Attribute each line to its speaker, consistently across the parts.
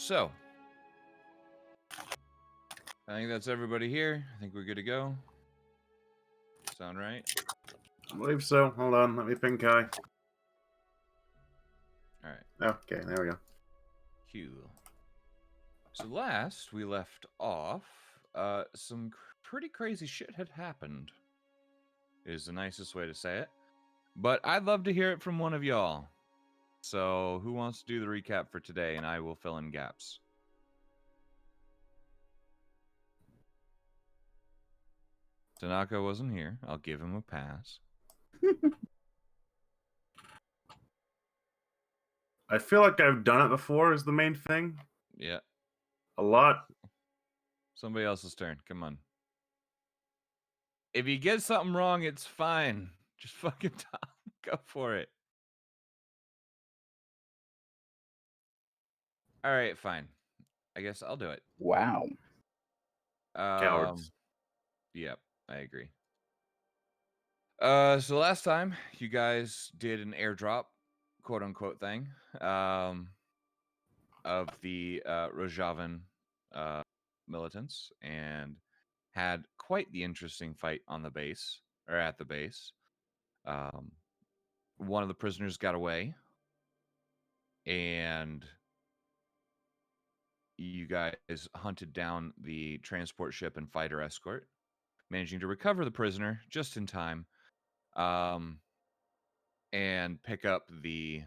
Speaker 1: So, I think that's everybody here. I think we're good to go. Sound right?
Speaker 2: I believe so. Hold on, let me ping Kai.
Speaker 1: All right.
Speaker 2: Okay, there we go.
Speaker 1: Cool. So last we left off, some pretty crazy shit had happened. Is the nicest way to say it. But I'd love to hear it from one of y'all. So who wants to do the recap for today, and I will fill in gaps. Tanaka wasn't here. I'll give him a pass.
Speaker 2: I feel like I've done it before is the main thing.
Speaker 1: Yeah.
Speaker 2: A lot.
Speaker 1: Somebody else's turn. Come on. If you get something wrong, it's fine. Just fucking go for it. All right, fine. I guess I'll do it.
Speaker 3: Wow.
Speaker 2: Cowards.
Speaker 1: Yep, I agree. So last time you guys did an airdrop, quote unquote thing, of the Rojavan militants, and had quite the interesting fight on the base, or at the base. One of the prisoners got away, and you guys hunted down the transport ship and fighter escort, managing to recover the prisoner just in time, and pick up the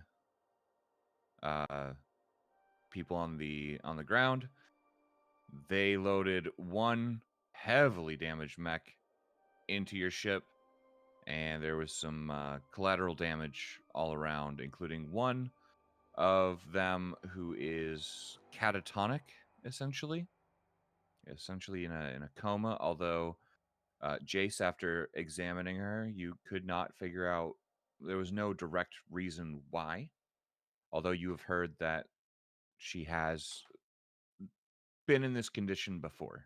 Speaker 1: people on the ground. They loaded one heavily damaged mech into your ship, and there was some collateral damage all around, including one of them who is catatonic, essentially in a coma. Although Jace, after examining her, you could not figure out, there was no direct reason why. Although you have heard that she has been in this condition before.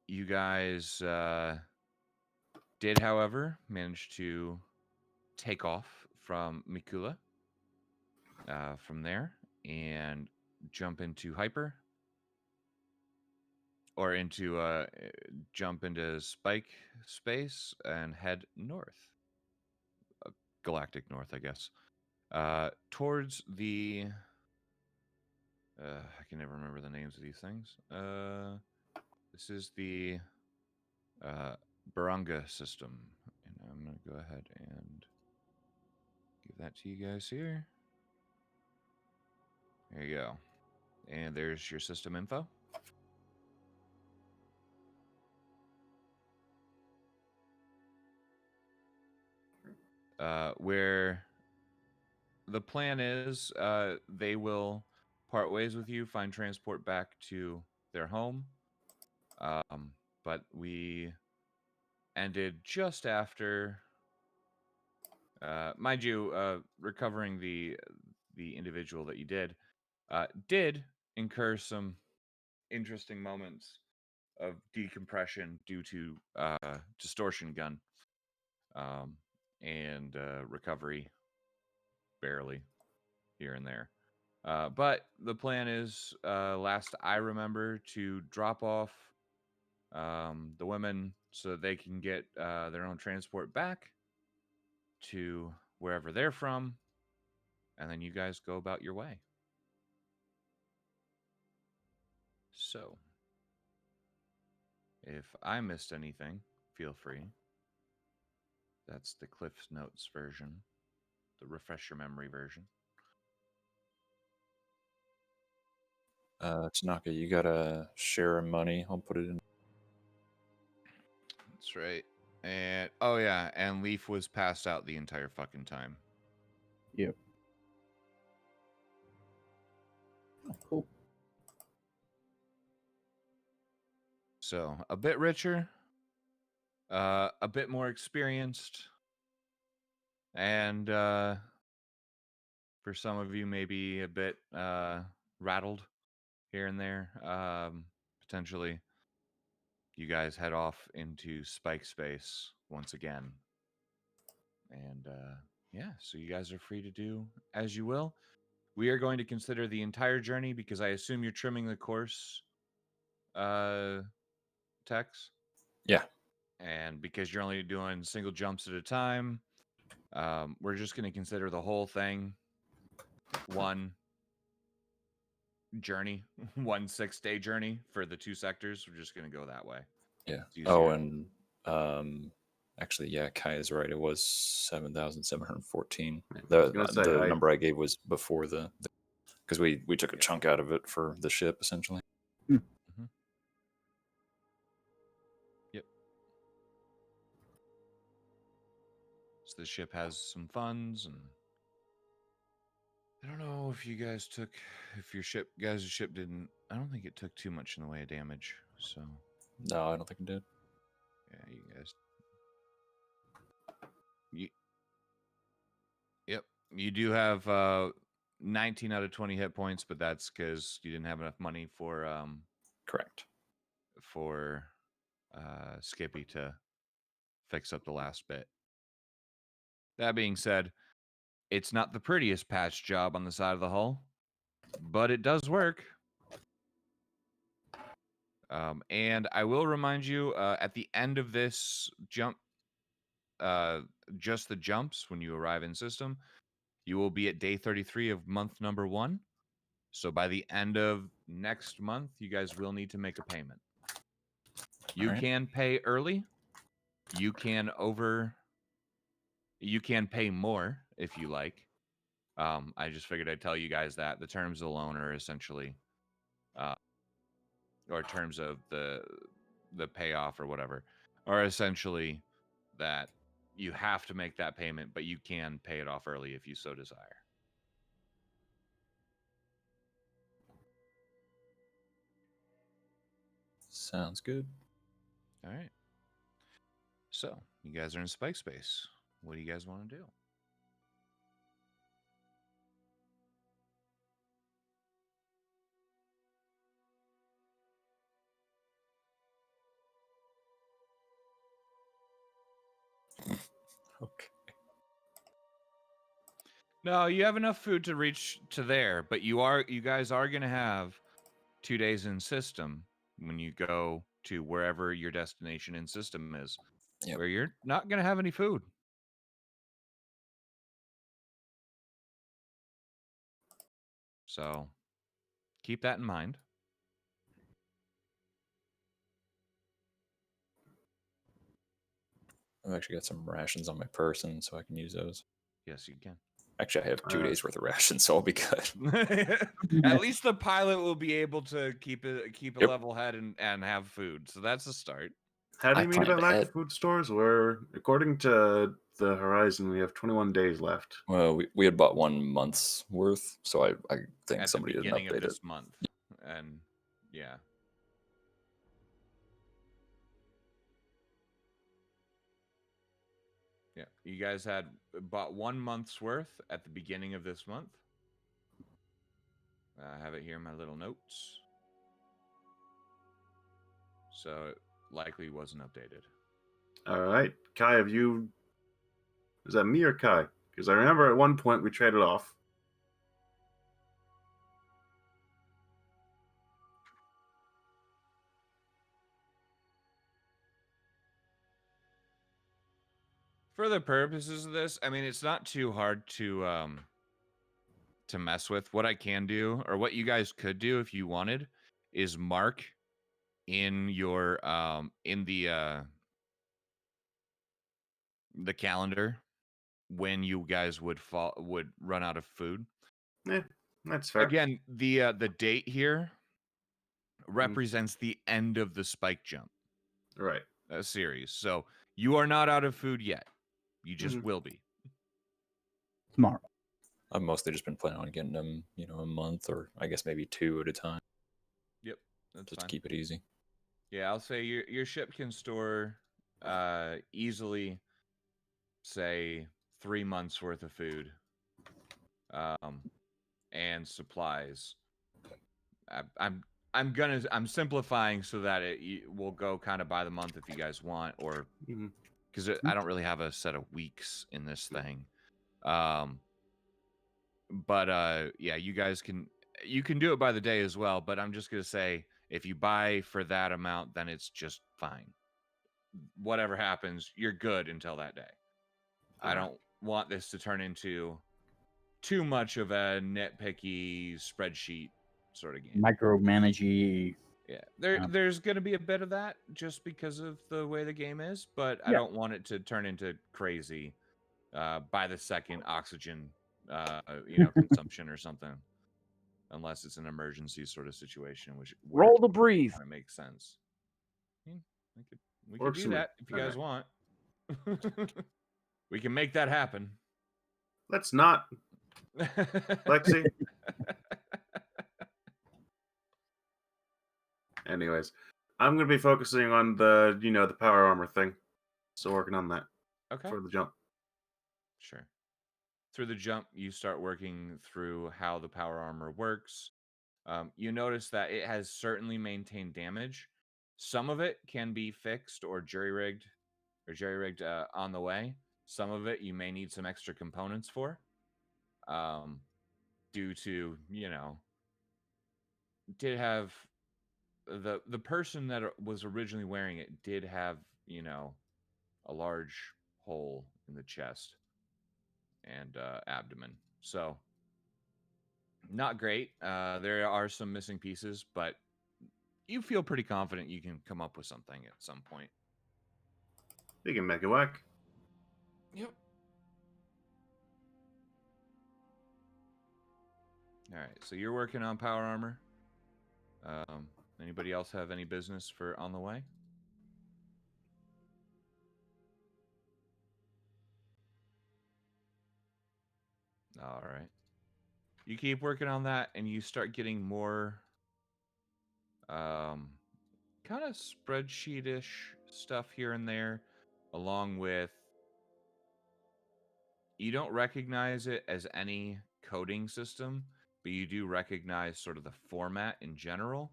Speaker 1: You guys did, however, manage to take off from Mikula from there and jump into hyper, or into jump into spike space and head north, galactic north, I guess, towards the I can never remember the names of these things. This is the Barunga system, and I'm gonna go ahead and give that to you guys here. There you go. And there's your system info. Where the plan is, they will part ways with you, find transport back to their home. But we ended just after, mind you, recovering the individual that you did incur some interesting moments of decompression due to distortion gun, and recovery barely here and there. But the plan is, last I remember, to drop off the women so that they can get their own transport back to wherever they're from, and then you guys go about your way. So, if I missed anything, feel free. That's the Cliff's Notes version, the refresh your memory version.
Speaker 4: Tanaka, you gotta share money. I'll put it in.
Speaker 1: That's right. And oh yeah, and Leaf was passed out the entire fucking time.
Speaker 3: Yep. Oh, cool.
Speaker 1: So a bit richer, a bit more experienced, and for some of you maybe a bit rattled here and there. Potentially, you guys head off into Spike Space once again, and yeah, so you guys are free to do as you will. We are going to consider the entire journey because I assume you're trimming the course, Tex,
Speaker 4: Yeah.
Speaker 1: and because you're only doing single jumps at a time, we're just going to consider the whole thing one journey, 1 6-day journey for the 2 sectors. We're just going to go that way.
Speaker 4: Yeah.
Speaker 1: It's
Speaker 4: Oh,
Speaker 1: easier.
Speaker 4: and actually, yeah, Kai is right. It was 7,714.
Speaker 2: Yeah, I
Speaker 4: The
Speaker 2: was gonna say,
Speaker 4: the number I gave was before the because we took a
Speaker 1: Yeah.
Speaker 4: chunk out of it for the ship essentially.
Speaker 1: Mhm. Yep. So the ship has some funds, and I don't know if you guys took, if your guys' ship didn't. I don't think it took too much in the way of damage. So
Speaker 4: No, I don't think it did.
Speaker 1: yeah, you guys. Yep, you do have 19 out of 20 hit points, but that's because you didn't have enough money
Speaker 4: Correct.
Speaker 1: for Skippy to fix up the last bit. That being said, it's not the prettiest patch job on the side of the hull, but it does work. And I will remind you at the end of this jump, just the jumps when you arrive in system, you will be at day 33 of month number 1. So by the end of next month, you guys will need to make a payment. You
Speaker 4: All right.
Speaker 1: can pay early. You can pay more if you like. I just figured I'd tell you guys that the terms of the loan are essentially, or terms of the payoff or whatever, are essentially that you have to make that payment, but you can pay it off early if you so desire.
Speaker 4: Sounds good.
Speaker 1: All right. So you guys are in Spike Space. What do you guys want to do?
Speaker 4: Okay.
Speaker 1: No, you have enough food to reach to there, but you guys are going to have 2 days in system when you go to wherever your destination in system is,
Speaker 4: Yep.
Speaker 1: where you're not going to have any food. So keep that in mind.
Speaker 4: I've actually got some rations on my person, so I can use those.
Speaker 1: Yes, you can.
Speaker 4: Actually, I have 2 days worth of rations, so I'll be good.
Speaker 1: At least the pilot will be able to keep a
Speaker 4: Yep.
Speaker 1: level head and have food. So that's a start.
Speaker 2: How do
Speaker 4: I
Speaker 2: you mean
Speaker 4: planned
Speaker 2: about lack
Speaker 4: ahead.
Speaker 2: of food stores? Where, according to the Horizon, we have 21 days left.
Speaker 4: Well, we had bought 1 month's worth, so I think
Speaker 1: At the
Speaker 4: somebody didn't
Speaker 1: beginning of
Speaker 4: update it.
Speaker 1: this month. And yeah. Yeah. You guys had bought 1 month's worth at the beginning of this month. I have it here in my little notes. So it likely wasn't updated.
Speaker 2: All right, Kai, have you? Is that me or Kai? Because I remember at one point we traded off.
Speaker 1: For the purposes of this, I mean, it's not too hard to mess with. What I can do, or what you guys could do if you wanted, is mark in your in the calendar when you guys would run out of food.
Speaker 2: That's fair.
Speaker 1: Again, the date here represents the end of the spike jump
Speaker 2: Right.
Speaker 1: series. So you are not out of food yet. You just will be.
Speaker 3: Tomorrow.
Speaker 4: I've mostly just been planning on getting them, a month or I guess maybe 2 at a time,
Speaker 1: Yep, that's
Speaker 4: just
Speaker 1: fine.
Speaker 4: to keep it easy.
Speaker 1: Yeah, I'll say your ship can store easily, say 3 months worth of food, and supplies. I'm simplifying so that it will go kind of by the month if you guys want, or because I don't really have a set of weeks in this thing. Um, but yeah, you can do it by the day as well. But I'm just gonna say, if you buy for that amount, then it's just fine. Whatever happens, you're good until that day. I don't want this to turn into too much of a nitpicky spreadsheet sort of game.
Speaker 3: Micromanagey.
Speaker 1: Yeah,
Speaker 3: Yeah.
Speaker 1: there's going to be a bit of that just because of the way the game is, but I
Speaker 3: Yeah.
Speaker 1: don't want it to turn into crazy by the second oxygen, consumption or something, unless it's an emergency sort of situation, which where
Speaker 3: Roll to breathe.
Speaker 1: kind of makes sense. Yeah, we could
Speaker 2: Works
Speaker 1: do
Speaker 2: for me.
Speaker 1: that if you guys
Speaker 2: Okay.
Speaker 1: want. We can make that happen.
Speaker 2: Let's not, Lexi. Anyways, I'm gonna be focusing on the power armor thing. So working on that
Speaker 1: Okay.
Speaker 2: for the jump.
Speaker 1: Sure. Through the jump, you start working through how the power armor works. You notice that it has certainly maintained damage. Some of it can be fixed or jury-rigged on the way. Some of it you may need some extra components for, due to, did have the person that was originally wearing it did have, a large hole in the chest and abdomen. So not great. There are some missing pieces, but you feel pretty confident you can come up with something at some point.
Speaker 2: You can make it work.
Speaker 1: Yep. All right. So you're working on power armor. Anybody else have any business for on the way? All right. You keep working on that, and you start getting more, kind of spreadsheet-ish stuff here and there, along with you don't recognize it as any coding system, but you do recognize sort of the format in general,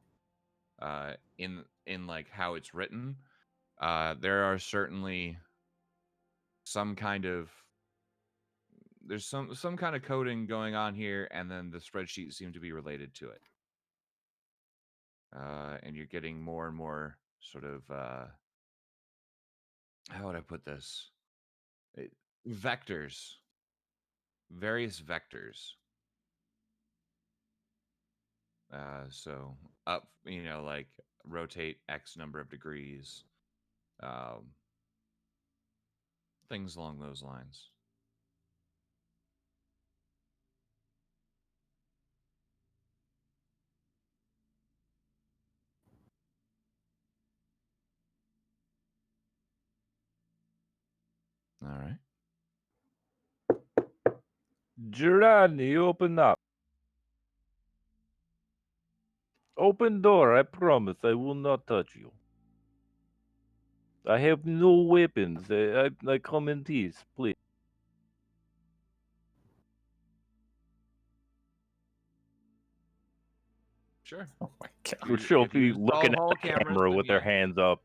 Speaker 1: in like how it's written. There are certainly some kind of there's some kind of coding going on here, and then the spreadsheet seem to be related to it. And you're getting more and more sort of how would I put this? Vectors, various vectors. So up, like rotate X number of degrees, um, things along those lines. All right.
Speaker 5: Giovanni, open up. Open door, I promise I will not touch you. I have no weapons. I come in peace, please.
Speaker 1: Sure.
Speaker 4: Oh my god.
Speaker 5: Or she'll
Speaker 1: If you
Speaker 5: be
Speaker 1: install
Speaker 5: looking at
Speaker 1: hall
Speaker 5: the
Speaker 1: cameras,
Speaker 5: camera
Speaker 1: then
Speaker 5: with her
Speaker 1: yeah.
Speaker 5: hands up.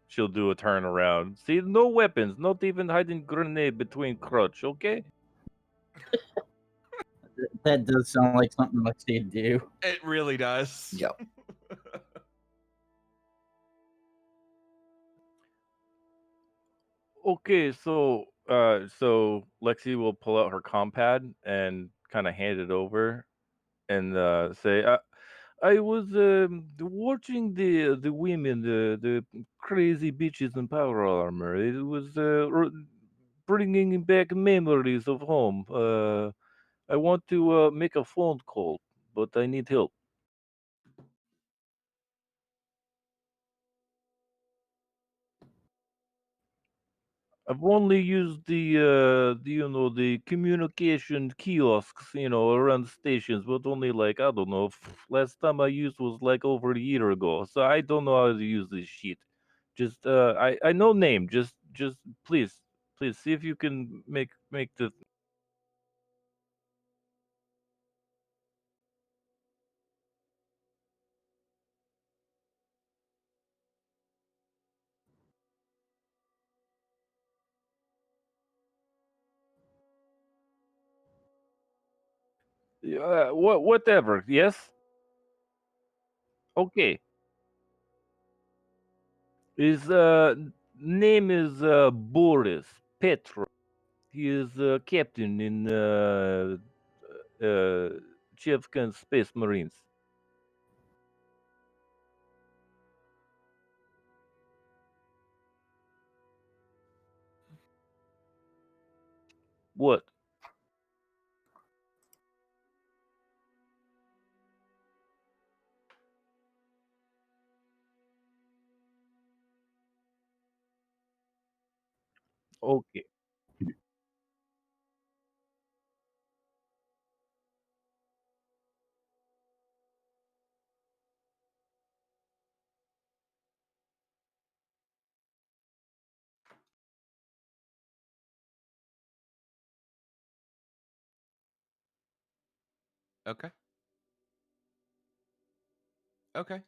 Speaker 5: She'll do a turnaround. See, no weapons, not even hiding grenade between crotch, okay?
Speaker 3: That does sound like something Lexi would do.
Speaker 1: It really does.
Speaker 4: Yep.
Speaker 5: Okay, so Lexi will pull out her compad and kind of hand it over and say, I was watching the women, the crazy bitches in power armor. It was bringing back memories of home. I want to make a phone call, but I need help. I've only used the communication kiosks, around stations, but only like, I don't know, last time I used was like over a year ago. So I don't know how to use this shit. Just I know name. Just please see if you can make the Whatever. Yes. Okay. His name is Boris Petro. He is captain in Chevkin Space Marines. What? Okay.
Speaker 1: Okay. Okay.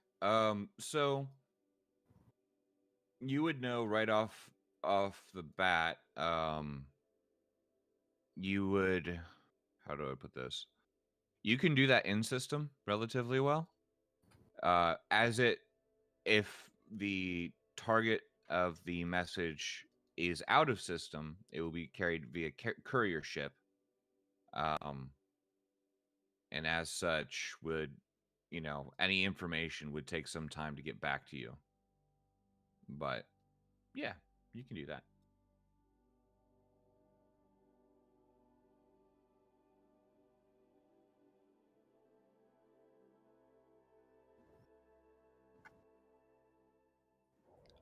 Speaker 1: So you would know right off the bat. You would. How do I put this? You can do that in system relatively well. As it, if the target of the message is out of system, it will be carried via courier ship. And as such, would any information would take some time to get back to you. But yeah, you can do that.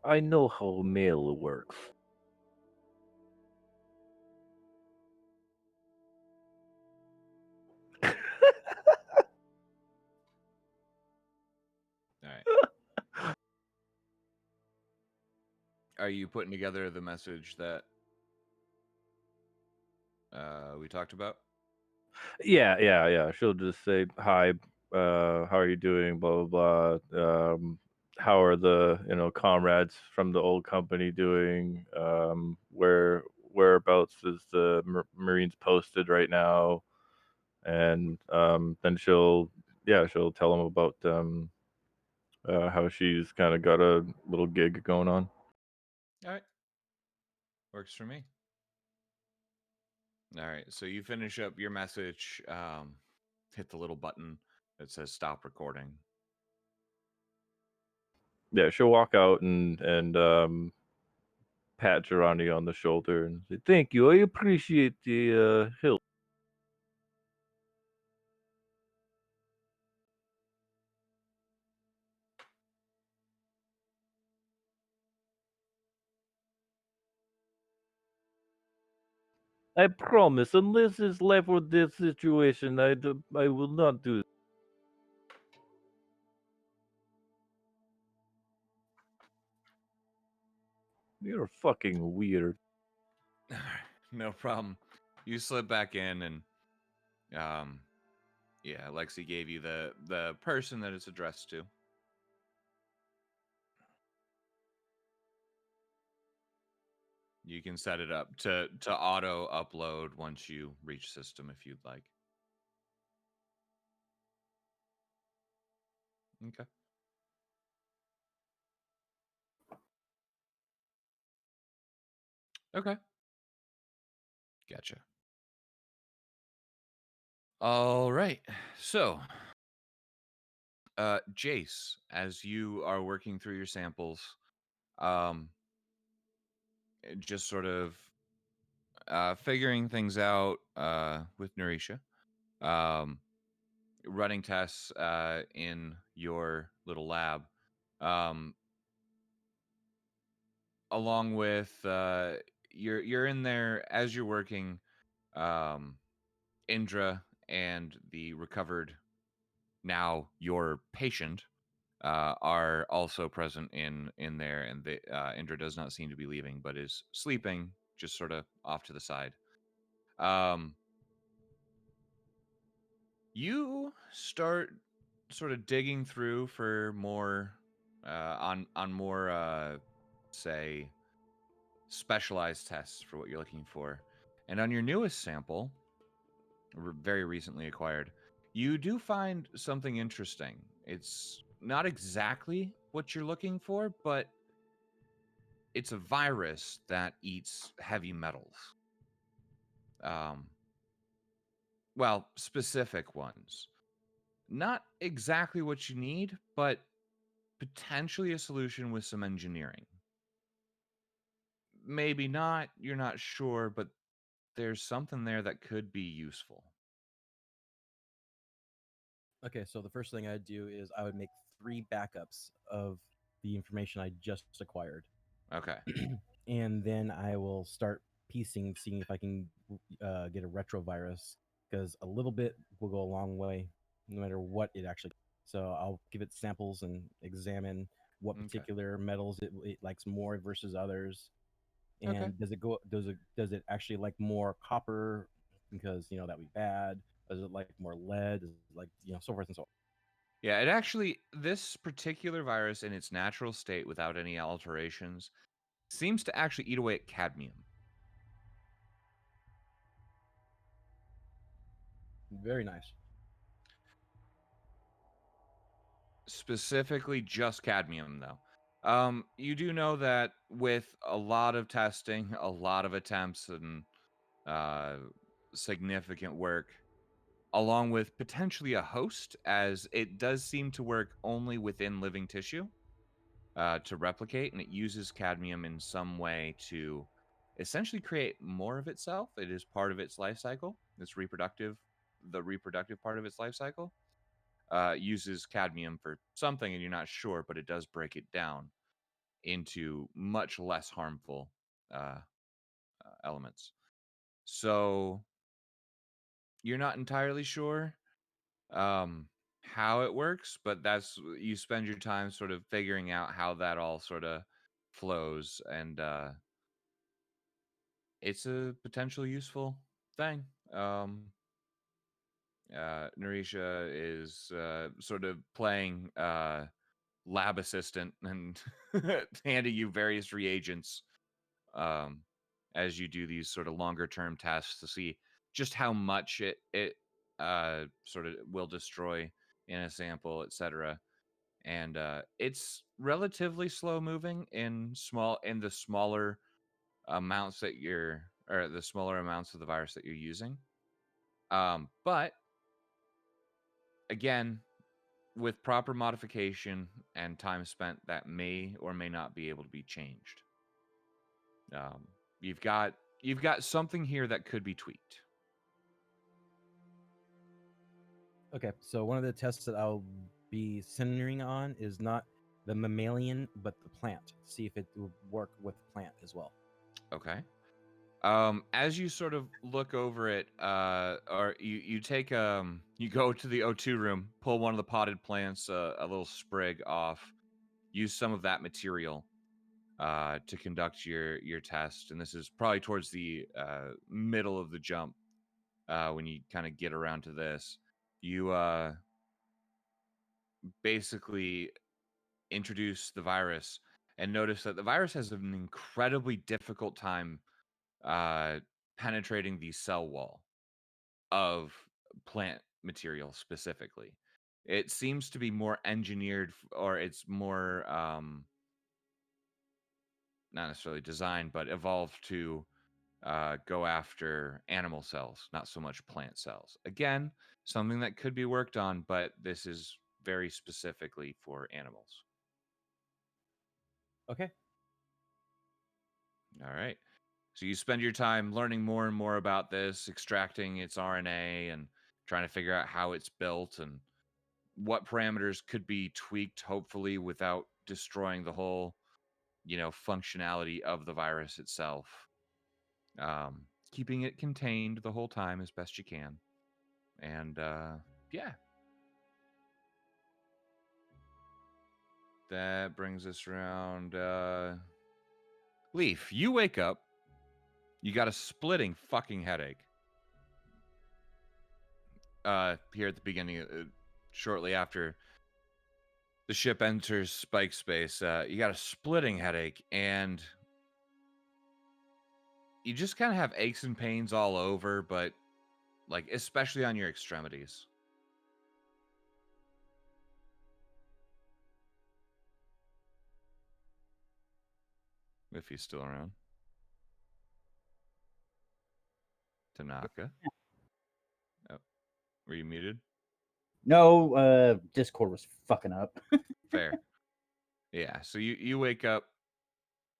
Speaker 5: I know how mail works.
Speaker 1: All right. Are you putting together the message that we talked about?
Speaker 5: Yeah. She'll just say, "Hi, how are you doing? Blah blah blah. How are the comrades from the old company doing? Whereabouts is the Marines posted right now?" And then she'll tell them about how she's kind of got a little gig going on.
Speaker 1: All right. Works for me. All right. So you finish up your message, hit the little button that says stop recording.
Speaker 5: Yeah, she'll walk out and pat Girardi on the shoulder and say, "Thank you. I appreciate the help." I promise, unless it's left with this situation, I will not do it. You're fucking weird.
Speaker 1: No problem. You slip back in and yeah, Lexi gave you the person that it's addressed to. You can set it up to auto upload once you reach system if you'd like. Okay. Okay. Gotcha. All right. So, Jace, as you are working through your samples, um, just sort of figuring things out with Narisha, um, running tests in your little lab, um, along with you're in there as you're working. Indra and the recovered, now your patient, are also present in there, and the Indra does not seem to be leaving, but is sleeping just sort of off to the side. Um, you start sort of digging through for more on more say specialized tests for what you're looking for, and on your newest sample, very recently acquired, you do find something interesting. It's not exactly what you're looking for, but it's a virus that eats heavy metals. Um, well, specific ones. Not exactly what you need, but potentially a solution with some engineering. Maybe not, you're not sure, but there's something there that could be useful.
Speaker 6: Okay, so the first thing I'd do is I would make 3 backups of the information I just acquired.
Speaker 1: Okay.
Speaker 6: And then I will start piecing, seeing if I can get a retrovirus, because a little bit will go a long way, no matter what it actually. So I'll give it samples and examine what
Speaker 1: Okay.
Speaker 6: particular metals it likes more versus others,
Speaker 1: Okay.
Speaker 6: and does it actually like more copper, because that'd be bad. Does it like more lead? Does it like so forth and so on.
Speaker 1: Yeah, it actually, this particular virus in its natural state without any alterations seems to actually eat away at cadmium.
Speaker 6: Very nice.
Speaker 1: Specifically just cadmium, though. You do know that with a lot of testing, a lot of attempts, and uh, significant work, along with potentially a host, as it does seem to work only within living tissue to replicate, and it uses cadmium in some way to essentially create more of itself. It is part of its life cycle, the reproductive part of its life cycle. Uses cadmium for something, and you're not sure, but it does break it down into much less harmful uh, elements. So you're not entirely sure how it works, but that's you spend your time sort of figuring out how that all sort of flows, and it's a potential useful thing. Narisha is sort of playing lab assistant and handing you various reagents um, as you do these sort of longer term tests to see just how much it sort of will destroy in a sample, etc. And it's relatively slow moving in the smaller amounts that you're or the smaller amounts of the virus that you're using. But again, with proper modification and time spent, that may or may not be able to be changed. Um, you've got something here that could be tweaked.
Speaker 6: Okay, so one of the tests that I'll be centering on is not the mammalian, but the plant. See if it will work with plant as well.
Speaker 1: Okay. As you sort of look over it, or you take you go to the O2 room, pull one of the potted plants, a little sprig off, use some of that material to conduct your test, and this is probably towards the middle of the jump when you kind of get around to this. You basically introduce the virus and notice that the virus has an incredibly difficult time uh, penetrating the cell wall of plant material specifically. It seems to be more engineered, or it's more not necessarily designed, but evolved to go after animal cells, not so much plant cells. Again, something that could be worked on, but this is very specifically for animals.
Speaker 6: Okay.
Speaker 1: All right. So you spend your time learning more and more about this, extracting its RNA and trying to figure out how it's built and what parameters could be tweaked, hopefully without destroying the whole, functionality of the virus itself. Keeping it contained the whole time as best you can. And yeah. That brings us around Leaf, you wake up. You got a splitting fucking headache. Here at the beginning, shortly after the ship enters Spike Space, you got a splitting headache, and you just kind of have aches and pains all over, but like especially on your extremities. if he's still around. Tanaka. Oh, were you muted?
Speaker 3: No, Discord was fucking up.
Speaker 1: Fair. Yeah. So you wake up,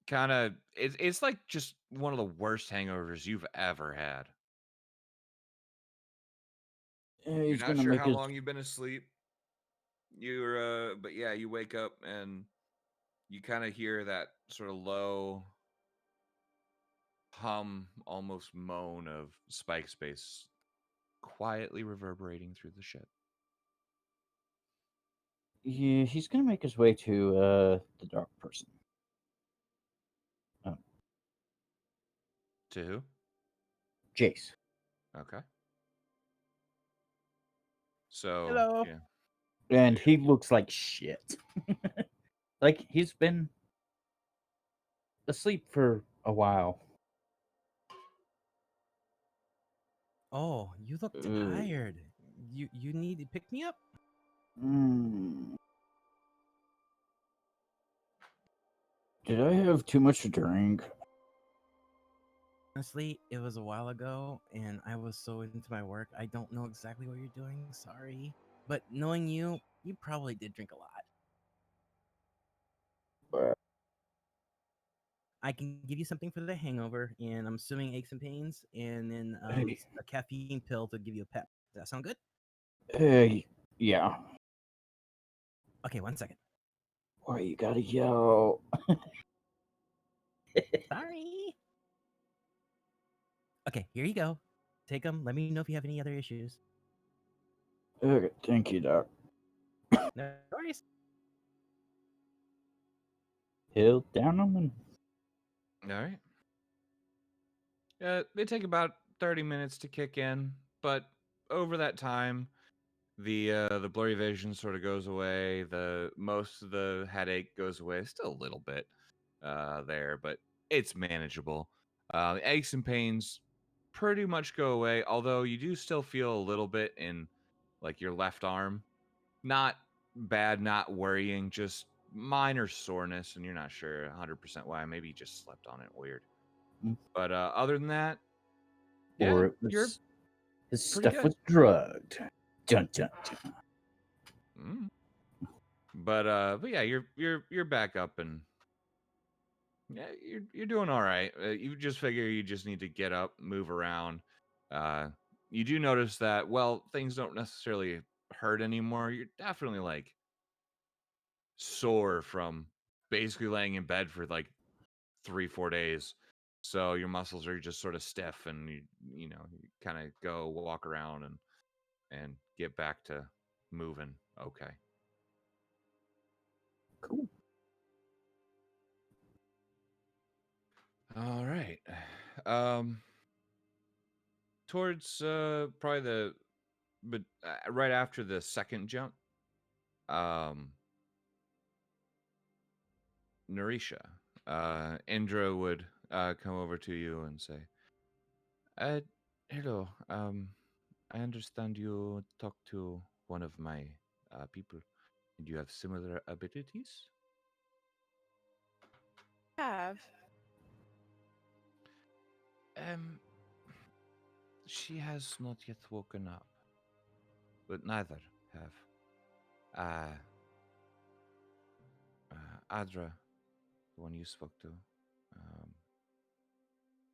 Speaker 1: kind of. It's like just one of the worst hangovers you've ever had. You're
Speaker 3: He's
Speaker 1: not
Speaker 3: gonna
Speaker 1: sure
Speaker 3: make
Speaker 1: how
Speaker 3: his.
Speaker 1: long you've been asleep. But yeah, you wake up and you kind of hear that sort of low hum, almost moan of Spike Space quietly reverberating through the ship.
Speaker 3: He's gonna make his way to the dark person.
Speaker 1: To who?
Speaker 3: Jace.
Speaker 1: Okay. So
Speaker 6: Hello.
Speaker 1: yeah.
Speaker 3: And he looks like shit. Like he's been asleep for a while.
Speaker 6: Oh, you look tired. You need to pick me up?
Speaker 3: Mm. Did I have too much to drink?
Speaker 6: Honestly, it was a while ago, and I was so into my work. I don't know exactly what you're doing. Sorry, but knowing you, you probably did drink a lot. I can give you something for the hangover, and I'm assuming aches and pains, and then
Speaker 3: Hey.
Speaker 6: a caffeine pill to give you a pep. Does that sound good?
Speaker 3: Hey, yeah.
Speaker 6: Okay, 1 second.
Speaker 3: Why you gotta yell?
Speaker 6: Sorry. Okay, here you go. Take them. Let me know if you have any other issues.
Speaker 3: Okay, thank you, Doc.
Speaker 6: No worries.
Speaker 3: He'll down him and
Speaker 1: All right. They take about 30 minutes to kick in, but over that time, the blurry vision sort of goes away. The most of the headache goes away. Still a little bit there, but it's manageable. The aches and pains pretty much go away, although you do still feel a little bit in like your left arm. Not bad, not worrying, just minor soreness, and you're not sure 100% why. Maybe you just slept on it weird.
Speaker 3: Mm.
Speaker 1: But other than that,
Speaker 3: or
Speaker 1: yeah,
Speaker 3: it was
Speaker 1: you're
Speaker 3: his
Speaker 1: pretty
Speaker 3: stuff
Speaker 1: good.
Speaker 3: was drugged. Dun dun dun.
Speaker 1: Mm. But yeah, you're back up and yeah, you're doing all right. You just figure you just need to get up, move around. You do notice that things don't necessarily hurt anymore. You're definitely like sore from basically laying in bed for like 3-4 days. So your muscles are just sort of stiff, and you kind of go walk around and get back to moving. Okay.
Speaker 3: Cool.
Speaker 1: All right. Towards probably but right after the second jump, um, Narisha, Indra would come over to you and say, uh, "Hello. I understand you talked to one of my people, and you have similar abilities."
Speaker 7: Have.
Speaker 1: Um, she has not yet woken up, but neither have. Uh, Adra, the one you spoke to, um,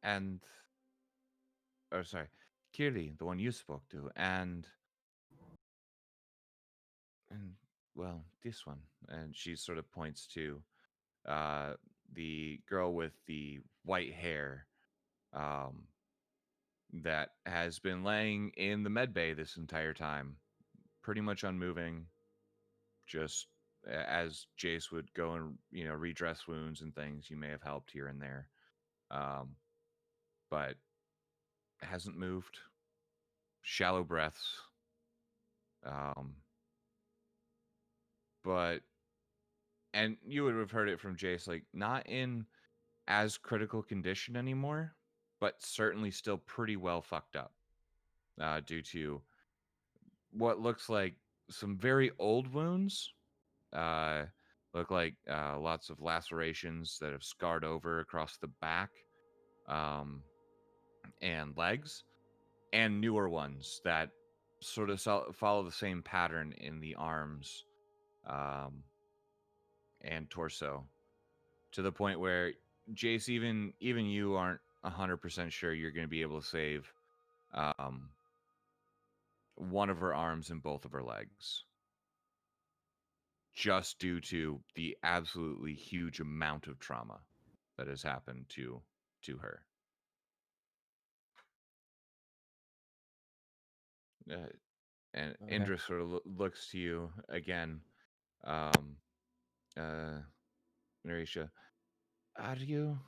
Speaker 1: and or sorry, Kirli, the one you spoke to, and well, this one, and she sort of points to uh, the girl with the white hair, um, that has been laying in the med bay this entire time, pretty much unmoving, just as Jace would go and redress wounds and things. You may have helped here and there, um, but hasn't moved. Shallow breaths, um, but and you would have heard it from Jace, like not in as critical condition anymore, but certainly still pretty well fucked up, due to what looks like some very old wounds, uh, Look like lots of lacerations that have scarred over across the back and legs, and newer ones that sort of follow the same pattern in the arms and torso, to the point where Jace, even you aren't 100% sure you're going to be able to save one of her arms and both of her legs, just due to the absolutely huge amount of trauma that has happened to her. And
Speaker 3: Okay.
Speaker 1: Indra sort of looks to you again, Narisha. Are you?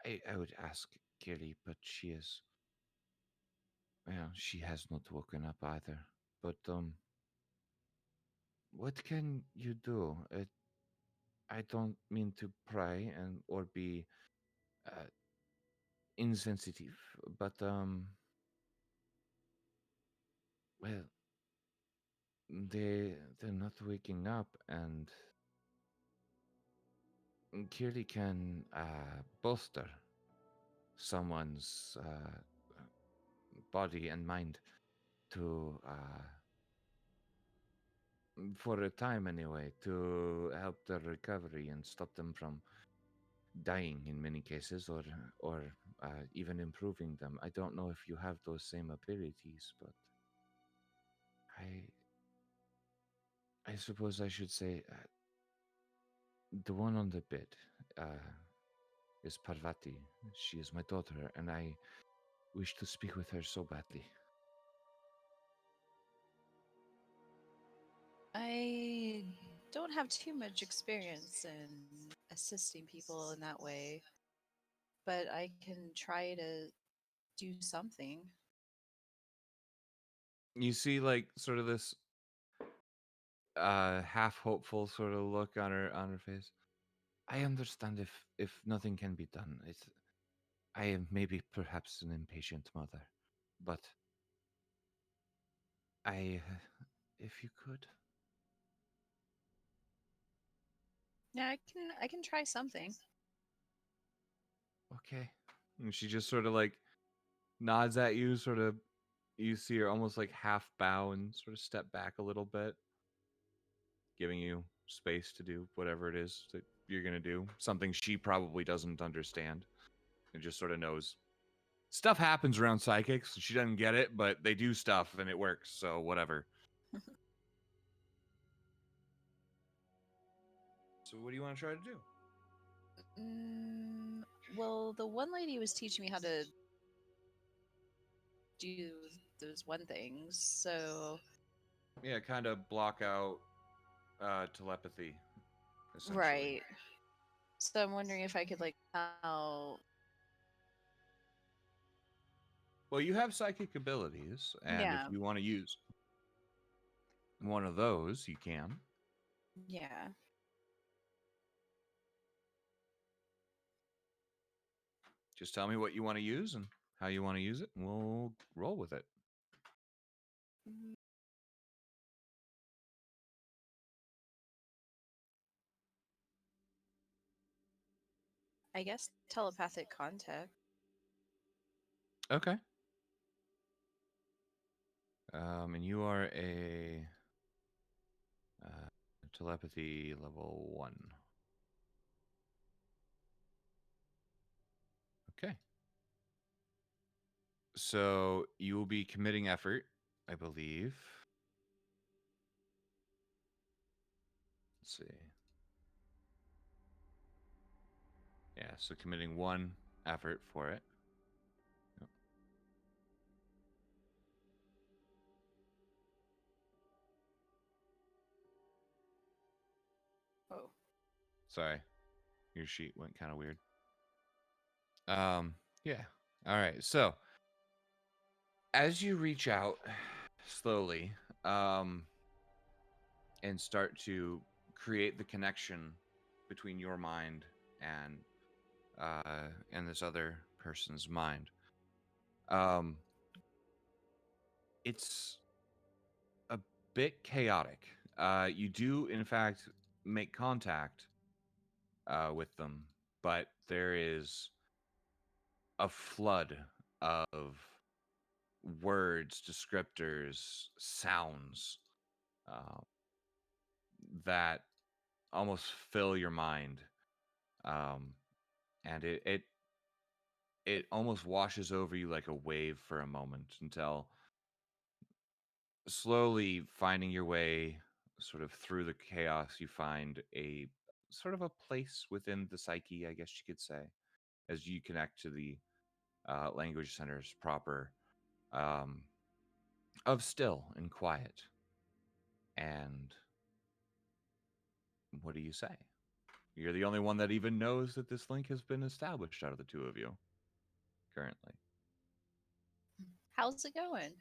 Speaker 1: I would ask Gilly, but she is. Well, she has not woken up either. But what can you do? I don't mean to pry and or be insensitive, but well, they're not waking up, and Kirli can bolster someone's body and mind to for a time anyway, to help their recovery and stop them from dying in many cases, or even improving them. I don't know if you have those same abilities, but I suppose I should say the one on the bed is Parvati. She is my daughter, and I wish to speak with her so badly.
Speaker 7: I don't have too much experience in assisting people in that way, but I can try to do something.
Speaker 1: You see, like, sort of this half hopeful sort of look on her face. I understand if nothing can be done. I am maybe perhaps an impatient mother, but if you could.
Speaker 7: Yeah, I can try something.
Speaker 1: Okay. And she just sort of like nods at you, sort of. You see her almost like half bow and sort of step back a little bit, giving you space to do whatever it is that you're going to do. Something she probably doesn't understand and just sort of knows. Stuff happens around psychics. She doesn't get it, but they do stuff and it works, so whatever. So what do you want to try to do?
Speaker 7: Mm, well, the one lady was teaching me how to do those one things, so
Speaker 1: Yeah, kind of block out telepathy, essentially.
Speaker 7: right. So I'm wondering if I could like how.
Speaker 1: Well, you have psychic abilities, and if
Speaker 7: Yeah,
Speaker 1: you want to use one of those, you can.
Speaker 7: yeah.
Speaker 1: Just tell me what you want to use and how you want to use it, and we'll roll with it.
Speaker 7: Mm, I guess telepathic contact.
Speaker 1: Okay. And you are a telepathy level 1. Okay. So you will be committing effort, I believe. Let's see. Yeah, so committing 1 effort for it. Yep.
Speaker 7: Oh,
Speaker 1: Sorry. Your sheet went kind of weird. Yeah. All right. So, as you reach out slowly, and start to create the connection between your mind and this other person's mind, it's a bit chaotic. You do, in fact, make contact with them, but there is a flood of words, descriptors, sounds uh, that almost fill your mind, um, and it almost washes over you like a wave for a moment until slowly finding your way sort of through the chaos, you find a sort of a place within the psyche, I guess you could say, as you connect to the language centers proper, um, of still and quiet. And what do you say? You're the only one that even knows that this link has been established out of the two of you currently.
Speaker 7: How's it going?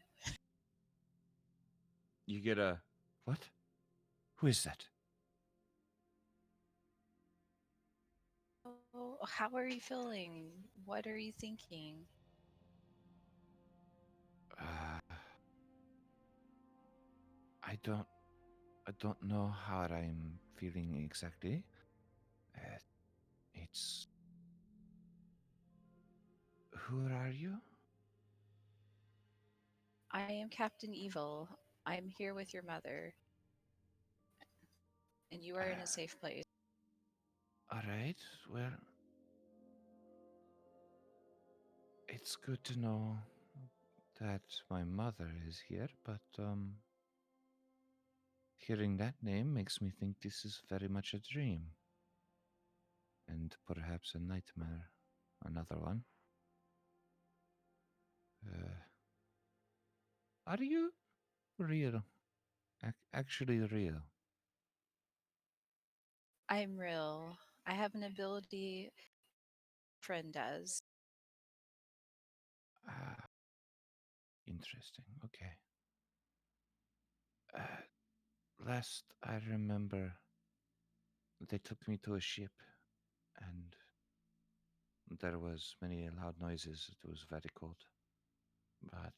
Speaker 1: You get a what? Who is that?
Speaker 7: Oh, how are you feeling? What are you thinking?
Speaker 1: Uh, I don't I don't know how I'm feeling exactly. Uh, it's who are you?
Speaker 7: I am Captain Evil. I'm here with your mother, and you are in a safe place.
Speaker 1: All right. Well, it's good to know that my mother is here, but hearing that name makes me think this is very much a dream. And perhaps a nightmare. Another one. Are you real? Actually real?
Speaker 7: I'm real. I have an ability friend does.
Speaker 1: Ah, interesting. Okay. Last I remember, they took me to a ship, and there was many loud noises. It was very cold. But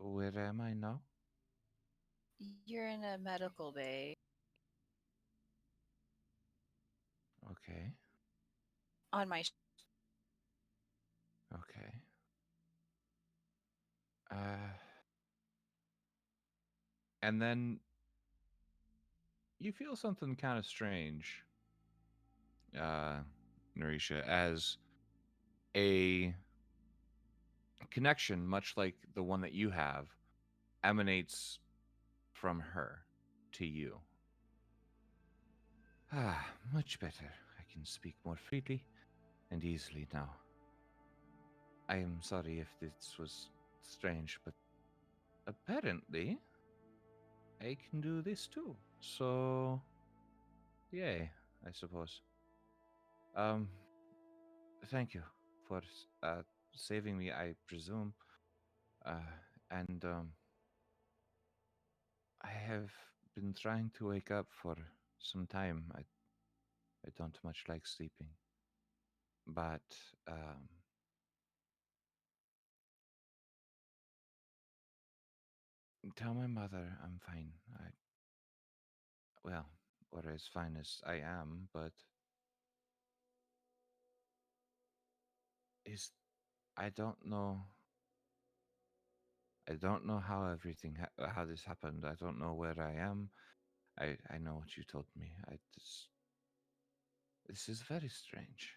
Speaker 1: where am I now?
Speaker 7: You're in a medical bay
Speaker 1: Okay.
Speaker 7: on my.
Speaker 1: Okay. Uh, and then you feel something kind of strange, uh, Narisha, as a connection, much like the one that you have, emanates from her to you. Ah, much better. I can speak more freely and easily now. I am sorry if this was strange, but apparently I can do this too. So, yay, I suppose. Um, thank you for saving me, I presume. Uh, and I have been trying to wake up for some time. I don't much like sleeping, but tell my mother I'm fine. Well, or as fine as I am, but is I don't know. I don't know how how this happened. I don't know where I am. I know what you told me. This is very strange.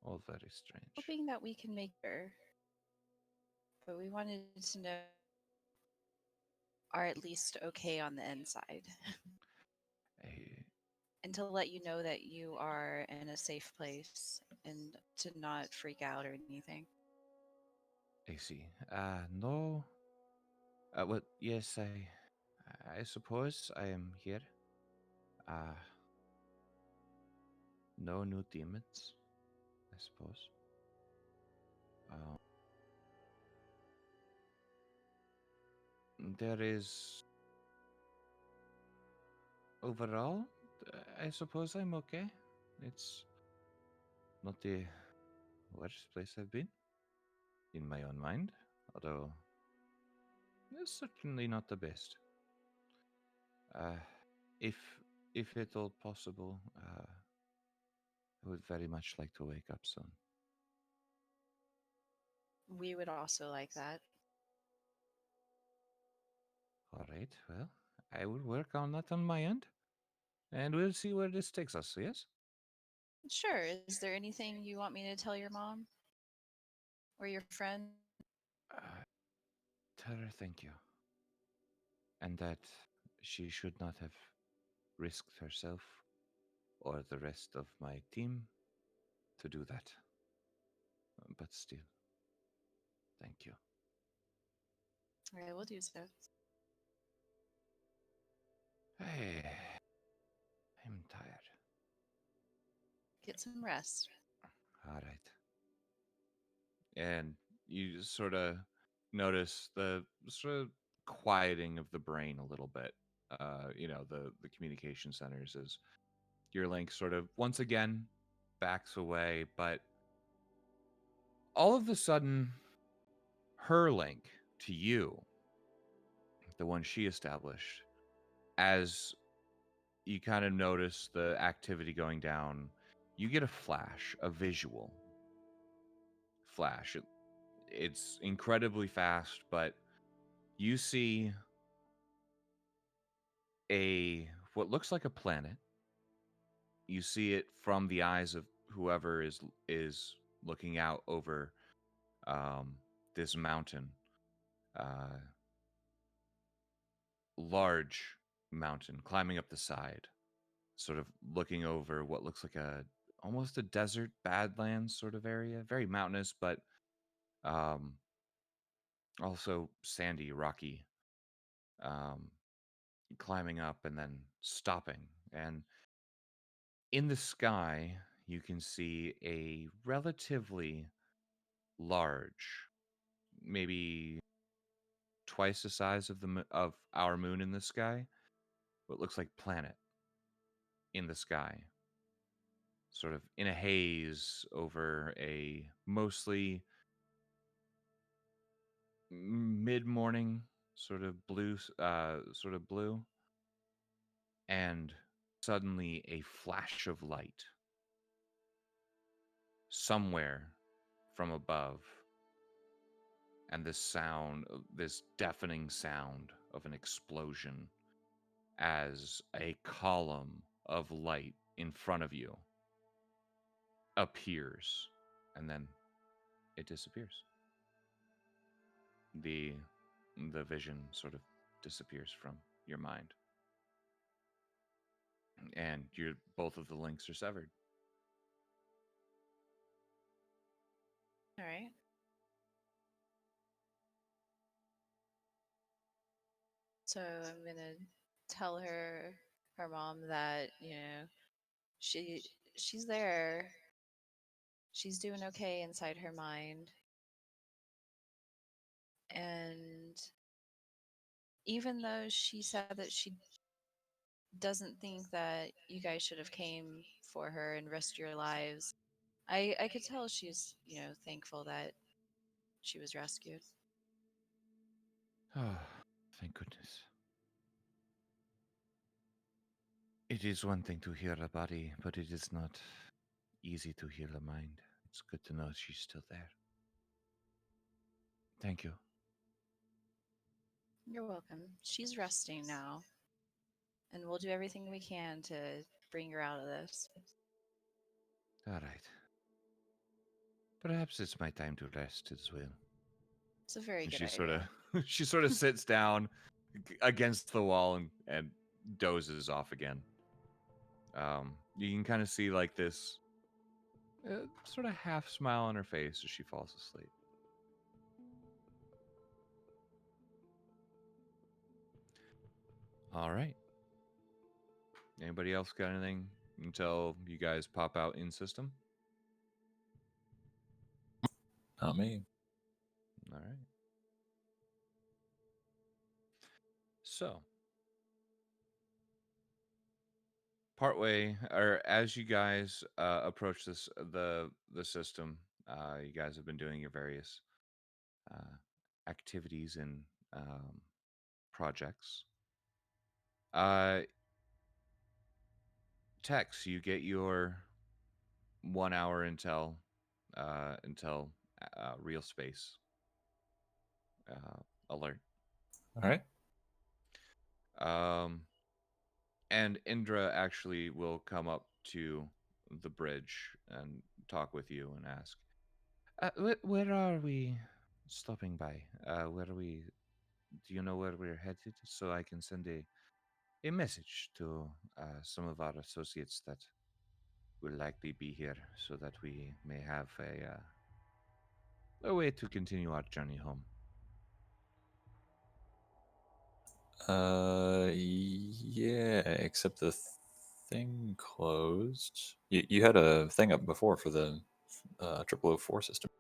Speaker 1: All very strange.
Speaker 7: Hoping that we can make her, but we wanted to know are at least okay on the inside
Speaker 1: I,
Speaker 7: and to let you know that you are in a safe place and to not freak out or anything.
Speaker 1: I see. No. What? Yes, I suppose I am here. Uh, no new demons. I suppose. Um, there is overall. I suppose I'm okay. It's not the worst place I've been in my own mind, although It's certainly not the best. Uh, if if at all possible, I would very much like to wake up soon.
Speaker 7: We would also like that.
Speaker 1: All right. Well, I will work on that on my end, and we'll see where this takes us. Yes.
Speaker 7: Sure. Is there anything you want me to tell your mom or your friend?
Speaker 1: Uh, Tell her thank you, and that she should not have risked herself or the rest of my team to do that. But still, thank you.
Speaker 7: All right, we'll do so.
Speaker 1: Hey, I'm tired.
Speaker 7: Get some rest.
Speaker 1: All right. And you sort of notice the sort of quieting of the brain a little bit. The communication centers as your link sort of once again backs away, but all of a sudden, her link to you, the one she established, as you kind of notice the activity going down, you get a flash, a visual flash. It's incredibly fast, but you see a what looks like a planet. You see it from the eyes of whoever is looking out over um, this mountain, uh, large mountain, climbing up the side, sort of looking over what looks like a almost a desert, badlands sort of area, very mountainous, but um, also sandy, rocky. Um, Climbing up and then stopping, and in the sky, you can see a relatively large, maybe twice the size of of our moon in the sky, what looks like planet in the sky, sort of in a haze over a mostly mid-morning sort of blue, and suddenly a flash of light somewhere from above, and this deafening sound of an explosion as a column of light in front of you appears, and then it disappears. The the vision sort of disappears from your mind, and both of the links are severed.
Speaker 7: All right. So I'm gonna tell her mom that she she's there. She's doing okay inside her mind, and even though she said that she doesn't think that you guys should have came for her and risked your lives, I could tell she's thankful that she was rescued.
Speaker 1: Oh, thank goodness. It is one thing to hear a body, but it is not easy to hear the mind. It's good to know she's still there. Thank you.
Speaker 7: You're welcome. She's resting now, and we'll do everything we can to bring her out of this.
Speaker 1: All right. Perhaps it's my time to rest as well.
Speaker 7: It's a very
Speaker 1: And
Speaker 7: good
Speaker 1: she sort of
Speaker 7: idea.
Speaker 1: she sort of sits down against the wall and dozes off again. You can kind of see like this sort of half smile on her face as she falls asleep. All right. Anybody else got anything until you guys pop out in system?
Speaker 4: Not me.
Speaker 1: All right. So, partway or as you guys approach the system, you guys have been doing your various uh, activities in projects. Tex, you get your 1 hour until real space alert.
Speaker 4: All right.
Speaker 1: And Indra actually will come up to the bridge and talk with you and ask, where are we stopping by? Where are we? Do you know where we're headed? So I can send a message to some of our associates that will likely be here so that we may have a way to continue our journey home.
Speaker 4: Yeah, except the thing closed. You had a thing up before for the 0004 system.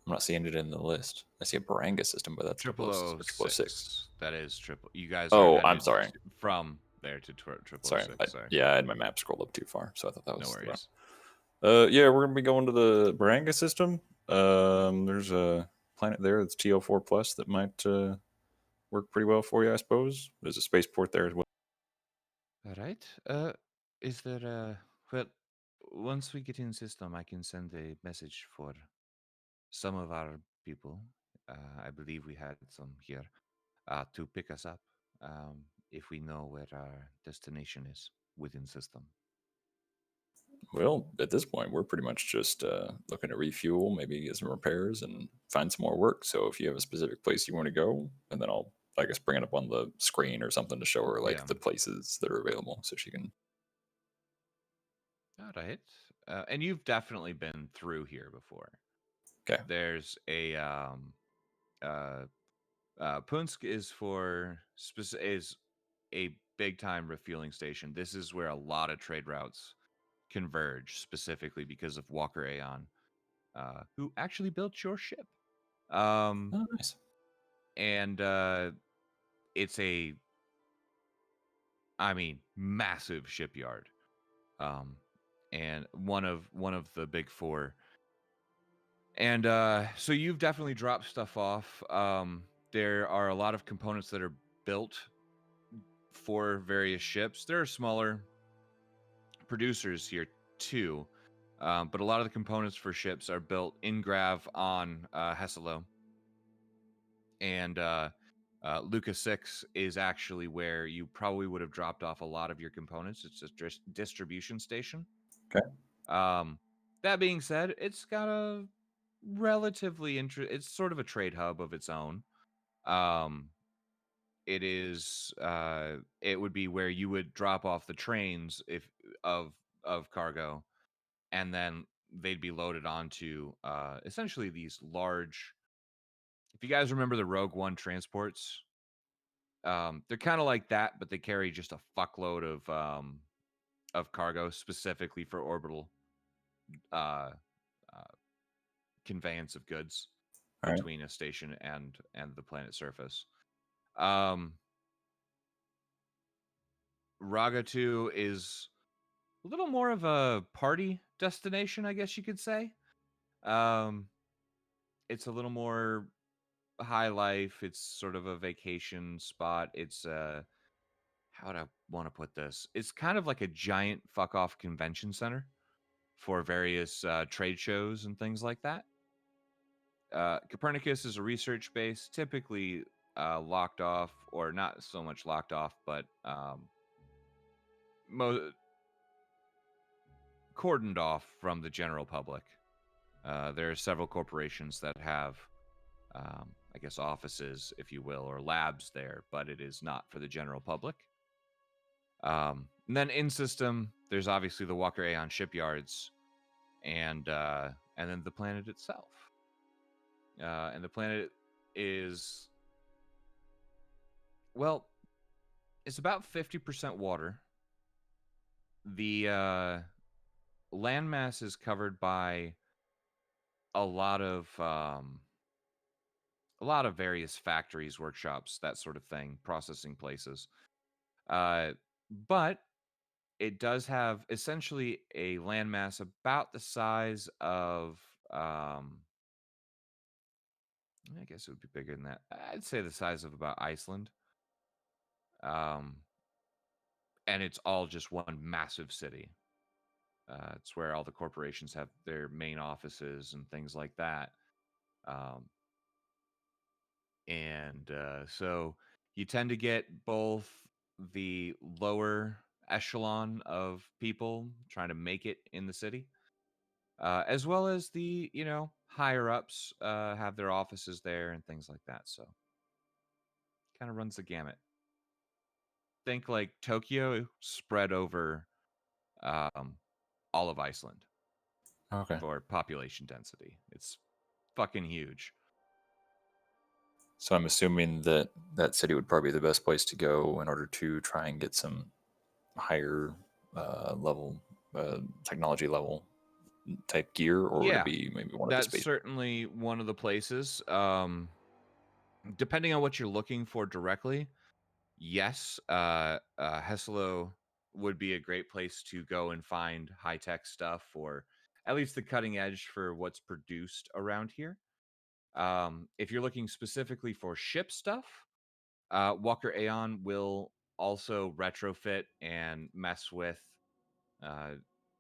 Speaker 4: I'm not seeing it in the list. I see a Baranga system, but that's 006.
Speaker 1: 006. That is triple. You guys are
Speaker 4: Oh,
Speaker 1: headed
Speaker 4: I'm sorry.
Speaker 1: from there to 006.
Speaker 4: Sorry. Yeah, I had my map scrolled up too far, so I thought that was
Speaker 1: No worries.
Speaker 4: Yeah, we're gonna be going to the Baranga system. There's a planet there that's TO4 plus that might work pretty well for you, I suppose. There's a spaceport there as well.
Speaker 1: All right. Is there well, once we get in system, I can send a message for some of our people. I believe we had some here to pick us up if we know where our destination is within system.
Speaker 4: Well, at this point, we're pretty much just looking to refuel, maybe get some repairs, and find some more work. So if you have a specific place you want to go, and then I'll, I guess, bring it up on the screen or something to show her like
Speaker 1: Yeah.
Speaker 4: the places that are available, so she can.
Speaker 1: All right. And you've definitely been through here before.
Speaker 4: Okay.
Speaker 1: There's a Punsk is is a big time refueling station. This is where a lot of trade routes converge, specifically because of Walker Aeon, who actually built your ship.
Speaker 4: Oh, nice.
Speaker 1: And it's a, I mean, massive shipyard, and one of the big four. And so you've definitely dropped stuff off. There are a lot of components that are built for various ships. There are smaller producers here too, but a lot of the components for ships are built in Grav on Hesselo. And Luca 6 is actually where you probably would have dropped off a lot of your components. It's a distribution station.
Speaker 4: Okay.
Speaker 1: That being said, it's got a relatively it's sort of a trade hub of its own. It is it would be where you would drop off the trains if of cargo, and then they'd be loaded onto essentially these large, if you guys remember the Rogue One transports, they're kind of like that, but they carry just a fuckload of cargo specifically for orbital uh, conveyance of goods
Speaker 4: All right.
Speaker 1: between a station and the planet surface. Raga 2 is a little more of a party destination, I guess you could say. It's a little more high life. It's sort of a vacation spot. It's how would I want to put this? It's kind of like a giant fuck off convention center for various trade shows and things like that. Copernicus is a research base, typically locked off, or not so much locked off, but cordoned off from the general public. There are several corporations that have, I guess, offices, if you will, or labs there, but it is not for the general public. And then in system, there's obviously the Walker Aeon shipyards, and then the planet itself. And the planet is, well, it's about 50% water. The landmass is covered by a lot of various factories, workshops, that sort of thing, processing places. But it does have essentially a landmass about the size of I guess it would be bigger than that. I'd say the size of about Iceland. And it's all just one massive city. It's where all the corporations have their main offices and things like that. Um, and so you tend to get both the lower echelon of people trying to make it in the city, as well as the higher ups have their offices there and things like that. So kind of runs the gamut. Think like Tokyo spread over um, all of Iceland
Speaker 4: Okay.
Speaker 1: for population density. It's fucking huge.
Speaker 4: So I'm assuming that that city would probably be the best place to go in order to try and get some higher level technology level type gear, or would it
Speaker 1: Yeah,
Speaker 4: be maybe one of the
Speaker 1: that's
Speaker 4: space?
Speaker 1: certainly one of the places. Depending on what you're looking for directly, yes, Heselo would be a great place to go and find high tech stuff, or at least the cutting edge for what's produced around here. If you're looking specifically for ship stuff, Walker Aeon will also retrofit and mess with uh,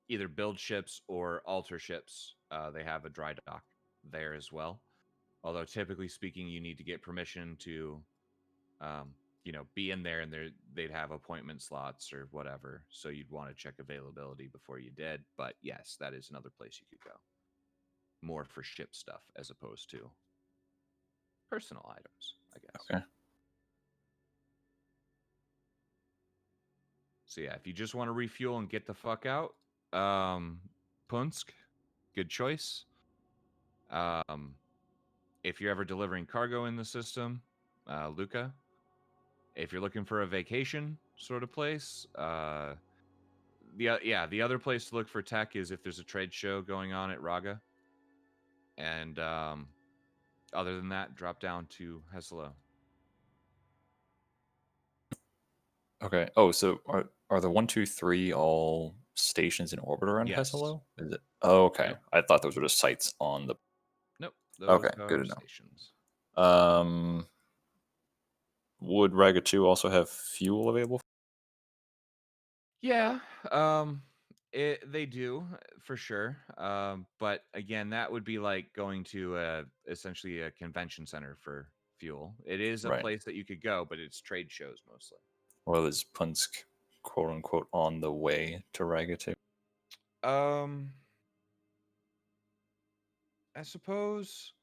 Speaker 1: either build ships or alter ships. They have a dry dock there as well. Although typically speaking, you need to get permission to, um, be in there, and they'd have appointment slots or whatever. So you'd want to check availability before you did. But yes, that is another place you could go. More for ship stuff as opposed to personal items, I guess.
Speaker 4: Okay.
Speaker 1: So yeah, if you just want to refuel and get the fuck out, Punsk, good choice. If you're ever delivering cargo in the system, Luca. If you're looking for a vacation sort of place, the other place to look for tech is if there's a trade show going on at Raga. And other than that, drop down to Heselo.
Speaker 4: Okay. Oh, so are the 1, 2, 3 all stations in orbit around
Speaker 1: Yes.
Speaker 4: Heselo? Is it? Oh, okay.
Speaker 1: Yep.
Speaker 4: I thought those were just sites on the.
Speaker 1: Nope. Those
Speaker 4: Okay,
Speaker 1: are
Speaker 4: good to know.
Speaker 1: stations.
Speaker 4: Would Raga 2 also have fuel available?
Speaker 1: Yeah, they do for sure. But again, that would be like going to essentially a convention center for fuel. It is a
Speaker 4: Right.
Speaker 1: place that you could go, but it's trade shows mostly.
Speaker 4: Well, is Punsk quote unquote on the way to Raga 2?
Speaker 1: I suppose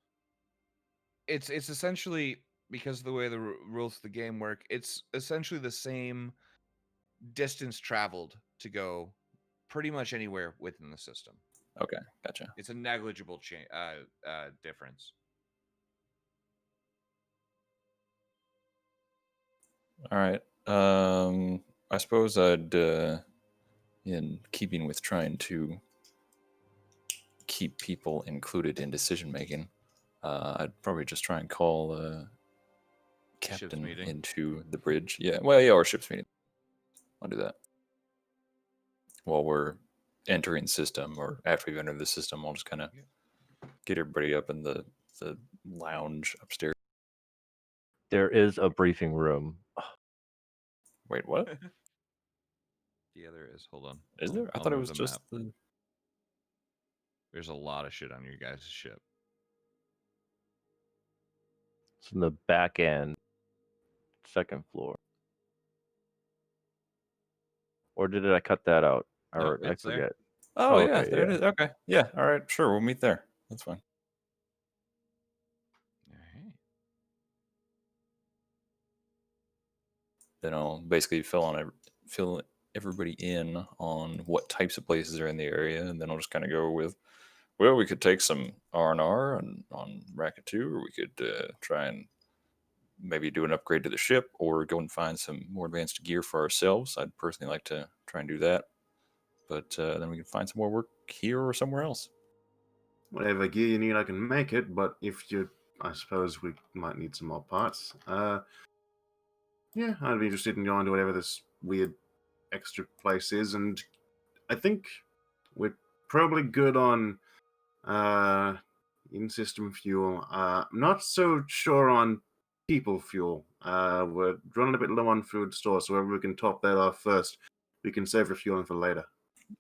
Speaker 1: it's essentially, because of the way the rules of the game work, it's essentially the same distance traveled to go pretty much anywhere within the system.
Speaker 4: Okay, gotcha.
Speaker 1: It's a negligible difference.
Speaker 4: All right. I suppose I'd, in keeping with trying to keep people included in decision making, I'd probably just try and call captain
Speaker 1: meeting.
Speaker 4: into the bridge. Yeah, well, yeah, or ship's meeting. I'll do that while we're entering the system, or after we've entered the system. I'll just kind of get everybody up in the lounge upstairs.
Speaker 5: There is a briefing room.
Speaker 4: Wait, what?
Speaker 1: Yeah, there is. Hold on.
Speaker 4: Is there? I
Speaker 1: I'll
Speaker 4: thought it
Speaker 1: move
Speaker 4: was
Speaker 1: the
Speaker 4: just
Speaker 1: map.
Speaker 4: the.
Speaker 1: There's a lot of shit on your guys' ship.
Speaker 5: It's in the back end, second floor. Or did I cut that out?
Speaker 1: No,
Speaker 5: I
Speaker 1: it's there.
Speaker 5: forget.
Speaker 4: Oh, yeah,
Speaker 5: okay,
Speaker 4: there it is. Okay, yeah, all right, sure, we'll meet there. That's fine.
Speaker 1: Alright.
Speaker 4: Then I'll basically fill everybody in on what types of places are in the area, and then I'll just kind of go with, well, we could take some R&R on Racket 2, or we could try and maybe do an upgrade to the ship, or go and find some more advanced gear for ourselves. I'd personally like to try and do that, but then we can find some more work here or somewhere else.
Speaker 2: Whatever gear you need, I can make it. But if you, I suppose we might need some more parts. Yeah, I'd be interested in going to whatever this weird extra place is, and I think we're probably good on, in-system fuel. I'm not so sure on people fuel. We're running a bit low on food store, so wherever we can top that off first, we can save refueling for later.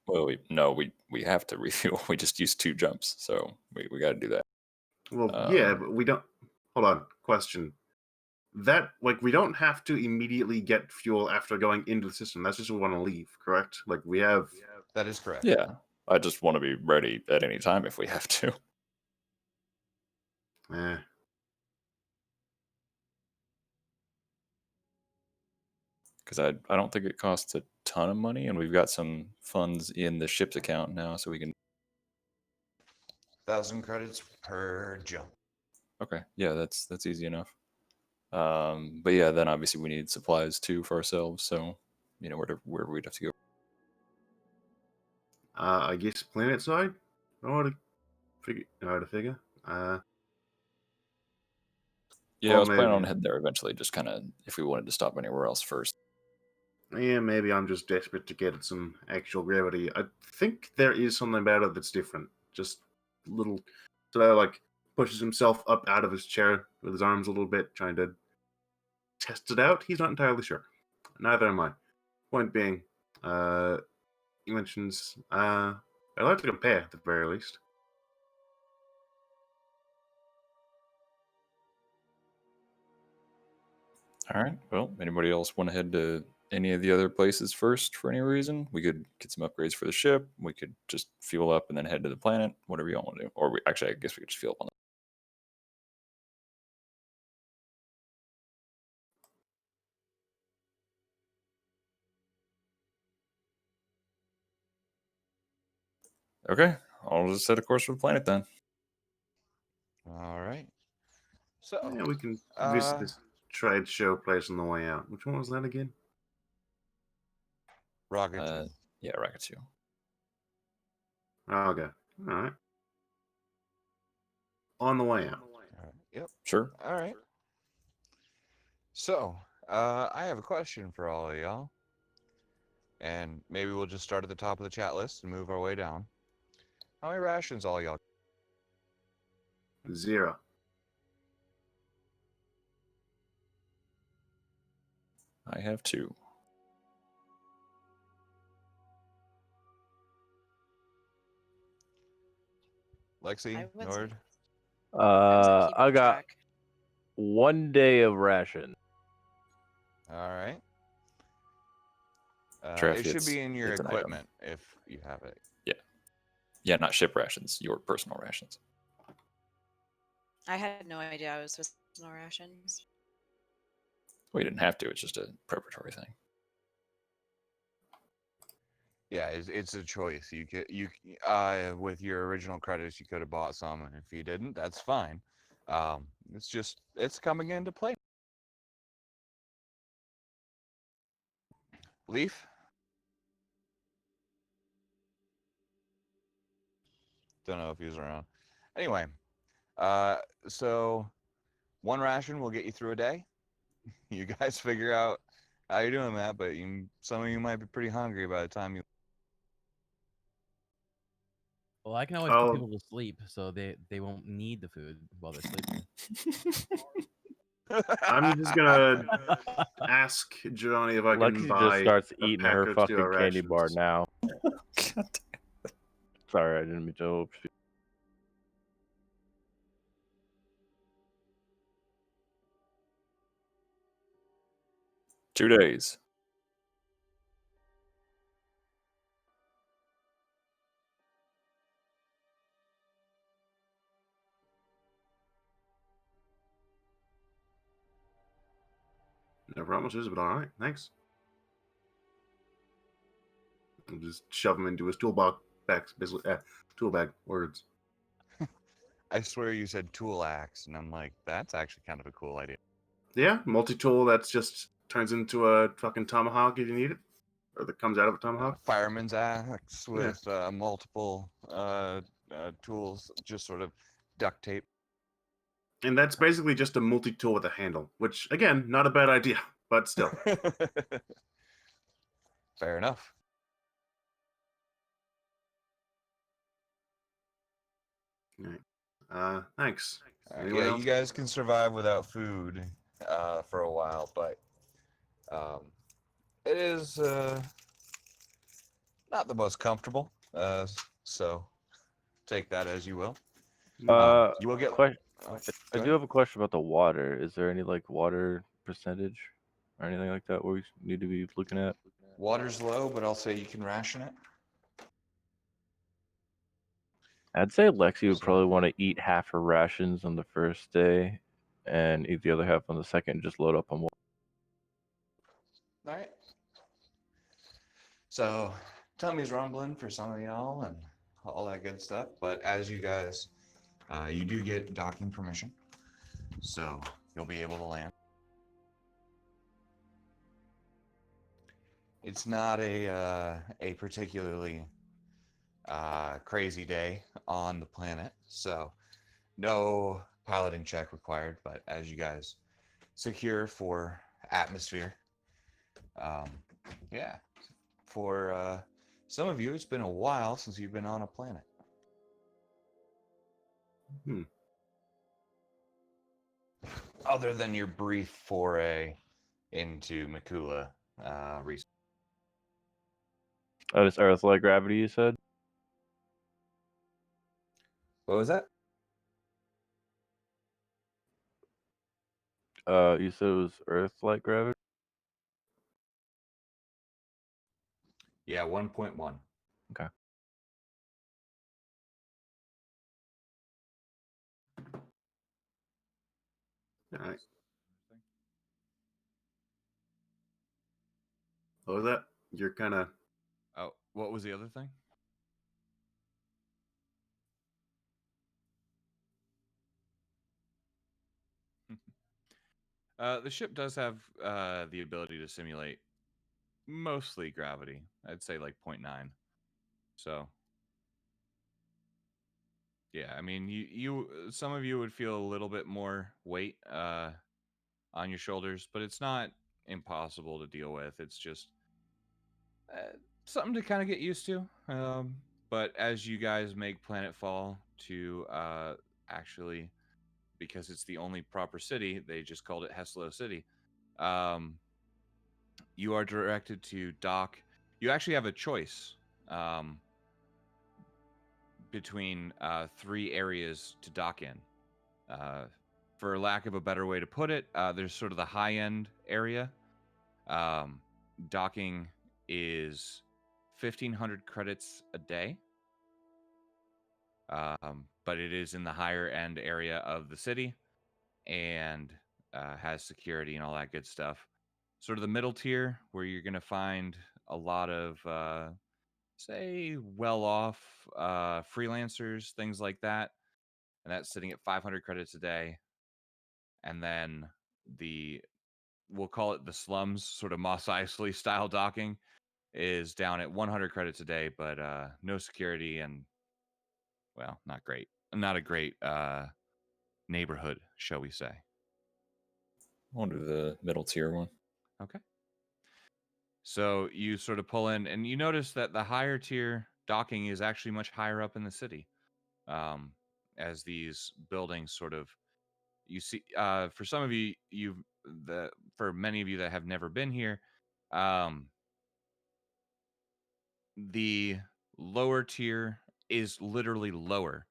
Speaker 4: Well, we have to refuel. We just used 2 jumps, so we got to do that.
Speaker 2: Well, yeah,
Speaker 4: Um,
Speaker 2: but we don't. Hold on. Question. That, like, we don't have to immediately get fuel after going into the system. That's just we want to leave, correct? Like, we have.
Speaker 1: That is correct.
Speaker 4: Yeah, I just want to be ready at any time if we have to.
Speaker 2: Eh.
Speaker 4: Because I don't think it costs a ton of money, and we've got some funds in the ship's account now, so we can.
Speaker 1: 1,000 credits per jump.
Speaker 4: Okay, yeah, that's easy enough. But yeah, then obviously we need supplies too for ourselves, so where we'd have to go.
Speaker 2: I guess planet side. I want to figure.
Speaker 4: Yeah, I
Speaker 2: Or
Speaker 4: was planning on
Speaker 2: maybe.
Speaker 4: heading there eventually, just kind of if we wanted to stop anywhere else first.
Speaker 2: Yeah, maybe I'm just desperate to get some actual gravity. I think there is something about it that's different. Just little, so that like pushes himself up out of his chair with his arms a little bit, trying to test it out. He's not entirely sure. Neither am I. Point being, he mentions, I'd like to compare at the very least.
Speaker 4: All right. Well, anybody else want to head to any of the other places first for any reason? We could get some upgrades for the ship. We could just fuel up and then head to the planet. Whatever you all want to do. Or I guess we could just fuel up on that. Okay. I'll just set a course for the planet then.
Speaker 1: All right. So,
Speaker 2: Yeah, we can visit this trade show place on the way out. Which one was that again?
Speaker 1: Rocket.
Speaker 4: Yeah, Rocket 2.
Speaker 2: Oh, okay. All right. On the way out.
Speaker 1: All right. Yep.
Speaker 4: Sure.
Speaker 1: All right. So, I have a question for all of y'all. And maybe we'll just start at the top of the chat list and move our way down. How many rations all y'all?
Speaker 2: 0.
Speaker 4: I have 2.
Speaker 1: Lexi,
Speaker 7: I wasn't-
Speaker 1: Nord?
Speaker 7: I wasn't
Speaker 5: I
Speaker 7: keeping
Speaker 5: got
Speaker 7: track.
Speaker 5: 1 day of ration.
Speaker 1: All right.
Speaker 4: Treff,
Speaker 1: It should
Speaker 4: it's-
Speaker 1: be in your
Speaker 4: it's an item.
Speaker 1: equipment if you have it.
Speaker 4: Yeah, not ship rations, your personal rations.
Speaker 7: I had no idea I was supposed to no rations.
Speaker 4: We didn't have to. It's just a preparatory thing.
Speaker 1: Yeah, it's a choice. You with your original credits, you could have bought some, and if you didn't, that's fine. It's coming into play. Leaf. Don't know if he was around. Anyway, so 1 ration will get you through a day. You guys figure out how you're doing that, but some of you might be pretty hungry by the time you.
Speaker 6: Well, I can always put people to sleep, so they won't need the food while they're sleeping.
Speaker 2: I'm just gonna ask Johnny if I can
Speaker 5: Lexi
Speaker 2: buy
Speaker 5: just starts
Speaker 2: a
Speaker 5: eating
Speaker 2: pack
Speaker 5: her
Speaker 2: or two
Speaker 5: fucking
Speaker 2: of
Speaker 5: candy bar
Speaker 2: rations.
Speaker 5: now.
Speaker 4: God
Speaker 5: Sorry, I didn't mean to interrupt you.
Speaker 4: damn. 2 days.
Speaker 2: No promises, but all right. Thanks. I'll just shove him into his toolbox. Tool bag. Words.
Speaker 1: I swear you said tool axe, and I'm like, that's actually kind of a cool idea.
Speaker 2: Yeah, multi-tool. That's just turns into a fucking tomahawk if you need it, or that comes out of a tomahawk.
Speaker 1: Fireman's axe with multiple tools, just sort of duct tape.
Speaker 2: And that's basically just a multi-tool with a handle, which again, not a bad idea, but still.
Speaker 1: Fair enough.
Speaker 2: Right. Thanks. Anyone
Speaker 1: Yeah,
Speaker 2: else?
Speaker 1: you guys can survive without food for a while, but it is not the most comfortable. So take that as you will. You will get.
Speaker 5: Question.
Speaker 1: Oh,
Speaker 5: I
Speaker 1: go
Speaker 5: do
Speaker 1: ahead.
Speaker 5: have a question about the water. Is there any like water percentage or anything like that where we need to be looking at?
Speaker 1: Water's low, but I'll say you can ration it.
Speaker 5: I'd say Lexi would
Speaker 1: So-
Speaker 5: probably want to eat half her rations on the first day and eat the other half on the second. Just load up on water.
Speaker 1: All right. So tummy's rumbling for some of y'all and all that good stuff. But as you guys, you do get docking permission, so you'll be able to land. It's not a particularly crazy day on the planet, so no piloting check required. But as you guys secure for atmosphere, um, yeah, for some of you, it's been a while since you've been on a planet. Other than your brief foray into Makula recently.
Speaker 5: Oh, it's Earth-like gravity, you said?
Speaker 1: What was that?
Speaker 5: You said it was Earth-like gravity?
Speaker 1: Yeah, 1.1.
Speaker 5: Okay.
Speaker 2: All right. What was that? You're kind of.
Speaker 1: Oh, what was the other thing? The ship does have the ability to simulate mostly gravity. I'd say like 0.9. So, yeah, I mean, you some of you would feel a little bit more weight on your shoulders, but it's not impossible to deal with. It's just something to kind of get used to. But as you guys make Planetfall to actually, because it's the only proper city, they just called it Heslo City. You are directed to dock. You actually have a choice between three areas to dock in. For lack of a better way to put it, there's sort of the high end area. Docking is 1,500 credits a day. But it is in the higher end area of the city and has security and all that good stuff. Sort of the middle tier where you're going to find a lot of, say, well off freelancers, things like that. And that's sitting at 500 credits a day. And then we'll call it the slums, sort of Mos Eisley style docking, is down at 100 credits a day, but no security and, well, not great. Not a great neighborhood, shall we say.
Speaker 4: I'll do the middle tier one.
Speaker 1: Okay. So you sort of pull in, and you notice that the higher tier docking is actually much higher up in the city. As these buildings sort of, you see, for some of you, for many of you that have never been here, the lower tier is literally lower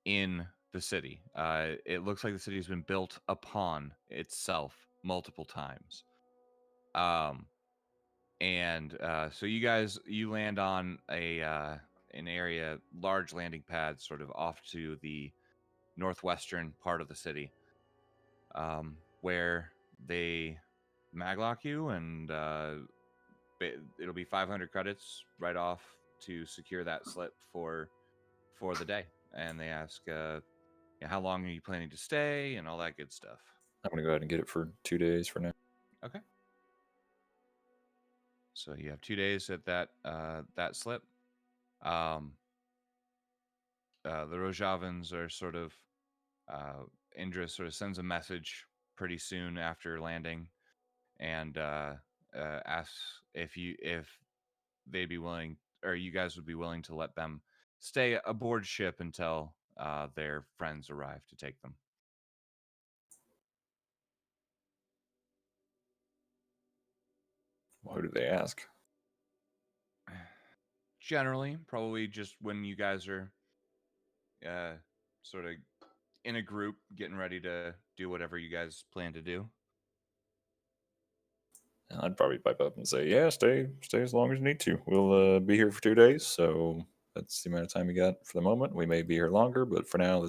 Speaker 1: in the city. It looks like the city has been built upon itself multiple times. And so you land on an area, large landing pad, sort of off to the northwestern part of the city, where they maglock you, and it'll be 500 credits right off to secure that slip for the day. And they ask, how long are you planning to stay, and all that good stuff.
Speaker 4: I'm going to go ahead and get it for 2 days for now.
Speaker 1: Okay. So you have 2 days at that slip. The Rojavans are sort of Indra sort of sends a message pretty soon after landing, and asks if they'd be willing, or you guys would be willing to let them stay aboard ship until their friends arrive to take them.
Speaker 4: Who do they ask?
Speaker 1: Generally, probably just when you guys are sort of in a group getting ready to do whatever you guys plan to do.
Speaker 4: I'd probably pipe up and say, "Yeah, stay as long as you need to. We'll be here for 2 days, so that's the amount of time you got for the moment. We may be here longer, but for now,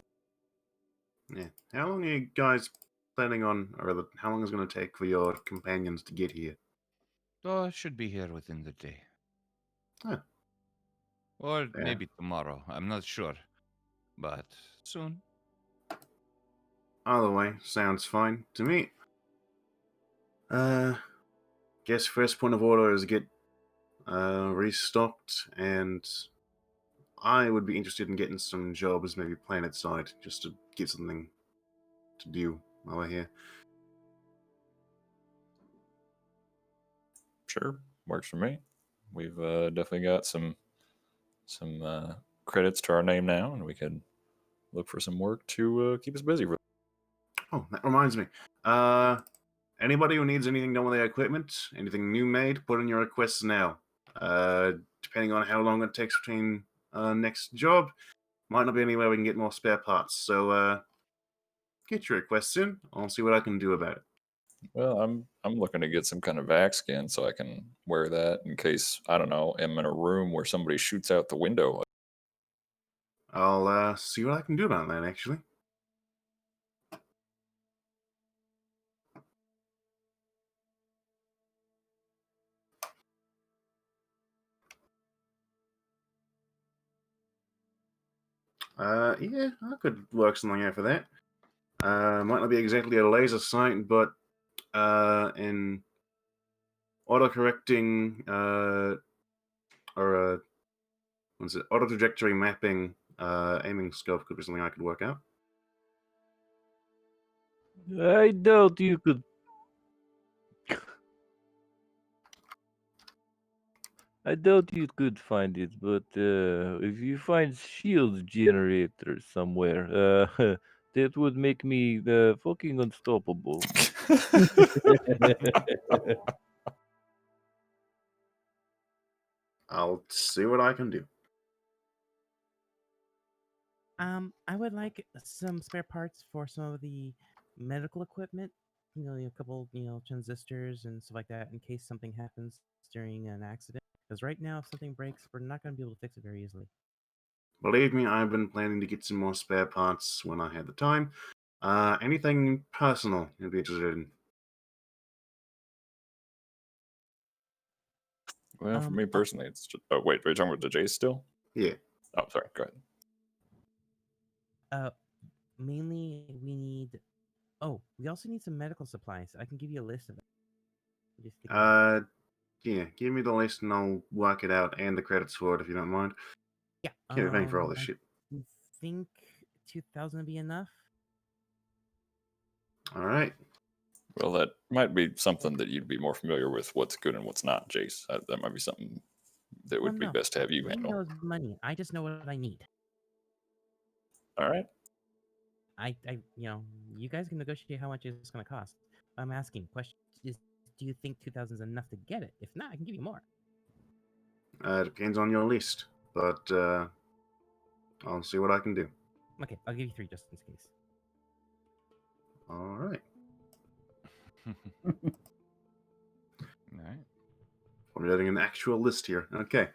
Speaker 2: Yeah. How long are you guys planning on, or how long is it going to take for your companions to get here?
Speaker 1: Oh, it should be here within the day.
Speaker 2: Huh.
Speaker 1: Or
Speaker 2: Yeah.
Speaker 1: maybe tomorrow. I'm not sure. But soon.
Speaker 2: Either way, sounds fine to me. Guess first point of order is get restocked, and I would be interested in getting some jobs, maybe planet side, just to get something to do while we're here.
Speaker 4: sure, works for me. We've definitely got some credits to our name now, and we could look for some work to keep us busy.
Speaker 2: Oh, that reminds me. Anybody who needs anything done with their equipment, anything new made, put in your requests now. Depending on how long it takes between next job, might not be any way we can get more spare parts. So get your requests in. I'll see what I can do about it.
Speaker 4: Well, I'm looking to get some kind of vac skin so I can wear that in case, I don't know, I'm in a room where somebody shoots out the window.
Speaker 2: I'll see what I can do about that, actually. Yeah, I could work something out for that. Might not be exactly a laser sight, but in auto-correcting or what's it? Auto-trajectory mapping aiming scope could be something I could work out.
Speaker 5: I doubt you could. I doubt you could find it, but if you find shield generator somewhere, that would make me fucking unstoppable.
Speaker 2: I'll see what I can do.
Speaker 6: I would like some spare parts for some of the medical equipment. A couple, transistors and stuff like that, in case something happens during an accident. Because right now, if something breaks, we're not going to be able to fix it very easily.
Speaker 2: Believe me, I've been planning to get some more spare parts when I had the time. Anything personal you'd be interested in?
Speaker 4: Well, for me personally, it's just. Oh, wait, are you talking about the Jace still?
Speaker 2: Yeah.
Speaker 4: Oh, sorry, go ahead.
Speaker 6: Mainly, we need. Oh, we also need some medical supplies. I can give you a list of it. Just think about it.
Speaker 2: Yeah, give me the list and I'll work it out and the credits for it if you don't mind.
Speaker 6: Yeah.
Speaker 2: Can't be paying for all this
Speaker 6: I
Speaker 2: shit.
Speaker 6: think 2,000 would be enough.
Speaker 2: All right.
Speaker 4: Well, that might be something that you'd be more familiar with what's good and what's not, Jace. That might be something that would be
Speaker 6: no,
Speaker 4: best to have you
Speaker 6: he
Speaker 4: handle.
Speaker 6: knows money. I just know what I need.
Speaker 4: All right.
Speaker 6: You guys can negotiate how much it's going to cost. I'm asking question is, do you think 2,000 is enough to get it? If not, I can give you more.
Speaker 2: Depends on your list, but I'll see what I can do.
Speaker 6: Okay, I'll give you 3 just in case.
Speaker 2: All right.
Speaker 1: All right.
Speaker 2: I'm getting an actual list here. Okay.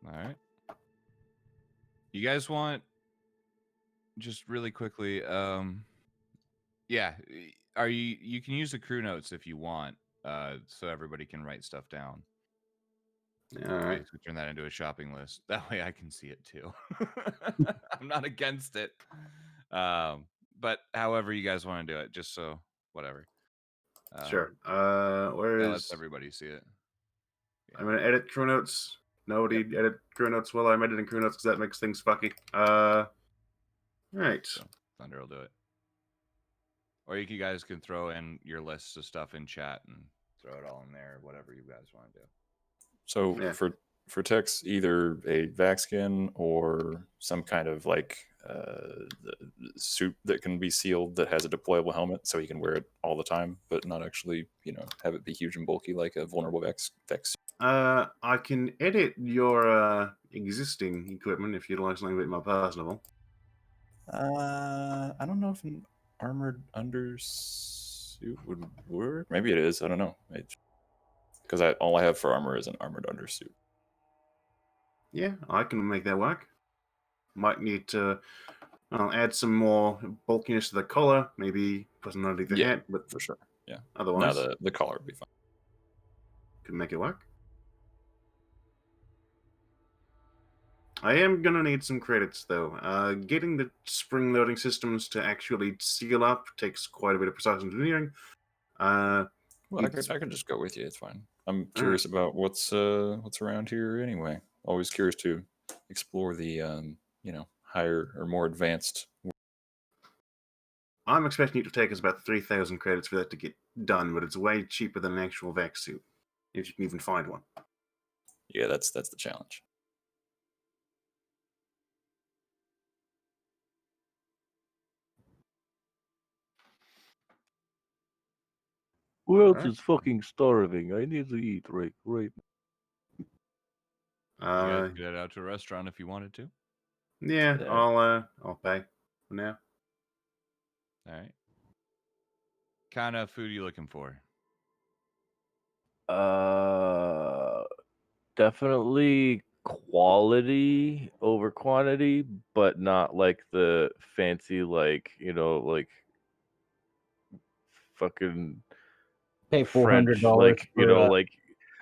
Speaker 1: All right. You guys want just really quickly, yeah, are you can use the crew notes if you want, so everybody can write stuff down.
Speaker 2: All right.
Speaker 1: Basically turn that into a shopping list. That way I can see it too. I'm not against it. But however you guys want to do it, just so whatever.
Speaker 2: Sure. Where
Speaker 1: That lets
Speaker 2: is?
Speaker 1: everybody see it.
Speaker 2: I'm gonna edit crew notes. Nobody edit crew notes while I'm editing crew notes because that makes things fucky. Right.
Speaker 1: So Thunder will do it. Or you guys can throw in your lists of stuff in chat and throw it all in there, whatever you guys want to do.
Speaker 4: So
Speaker 2: Yeah.
Speaker 4: for for techs, either a vac skin or some kind of like suit that can be sealed that has a deployable helmet, so he can wear it all the time, but not actually, have it be huge and bulky like a vulnerable vac suit.
Speaker 2: I can edit your existing equipment if you'd like something a bit more personable.
Speaker 4: I don't know if an armored undersuit would work. Maybe it is. I don't know. Because all I have for armor is an armored undersuit.
Speaker 2: Yeah, I can make that work. Might need to add some more bulkiness to the collar, maybe put some underneath the
Speaker 4: Yeah,
Speaker 2: hat, but
Speaker 4: for sure. Yeah.
Speaker 2: otherwise,
Speaker 4: No, the collar would be fine.
Speaker 2: can make it work. I am gonna need some credits though. Getting the spring loading systems to actually seal up takes quite a bit of precise engineering.
Speaker 4: Well, I
Speaker 2: It's
Speaker 4: could just go with you. It's fine. I'm
Speaker 2: all right.
Speaker 4: curious about what's around here anyway. Always curious to explore the higher or more advanced.
Speaker 2: I'm expecting it to take us about 3,000 credits for that to get done, but it's way cheaper than an actual vac suit, if you can even find one.
Speaker 4: Yeah, that's the challenge.
Speaker 5: Who else
Speaker 2: Alright.
Speaker 5: is fucking starving? I need to eat right.
Speaker 1: You guys
Speaker 2: Uh,
Speaker 1: could head out to a restaurant if you wanted to.
Speaker 2: yeah,
Speaker 5: Yeah.
Speaker 2: I'll pay for now.
Speaker 1: All right. Kind of food you looking for?
Speaker 5: Definitely quality over quantity, but not like the fancy, like fucking
Speaker 3: Pay
Speaker 5: French,
Speaker 3: $400 for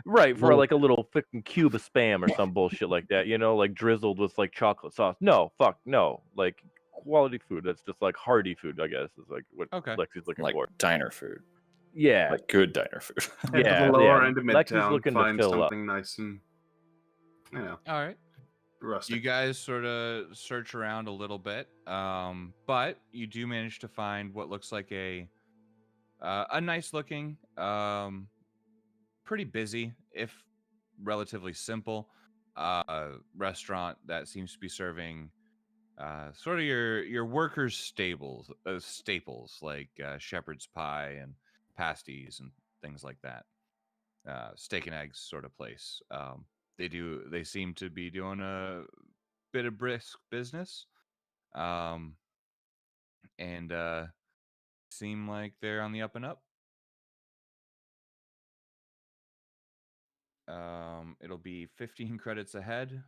Speaker 5: right, for
Speaker 3: little.
Speaker 5: like a little fucking cube of spam or some bullshit like that, like drizzled with like chocolate sauce. No, fuck no, like quality food that's just like hearty food, I guess, is like what
Speaker 1: Okay.
Speaker 5: Lexi's looking
Speaker 4: Like
Speaker 5: for.
Speaker 4: diner food,
Speaker 5: Yeah,
Speaker 4: like good diner food.
Speaker 2: Head to the
Speaker 5: yeah.
Speaker 2: lower end of
Speaker 5: Lexi's
Speaker 2: Midtown,
Speaker 5: looking to
Speaker 2: find
Speaker 5: fill up.
Speaker 2: something nice and,
Speaker 1: All right.
Speaker 2: rustic.
Speaker 1: You guys sort of search around a little bit, but you do manage to find what looks like a nice looking, pretty busy, if relatively simple, restaurant that seems to be serving sort of your workers' staples like shepherd's pie and pasties and things like that. Steak and eggs sort of place. They seem to be doing a bit of brisk business, um, and seem like they're on the up and up. It'll be 15 credits ahead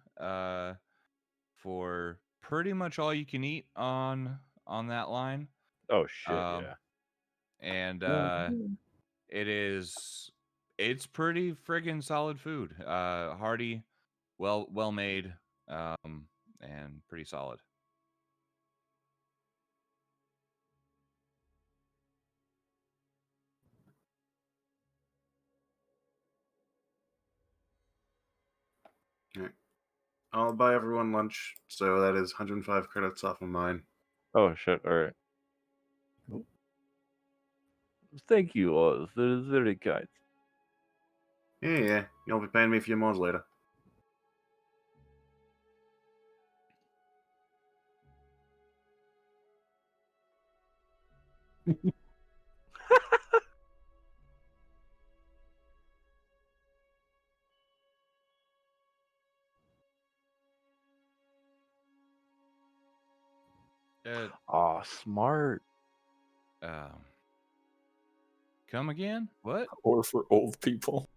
Speaker 1: for pretty much all you can eat on that line.
Speaker 5: Oh shit,
Speaker 1: Um,
Speaker 5: yeah.
Speaker 1: and it's pretty friggin' solid food. Hearty, well made, and pretty solid.
Speaker 2: Alright. I'll buy everyone lunch, so that is 105 credits off of mine.
Speaker 5: Oh shit, all right. Thank you all. That is very kind.
Speaker 2: Yeah, you'll be paying me for your mods later.
Speaker 5: Oh, smart.
Speaker 1: Um, come again? What?
Speaker 4: Or for old people.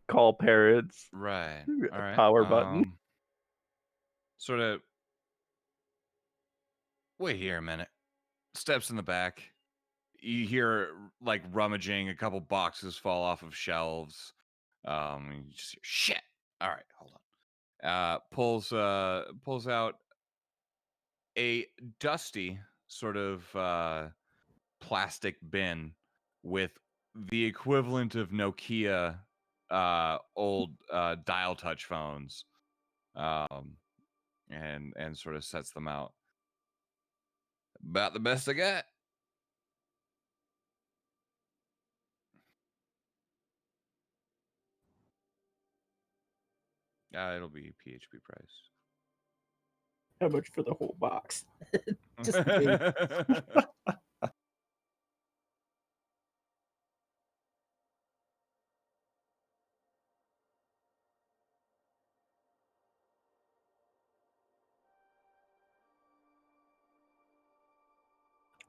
Speaker 5: Call parents.
Speaker 1: Right. All right.
Speaker 5: Power button.
Speaker 1: Sort of. Wait here a minute. Steps in the back. You hear like rummaging. A couple boxes fall off of shelves. You just hear, shit. All right, hold on. Pulls out a dusty sort of plastic bin with the equivalent of Nokia old dial touch phones, and sort of sets them out. About the best I got. It'll be PHP price.
Speaker 3: How much for the whole box? Just in case.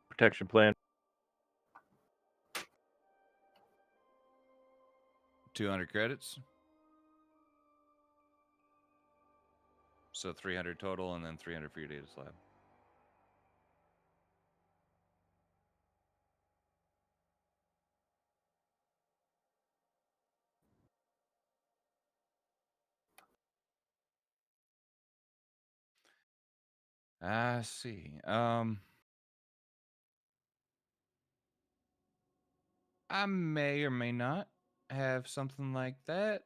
Speaker 5: Protection plan.
Speaker 1: 200 credits. So 300 total, and then 300 for your data slab. I see. I may or may not have something like that.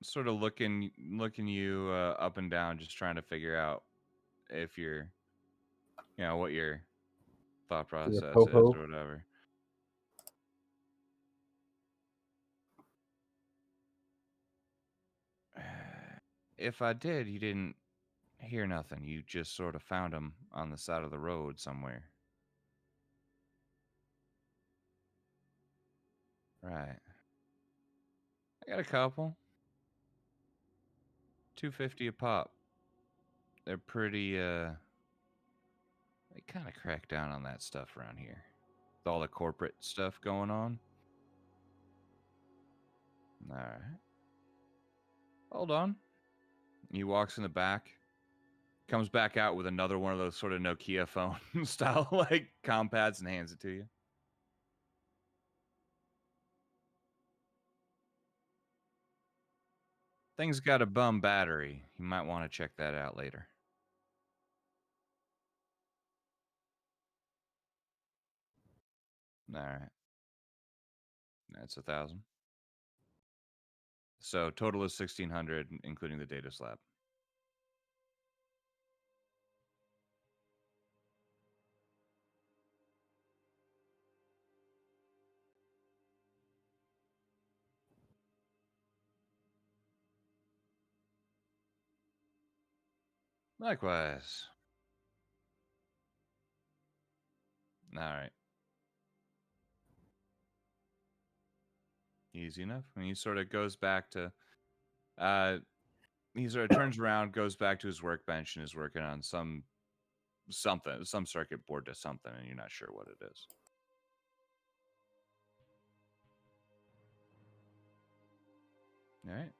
Speaker 1: Sort of looking you up and down, just trying to figure out if you're, what your thought
Speaker 3: For your
Speaker 1: process is
Speaker 3: popo.
Speaker 1: or whatever. If I did, you didn't hear nothing. You just sort of found them on the side of the road somewhere. Right. I got a couple. 250 a pop. They're pretty they kind of crack down on that stuff around here. With all the corporate stuff going on. All right. Hold on. He walks in the back. Comes back out with another one of those sort of Nokia phone style like compads and hands it to you. Thing's got a bum battery. You might want to check that out later. All right. That's 1,000. So total is 1,600, including the data slab. Likewise. All right. Easy enough. And he sort of goes back to, he sort of turns around, goes back to his workbench, and is working on some circuit board to something, and you're not sure what it is. All right.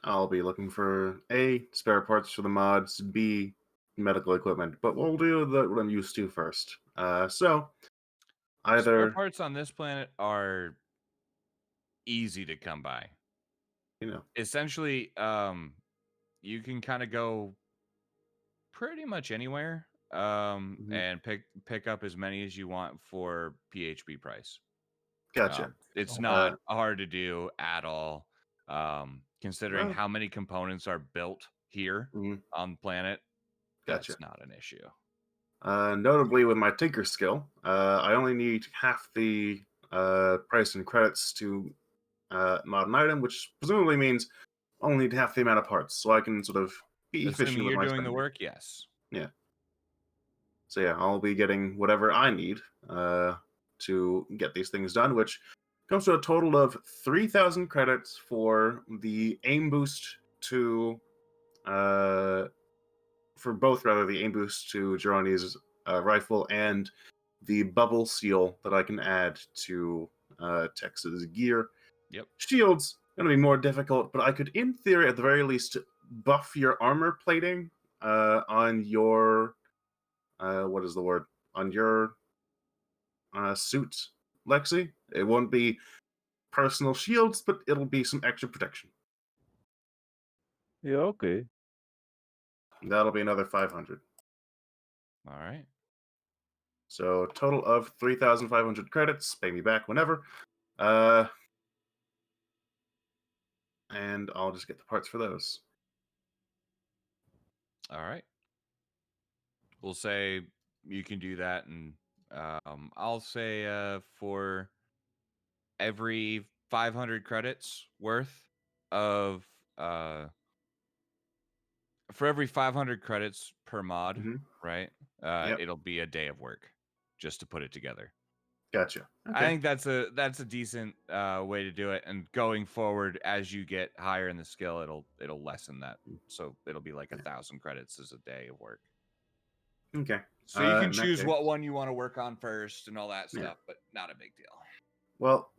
Speaker 2: I'll be looking for A, spare parts for the mods, B, medical equipment. But we'll do what I'm used to first. So,
Speaker 1: Spare
Speaker 2: either,
Speaker 1: parts on this planet are easy to come by. Essentially, you can kind of go pretty much anywhere, and pick up as many as you want for PHP price.
Speaker 2: Gotcha.
Speaker 1: It's not hard to do at all. Considering
Speaker 2: Well,
Speaker 1: how many components are built here on the planet,
Speaker 2: Gotcha.
Speaker 1: that's not an issue.
Speaker 2: Notably, with my Tinker skill, I only need half the price and credits to mod an item, which presumably means I only need half the amount of parts, so I can sort of be efficient
Speaker 1: Assuming
Speaker 2: with
Speaker 1: you're
Speaker 2: my
Speaker 1: doing the
Speaker 2: spending.
Speaker 1: work, yes.
Speaker 2: Yeah. So yeah, I'll be getting whatever I need to get these things done, which comes to a total of 3,000 credits for the aim boost to for both rather the aim boost to Gironi's rifle and the bubble seal that I can add to Tex's gear.
Speaker 1: Yep.
Speaker 2: Shields gonna be more difficult, but I could, in theory, at the very least, buff your armor plating on your what is the word? On your suit, Lexi. It won't be personal shields, but it'll be some extra protection.
Speaker 5: Yeah, okay.
Speaker 2: That'll be another 500.
Speaker 1: All right.
Speaker 2: So total of 3,500 credits. Pay me back whenever. and I'll just get the parts for those.
Speaker 1: All right. We'll say you can do that, and I'll say for every 500 credits worth of for every 500 credits per mod,
Speaker 2: Hmm.
Speaker 1: right?
Speaker 2: Yep.
Speaker 1: It'll be a day of work just to put it together.
Speaker 2: Gotcha.
Speaker 1: I
Speaker 2: Okay.
Speaker 1: think that's a decent way to do it, and going forward as you get higher in the skill, it'll lessen that. So it'll be like 1,000 credits is a day of work.
Speaker 2: Okay.
Speaker 1: So you can
Speaker 2: In that
Speaker 1: choose what
Speaker 2: case-
Speaker 1: one you want to work on first and all that
Speaker 2: Yeah.
Speaker 1: stuff, but not a big deal.
Speaker 2: Well,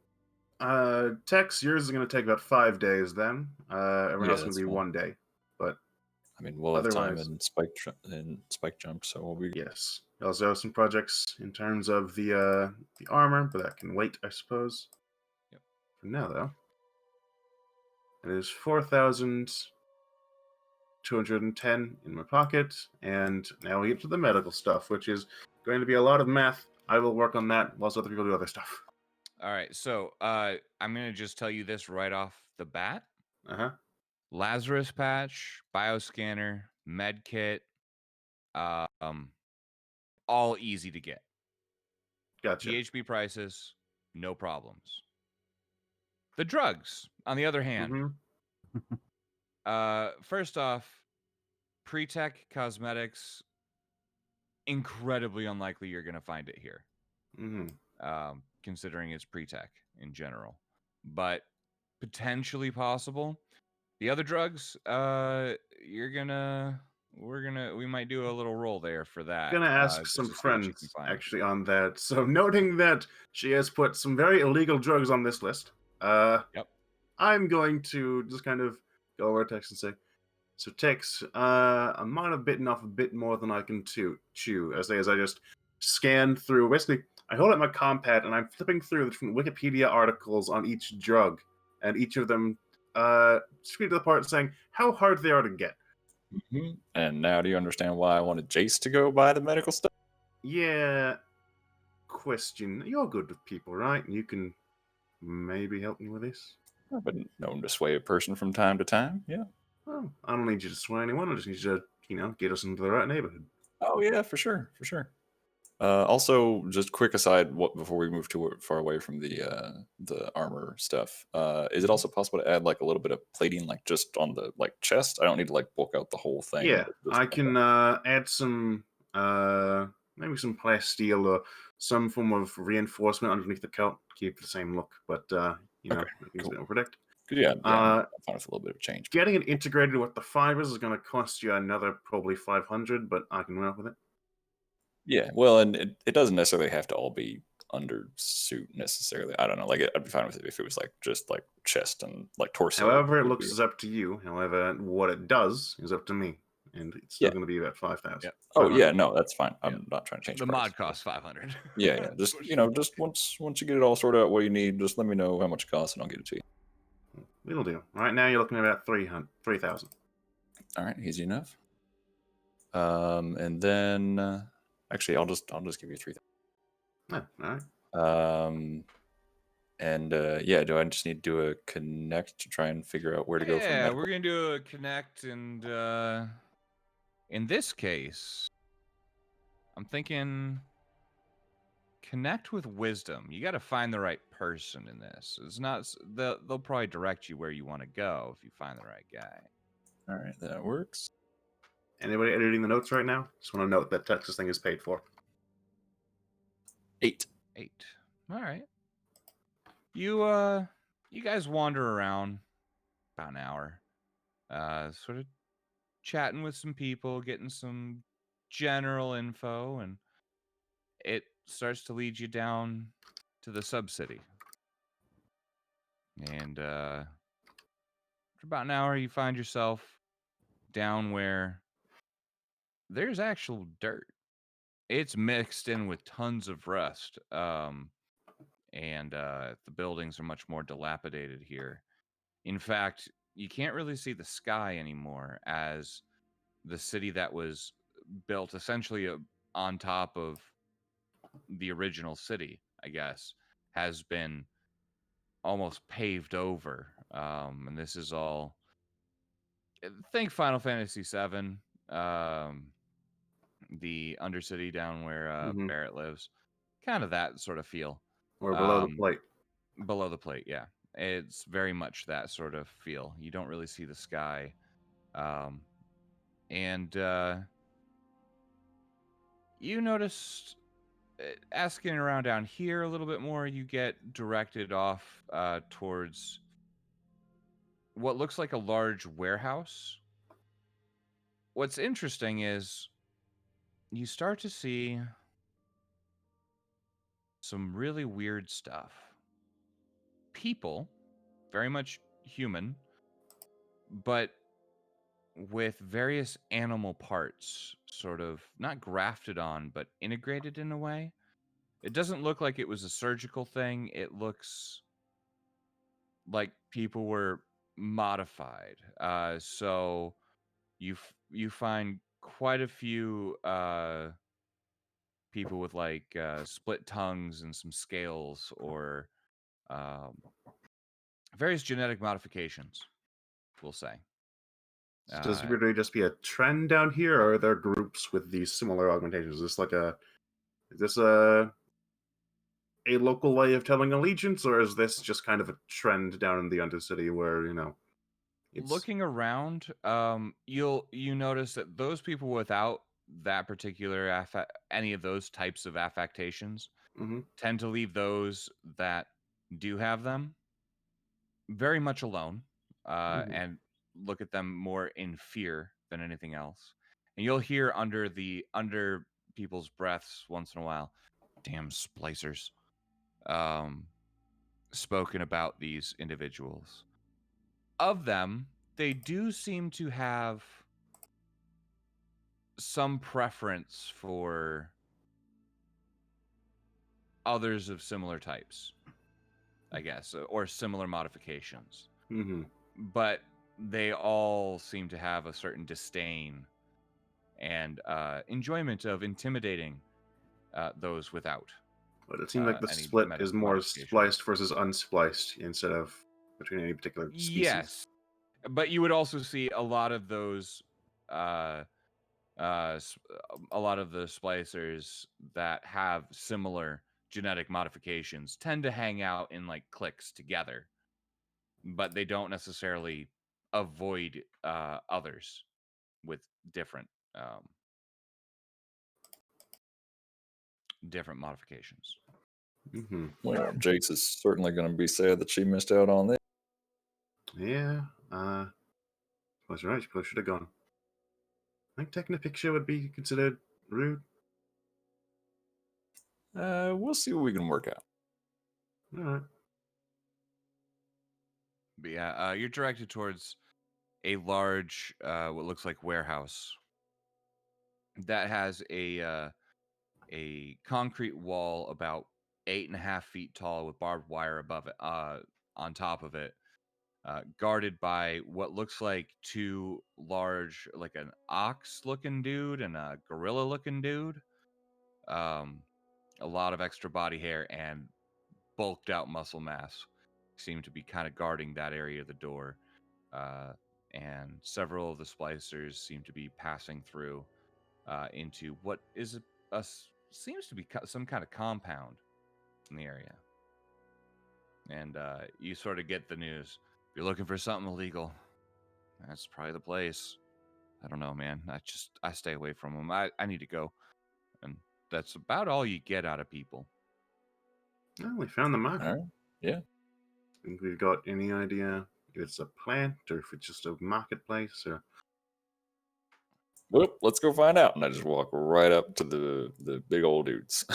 Speaker 2: Tex, yours is going to take about 5 days then. Everyone
Speaker 4: Yeah,
Speaker 2: else is going
Speaker 4: that's
Speaker 2: to be
Speaker 4: fine.
Speaker 2: 1 day. But
Speaker 4: I mean, we'll have time
Speaker 2: Otherwise-
Speaker 4: in spike jump, so we'll be
Speaker 2: yes, we also have some projects in terms of the armor, but that can wait, I suppose.
Speaker 1: Yep.
Speaker 2: For now, though, it is 4,210 in my pocket, and now we get to the medical stuff, which is going to be a lot of math. I will work on that whilst other people do other stuff.
Speaker 1: All right, so I'm gonna just tell you this right off the bat: Lazarus patch, bioscanner, med kit, all easy to get.
Speaker 2: Gotcha.
Speaker 1: PHP prices, no problems. The drugs, on the other hand,
Speaker 2: Mhm.
Speaker 1: first off, pre-tech cosmetics, incredibly unlikely you're gonna find it here.
Speaker 2: Mhm.
Speaker 1: Considering it's pre-tech in general, but potentially possible. The other drugs, we might do a little roll there for that.
Speaker 2: Gonna ask
Speaker 1: just
Speaker 2: some
Speaker 1: to see what you can
Speaker 2: friends
Speaker 1: find.
Speaker 2: actually on that. So noting that she has put some very illegal drugs on this list,
Speaker 1: Yep.
Speaker 2: I'm going to just kind of go over to Tex and say, so Tex, I might have bitten off a bit more than I can chew. As I just scan through. Basically, I hold up my compad and I'm flipping through the different Wikipedia articles on each drug, and each of them speak to the part saying how hard they are to get.
Speaker 4: Mhm. And now do you understand why I wanted Jace to go buy the medical stuff?
Speaker 2: Yeah. Question. You're good with people, right? You can maybe help me with this.
Speaker 4: I've been known to sway a person from time to time. Yeah.
Speaker 2: Well, I don't need you to sway anyone. I just need you to, get us into the right neighborhood.
Speaker 4: Oh yeah, for sure, for sure. Also, just quick aside, before we move too far away from the armor stuff, is it also possible to add like a little bit of plating, like just on the chest? I don't need to like bulk out the whole thing.
Speaker 2: Yeah,
Speaker 4: but just
Speaker 2: I
Speaker 4: like
Speaker 2: can add some, maybe some plasteel or some form of reinforcement underneath the coat, keep the same look, but make things a bit more protected.
Speaker 4: yeah, I'm fine with a little bit of change.
Speaker 2: Getting it integrated with the fibers is going to cost you another probably 500, but I can work with it.
Speaker 4: Yeah, well, and it doesn't necessarily have to all be under suit necessarily. I don't know. Like I'd be fine with it if it was like just like chest and like torso.
Speaker 2: However it
Speaker 4: would
Speaker 2: looks
Speaker 4: be-
Speaker 2: is up to you. However, what it does is up to me, and it's still
Speaker 4: Yeah.
Speaker 2: going to be about 5,000.
Speaker 1: Yep.
Speaker 4: Oh yeah, no, that's fine. I'm not trying to change
Speaker 1: The
Speaker 4: price.
Speaker 1: mod costs 500.
Speaker 4: Yeah, yeah. Just just once you get it all sorted out what you need, just let me know how much it costs and I'll get it to you.
Speaker 2: We'll do. Right now, you're looking at about 3,000.
Speaker 4: All right, easy enough. And then actually, I'll just give you 3,000.
Speaker 2: Oh, all right.
Speaker 4: And yeah, do I just need to do a connect to try and figure out where to go from
Speaker 1: Yeah,
Speaker 4: medical?
Speaker 1: we're gonna do a connect, and in this case, I'm thinking connect with wisdom. You got to find the right person in this. It's not they'll probably direct you where you want to go if you find the right guy.
Speaker 4: All right, that works.
Speaker 2: Anybody editing the notes right now? Just want to note that Texas thing is paid for.
Speaker 4: 8.
Speaker 1: 8. All right. You guys wander around about an hour, sort of chatting with some people, getting some general info, and it starts to lead you down to the sub-city. And for about an hour, you find yourself down where there's actual dirt. It's mixed in with tons of rust. And the buildings are much more dilapidated here. In fact, you can't really see the sky anymore, as the city that was built essentially on top of the original city, I guess, has been almost paved over. And this is all. Think Final Fantasy VII, the Undercity down where
Speaker 2: Mhm.
Speaker 1: Barrett lives. Kind of that sort of feel.
Speaker 2: Or below the plate.
Speaker 1: Below the plate, yeah. It's very much that sort of feel. You don't really see the sky. And you noticed asking around down here a little bit more, you get directed off towards what looks like a large warehouse. What's interesting is you start to see some really weird stuff. People, very much human, but with various animal parts sort of not grafted on, but integrated in a way. It doesn't look like it was a surgical thing. It looks like people were modified. So you find quite a few people with like split tongues and some scales or um, various genetic modifications, we'll say.
Speaker 2: Does it really just be a trend down here, or are there groups with these similar augmentations? Is this a local way of telling allegiance, or is this just kind of a trend down in the Undercity where, it's
Speaker 1: Looking around, you notice that those people without that particular any of those types of affectations
Speaker 2: Mhm.
Speaker 1: tend to leave those that do have them very much alone,
Speaker 2: Mhm.
Speaker 1: and look at them more in fear than anything else. And you'll hear under people's breaths once in a while, "Damn splicers," spoken about these individuals. Of them, they do seem to have some preference for others of similar types, I guess, or similar modifications.
Speaker 2: Mhm.
Speaker 1: But they all seem to have a certain disdain and enjoyment of intimidating those without
Speaker 2: But it seems like the
Speaker 1: any
Speaker 2: split
Speaker 1: genetic
Speaker 2: is more
Speaker 1: modification.
Speaker 2: spliced versus unspliced instead of between any particular species.
Speaker 1: Yes, but you would also see a lot of those, a lot of the splicers that have similar genetic modifications tend to hang out in like cliques together, but they don't necessarily avoid others with different different modifications.
Speaker 2: Mm-hmm.
Speaker 4: Well, Jace is certainly going to be sad that she missed out on this.
Speaker 2: Yeah, was right. She probably should have gone. I think taking a picture would be considered rude.
Speaker 4: We'll see what we can work out.
Speaker 2: All right.
Speaker 1: But yeah, you're directed towards a large, what looks like warehouse that has a concrete wall about 8.5 feet tall with barbed wire above it, on top of it, guarded by what looks like two large, like an ox-looking dude and a gorilla-looking dude. A lot of extra body hair and bulked out muscle mass seem to be kind of guarding that area of the door. And several of the splicers seem to be passing through into what is seems to be some kind of compound in the area. And you sort of get the news. If you're looking for something illegal, that's probably the place. I don't know, man. I stay away from them. I need to go. And that's about all you get out of people.
Speaker 2: Well, we found the market.
Speaker 4: All right. Yeah.
Speaker 2: Think we've got any idea if it's a plant or if it's just a marketplace or
Speaker 4: Well, let's go find out. And I just walk right up to the big old dudes.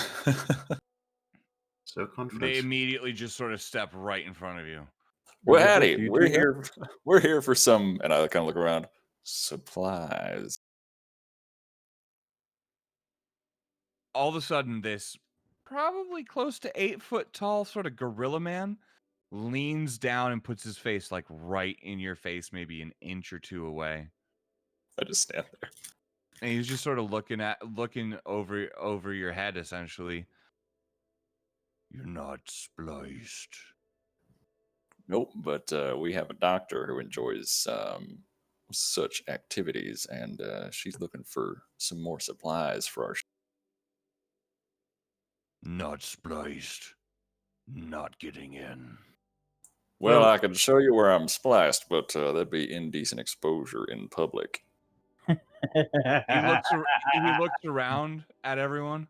Speaker 2: so confident?
Speaker 1: They immediately just sort of step right in front of you.
Speaker 4: Well,
Speaker 5: Is this
Speaker 4: howdy.
Speaker 5: you
Speaker 4: We're
Speaker 5: two now?
Speaker 4: here. We're here for some, and I kind of look around. Supplies.
Speaker 1: All of a sudden, this probably close to 8 foot tall sort of gorilla man leans down and puts his face like right in your face, maybe an inch or two away.
Speaker 4: I just stand there.
Speaker 1: And he's just sort of looking over your head, essentially. You're not spliced.
Speaker 4: Nope, but we have a doctor who enjoys such activities, and she's looking for some more supplies for our.
Speaker 1: Not spliced. Not getting in.
Speaker 4: Well,
Speaker 2: Well-
Speaker 4: I could show you where I'm spliced, but that'd be indecent exposure in public.
Speaker 1: He looks around at everyone.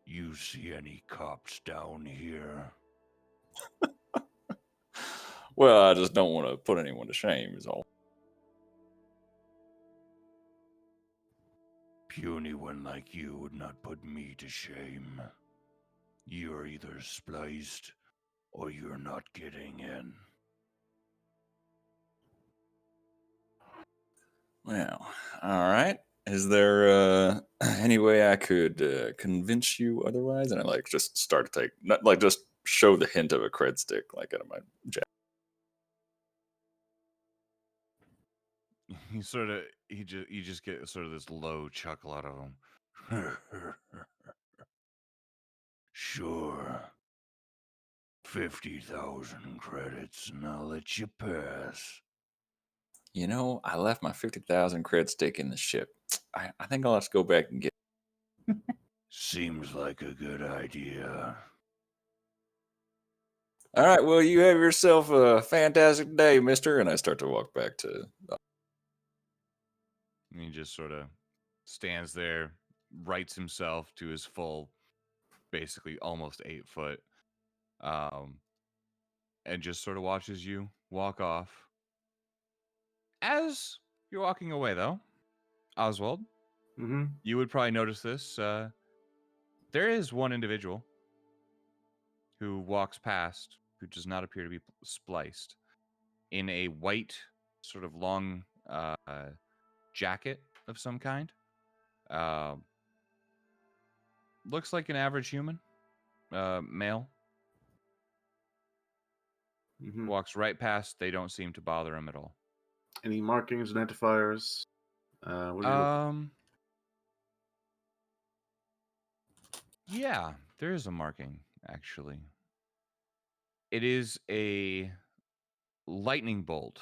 Speaker 1: You see any cops down here?
Speaker 4: Well, I just don't want to put anyone to shame, is all.
Speaker 1: Puny one like you would not put me to shame. You're either spliced or you're not getting in.
Speaker 4: Well, all right. Is there any way I could convince you otherwise? And I like just start to take, not like just show the hint of a cred stick, like out of my jacket.
Speaker 1: You just get sort of this low chuckle out of him. Sure. 50,000 credits, and I'll let you pass.
Speaker 4: You know, I left my 50,000 cred stick in the ship. I think I'll have to go back and get.
Speaker 1: Seems like a good idea.
Speaker 4: All right, well, you have yourself a fantastic day, mister. And I start to walk back to.
Speaker 1: And he just sort of stands there, rights himself to his full, basically almost 8 foot, and just sort of watches you walk off. As you're walking away, though, Oswald,
Speaker 2: Mm-hmm.
Speaker 1: you would probably notice this. There is one individual who walks past who does not appear to be spliced in a white, sort of long jacket of some kind. Looks like an average human, male.
Speaker 2: Mm-hmm.
Speaker 1: Walks right past. They don't seem to bother him at all.
Speaker 2: Any markings, identifiers? What are you looking-
Speaker 1: Yeah, there is a marking, actually. It is a lightning bolt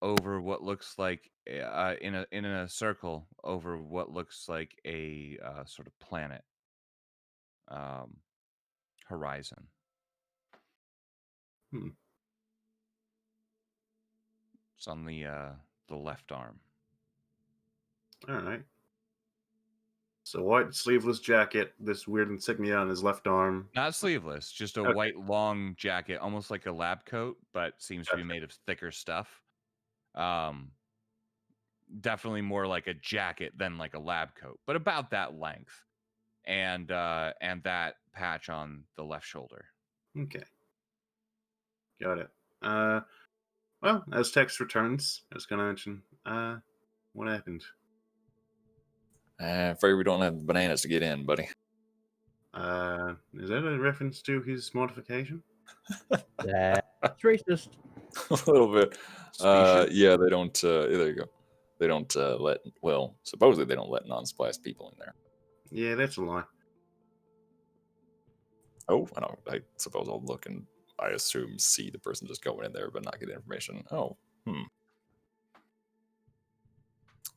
Speaker 1: over what looks like in a circle over what looks like a sort of planet horizon. It's on the left arm.
Speaker 2: All right. So white sleeveless jacket, this weird insignia on his left arm.
Speaker 1: Not sleeveless, just a
Speaker 2: Okay.
Speaker 1: white long jacket, almost like a lab coat, but seems to be
Speaker 2: Gotcha.
Speaker 1: made of thicker stuff. Definitely more like a jacket than like a lab coat, but about that length. And that patch on the left shoulder.
Speaker 2: Okay. Got it. Well, as Tex returns, I was going to mention, what happened?
Speaker 4: Afraid we don't have the bananas to get in, buddy.
Speaker 2: Is that a reference to his mortification?
Speaker 3: That's racist.
Speaker 4: A little bit.
Speaker 1: Specious?
Speaker 4: Yeah, they don't. There you go. They don't let. Well, supposedly they don't let non-spliced people in there.
Speaker 2: Yeah, that's a lie.
Speaker 4: Oh, I suppose I'll look and I assume see the person just going in there, but not get information. Oh,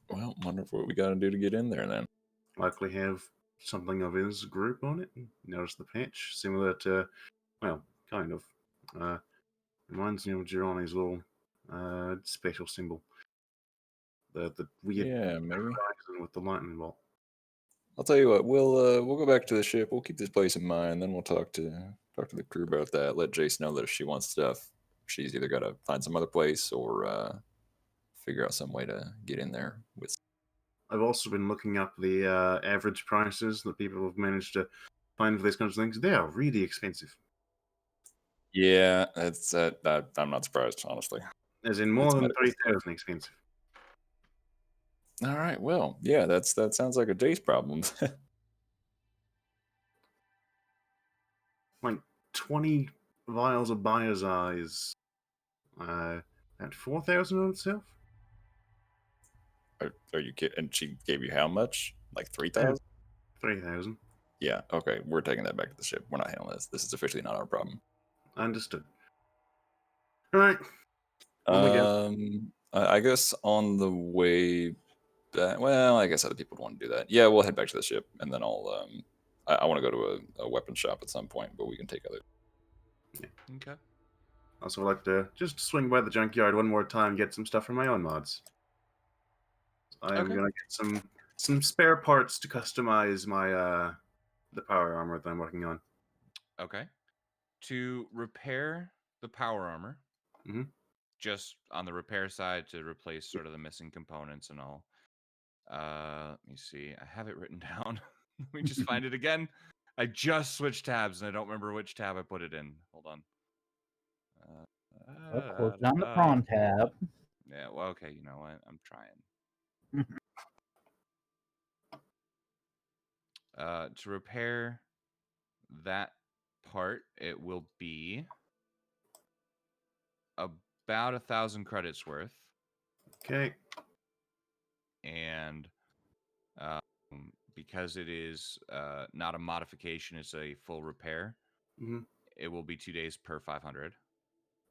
Speaker 4: Well, wonder what we got to do to get in there then.
Speaker 2: Likely have something of his group on it. Notice the patch, similar to, well, kind of. Reminds me of Gironi's little special symbol. The weird
Speaker 4: Yeah, maybe.
Speaker 2: horizon with the lightning bolt.
Speaker 4: I'll tell you what. We'll go back to the ship. We'll keep this place in mind. Then we'll talk to the crew about that. Let Jace know that if she wants stuff, she's either got to find some other place or figure out some way to get in there with.
Speaker 2: I've also been looking up the average prices that people have managed to find for these kinds of things. They are really expensive.
Speaker 4: Yeah, that's I'm not surprised, honestly.
Speaker 2: As in more
Speaker 4: It's
Speaker 2: than
Speaker 4: medical stuff.
Speaker 2: 3,000 expensive.
Speaker 4: All right, well, yeah, that sounds like a Jace problem.
Speaker 2: Like 20 vials of Buyer's Eyes at 4,000 on itself?
Speaker 4: Are you kidding? And she gave you how much? Like 3,000?
Speaker 2: 3,000.
Speaker 4: Yeah. Okay, we're taking that back to the ship. We're not handling this. This is officially not our problem.
Speaker 2: Understood. All right. When we get
Speaker 4: I guess on the way back, well, I guess other people want to do that. Yeah, we'll head back to the ship, and then I want to go to a weapon shop at some point, but we can take other.
Speaker 1: Okay.
Speaker 2: also like to just swing by the junkyard one more time, get some stuff for my own mods. I am
Speaker 1: Okay.
Speaker 2: gonna get some spare parts to customize my the power armor that I'm working on.
Speaker 1: Okay. To repair the power armor,
Speaker 2: Mhm.
Speaker 1: just on the repair side to replace sort of the missing components and all. Let me see. I have it written down. Let me just find it again. I just switched tabs and I don't remember which tab I put it in. Hold on.
Speaker 3: Close down the prawn tab.
Speaker 1: Yeah, well, okay, you know what? I'm trying. To repair that part, it will be about 1,000 credits worth.
Speaker 2: Okay.
Speaker 1: And because it is not a modification, it's a full repair,
Speaker 2: hmm
Speaker 1: it will be 2 days per 500.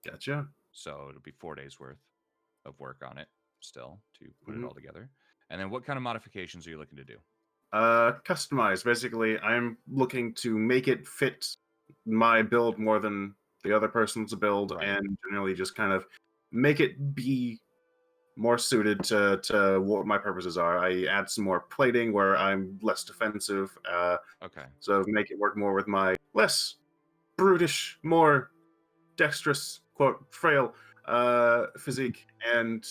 Speaker 2: Gotcha.
Speaker 1: So it'll be 4 days worth of work on it still to put it
Speaker 2: Mhm.
Speaker 1: all together. And then what kind of modifications are you looking to do?
Speaker 2: Customize. Basically, I'm looking to make it fit my build more than the other person's build,
Speaker 1: Right.
Speaker 2: and generally just kind of make it be more suited to what my purposes are. I add some more plating where I'm less defensive,
Speaker 1: Okay.
Speaker 2: so make it work more with my less brutish, more dexterous, quote, frail physique, and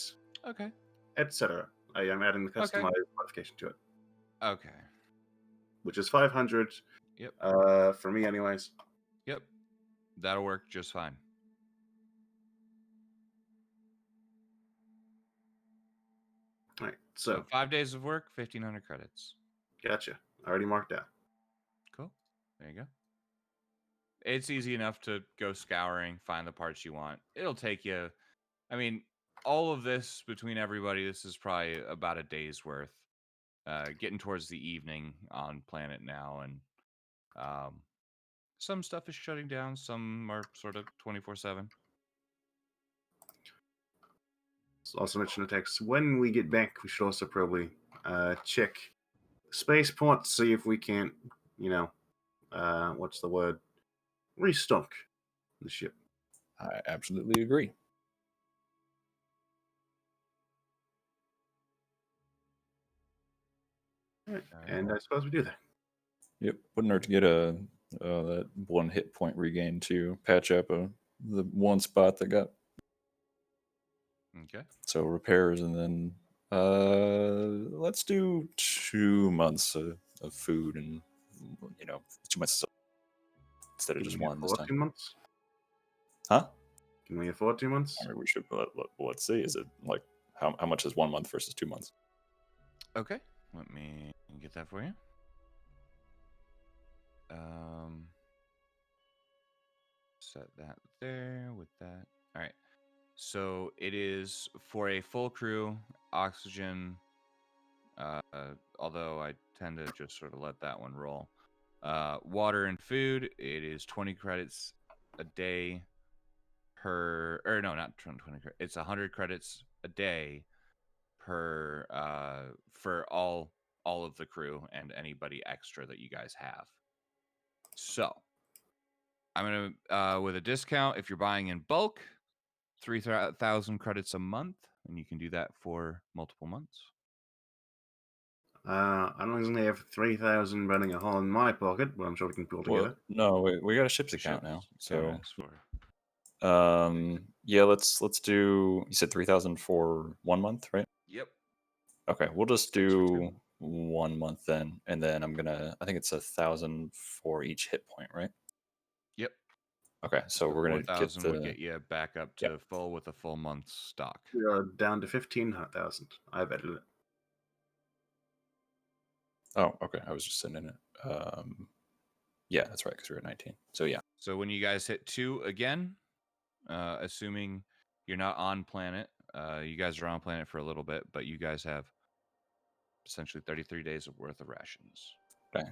Speaker 1: Okay.
Speaker 2: etc. I am adding the
Speaker 1: Okay.
Speaker 2: customized modification to it,
Speaker 1: Okay.
Speaker 2: which is 500
Speaker 1: Yep.
Speaker 2: for me, anyways.
Speaker 1: Yep. That'll work just fine.
Speaker 2: All right,
Speaker 1: So
Speaker 2: so
Speaker 1: 5 days of work, 1,500 credits.
Speaker 2: gotcha. Already marked out.
Speaker 1: Cool. There you go. It's easy enough to go scouring, find the parts you want. It'll take you, I mean, all of this between everybody, this is probably about a day's worth. Getting towards the evening on planet now, and some stuff is shutting down, some are sort of 24/7.
Speaker 2: Also mention the text. When we get back, we should also probably check spaceports, see if we can't, what's the word? Restock the ship.
Speaker 4: I absolutely agree.
Speaker 2: All right.
Speaker 1: All right.
Speaker 2: And I suppose we do that.
Speaker 4: Yep, wouldn't hurt to get that 1 hit point regain to patch up the one spot that got.
Speaker 1: Okay.
Speaker 4: So repairs, and then let's do 2 months of food, and 2 months instead of
Speaker 2: Can
Speaker 4: just
Speaker 2: we
Speaker 4: one this
Speaker 2: afford
Speaker 4: time.
Speaker 2: 2 months?
Speaker 4: Huh?
Speaker 2: Can we afford 2 months?
Speaker 4: I mean, we should. Let's see. Is it like how much is 1 month versus 2 months?
Speaker 1: Okay. Let me get that for you. Set that there with that. All right. So it is for a full crew, oxygen. Although I tend to just sort of let that one roll. Water and food. It is 20 credits a day per, or no, not 20 credits. It's 100 credits a day per for all of the crew and anybody extra that you guys have. So I'm gonna with a discount if you're buying in bulk, 3,000 credits a month, and you can do that for multiple months.
Speaker 2: I don't only have 3,000 running a hole in my pocket, but I'm sure we can pull
Speaker 4: Well,
Speaker 2: together.
Speaker 4: no, we got a ship's
Speaker 1: The
Speaker 4: account
Speaker 1: ship
Speaker 4: now.
Speaker 1: is
Speaker 4: So
Speaker 1: asked for.
Speaker 4: yeah, let's do. You said 3,000 for 1 month, right?
Speaker 1: Yep.
Speaker 4: Okay, we'll just
Speaker 1: 6 for 2.
Speaker 4: do 1 month then, and then I think it's 1,000 for each hit point, right?
Speaker 1: Yep.
Speaker 4: Okay, so we're gonna get
Speaker 1: 4,000 would
Speaker 4: the.
Speaker 1: get you back up to
Speaker 4: Yep.
Speaker 1: full with a full month's stock.
Speaker 2: We are down to 15,000. I've edited it.
Speaker 4: Oh, okay. I was just sitting in it. Yeah, that's right, because we're at 19. So yeah.
Speaker 1: So when you guys hit 2 again, assuming you're not on planet, you guys are on planet for a little bit, but you guys have essentially 33 days of worth of rations.
Speaker 4: Okay.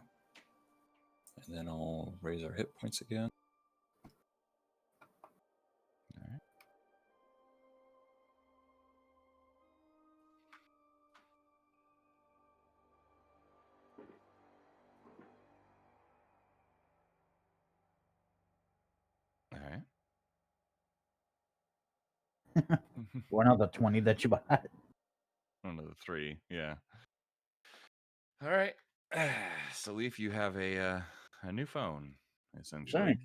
Speaker 4: And then I'll raise our hit points again.
Speaker 1: All right.
Speaker 3: One of the 20 that you bought.
Speaker 1: One of the 3, yeah. All right. So, Leaf, you have a new phone, essentially.
Speaker 3: Dang.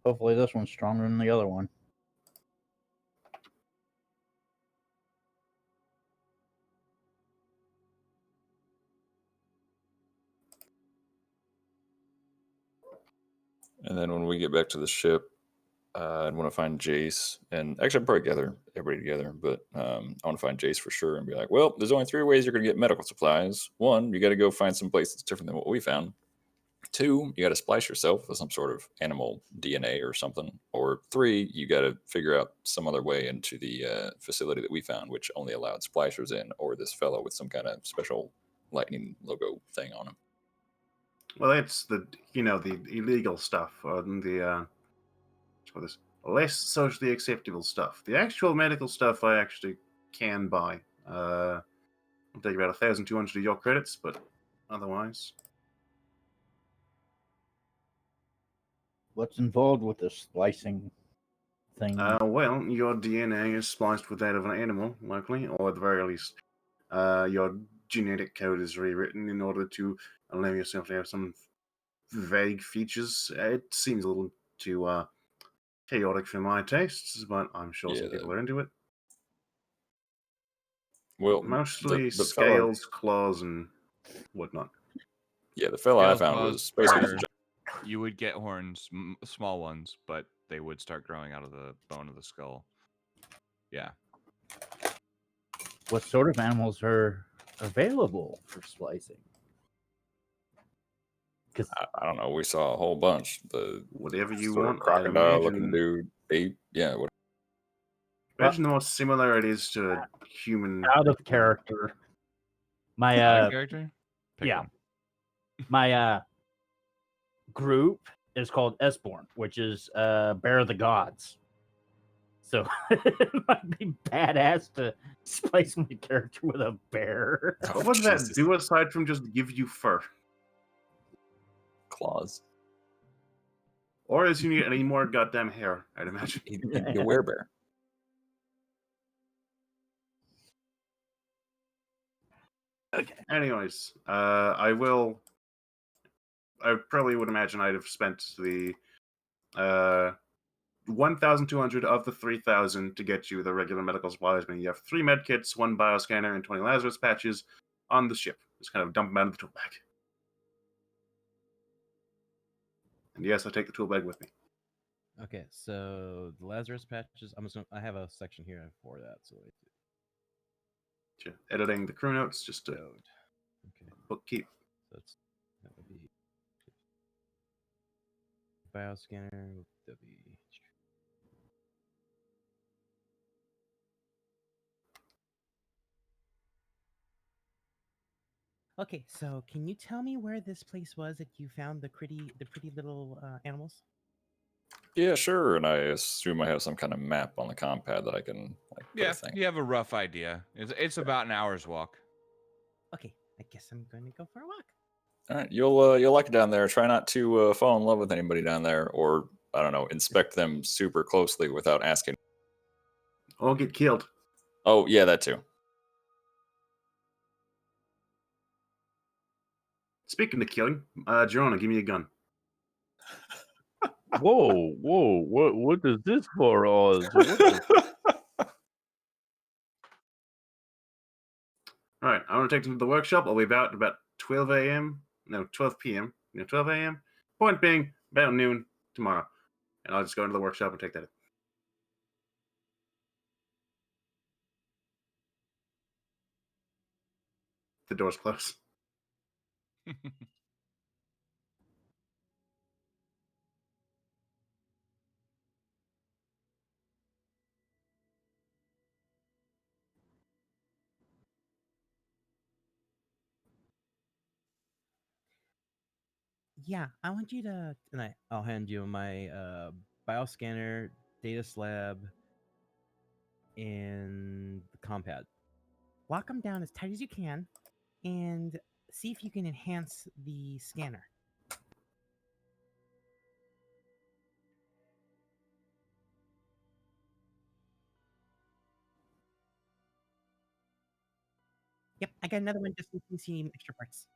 Speaker 3: Hopefully this one's stronger than the other one.
Speaker 4: And then when we get back to the ship, I'd want to find Jace. And actually, I'd probably gather everybody together, but I want to find Jace for sure and be like, well, there's only 3 ways you're going to get medical supplies. 1, you got to go find some place that's different than what we found. 2, you got to splice yourself with some sort of animal DNA or something. Or 3, you got to figure out some other way into the facility that we found, which only allowed splicers in, or this fellow with some kind of special lightning logo thing on him.
Speaker 2: Well, that's the the illegal stuff, or the for this less socially acceptable stuff. The actual medical stuff I actually can buy. I'll take about 1,200 of your credits, but otherwise,
Speaker 3: What's involved with the splicing thing?
Speaker 2: well, your DNA is spliced with that of an animal, likely, or at the very least, your genetic code is rewritten in order to allow yourself to have some vague features. It seems a little too chaotic for my tastes, but I'm sure some
Speaker 4: Yeah.
Speaker 2: people are into it.
Speaker 4: Well,
Speaker 2: Mostly
Speaker 4: the fellow,
Speaker 2: scales, claws, and whatnot.
Speaker 4: yeah, the fellow I
Speaker 1: Scales,
Speaker 4: found
Speaker 1: claws,
Speaker 4: was basically
Speaker 1: fur.
Speaker 4: just
Speaker 1: You would get horns, small ones, but they would start growing out of the bone of the skull. Yeah.
Speaker 3: What sort of animals are available for splicing? Because
Speaker 4: I don't know. We saw a whole bunch. The
Speaker 2: Whatever you
Speaker 4: sort of
Speaker 2: want, I'd
Speaker 4: crocodile-looking
Speaker 2: imagine.
Speaker 4: dude, ape, yeah. What,
Speaker 2: Imagine the more similar it is to a human.
Speaker 3: out of character, my
Speaker 1: Out of character? Pick
Speaker 3: yeah.
Speaker 1: one.
Speaker 3: my group is called Esborn, which is Bear of the Gods. So it might be badass to splice my character with a bear.
Speaker 2: What would that
Speaker 4: Jesus.
Speaker 2: do aside from just give you fur?
Speaker 4: Claws.
Speaker 2: Or is you need any more goddamn hair, I'd imagine.
Speaker 4: He'd be a werebear.
Speaker 3: Okay.
Speaker 2: Anyways, I probably would imagine I'd have spent the 1,200 of the 3,000 to get you the regular medical supplies. I mean, you have 3 med kits, 1 bioscanner, and 20 Lazarus patches on the ship. Just kind of dump them out of the tool bag. And yes, I take the tool bag with me.
Speaker 6: Okay, so the Lazarus patches. I have a section here for that. So
Speaker 2: Sure. Editing the crew notes just to
Speaker 6: load. Okay,
Speaker 2: bookkeep.
Speaker 6: so that would be bioscanner. That'd be okay. So can you tell me where this place was that you found the pretty little animals?
Speaker 4: Yeah, sure. And I assume I have some kind of map on the compad that I can like put
Speaker 1: Yeah,
Speaker 4: a thing.
Speaker 1: you have a rough idea. It's about an hour's walk.
Speaker 6: Okay, I guess I'm going to go for a walk.
Speaker 4: All right, you'll like it down there. Try not to fall in love with anybody down there, or I don't know, inspect them super closely without asking.
Speaker 2: Or get killed.
Speaker 4: Oh yeah, that too.
Speaker 2: Speaking of killing, Jerona, give me a gun.
Speaker 5: Whoa, what is this for? What the
Speaker 2: All right, I'm going to take them to the workshop. I'll be about 12 a.m. No, 12 p.m. 12 a.m. Point being, about noon tomorrow. And I'll just go into the workshop and take that. The door's closed.
Speaker 6: Yeah, I want you to, and I'll hand you my bioscanner, data slab, and the compad. Lock them down as tight as you can, and see if you can enhance the scanner. Yep, I got another one just in case you need extra parts.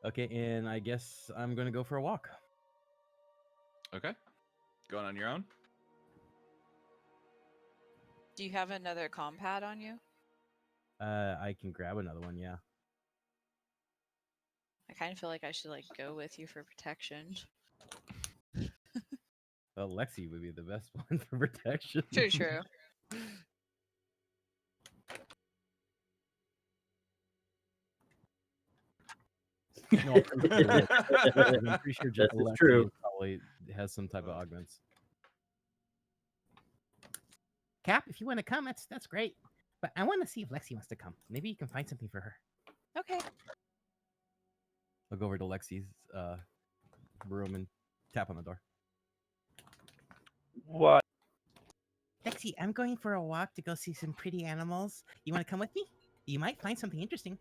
Speaker 6: Okay, and I guess I'm gonna go for a walk.
Speaker 1: Okay. Going on your own?
Speaker 7: Do you have another compad on you?
Speaker 6: I can grab another one, yeah.
Speaker 7: I kind of feel like I should like go with you for protection.
Speaker 6: Well, Lexi would be the best one for protection.
Speaker 7: True.
Speaker 6: No, I'm pretty sure, I'm pretty sure
Speaker 3: This is
Speaker 6: Lexi
Speaker 3: true.
Speaker 6: probably has some type of augments. Cap, if you want to come, that's great. But I want to see if Lexi wants to come. Maybe you can find something for her.
Speaker 7: Okay.
Speaker 6: I'll go over to Lexi's room and tap on the door.
Speaker 5: What?
Speaker 6: Lexi, I'm going for a walk to go see some pretty animals. You want to come with me? You might find something interesting.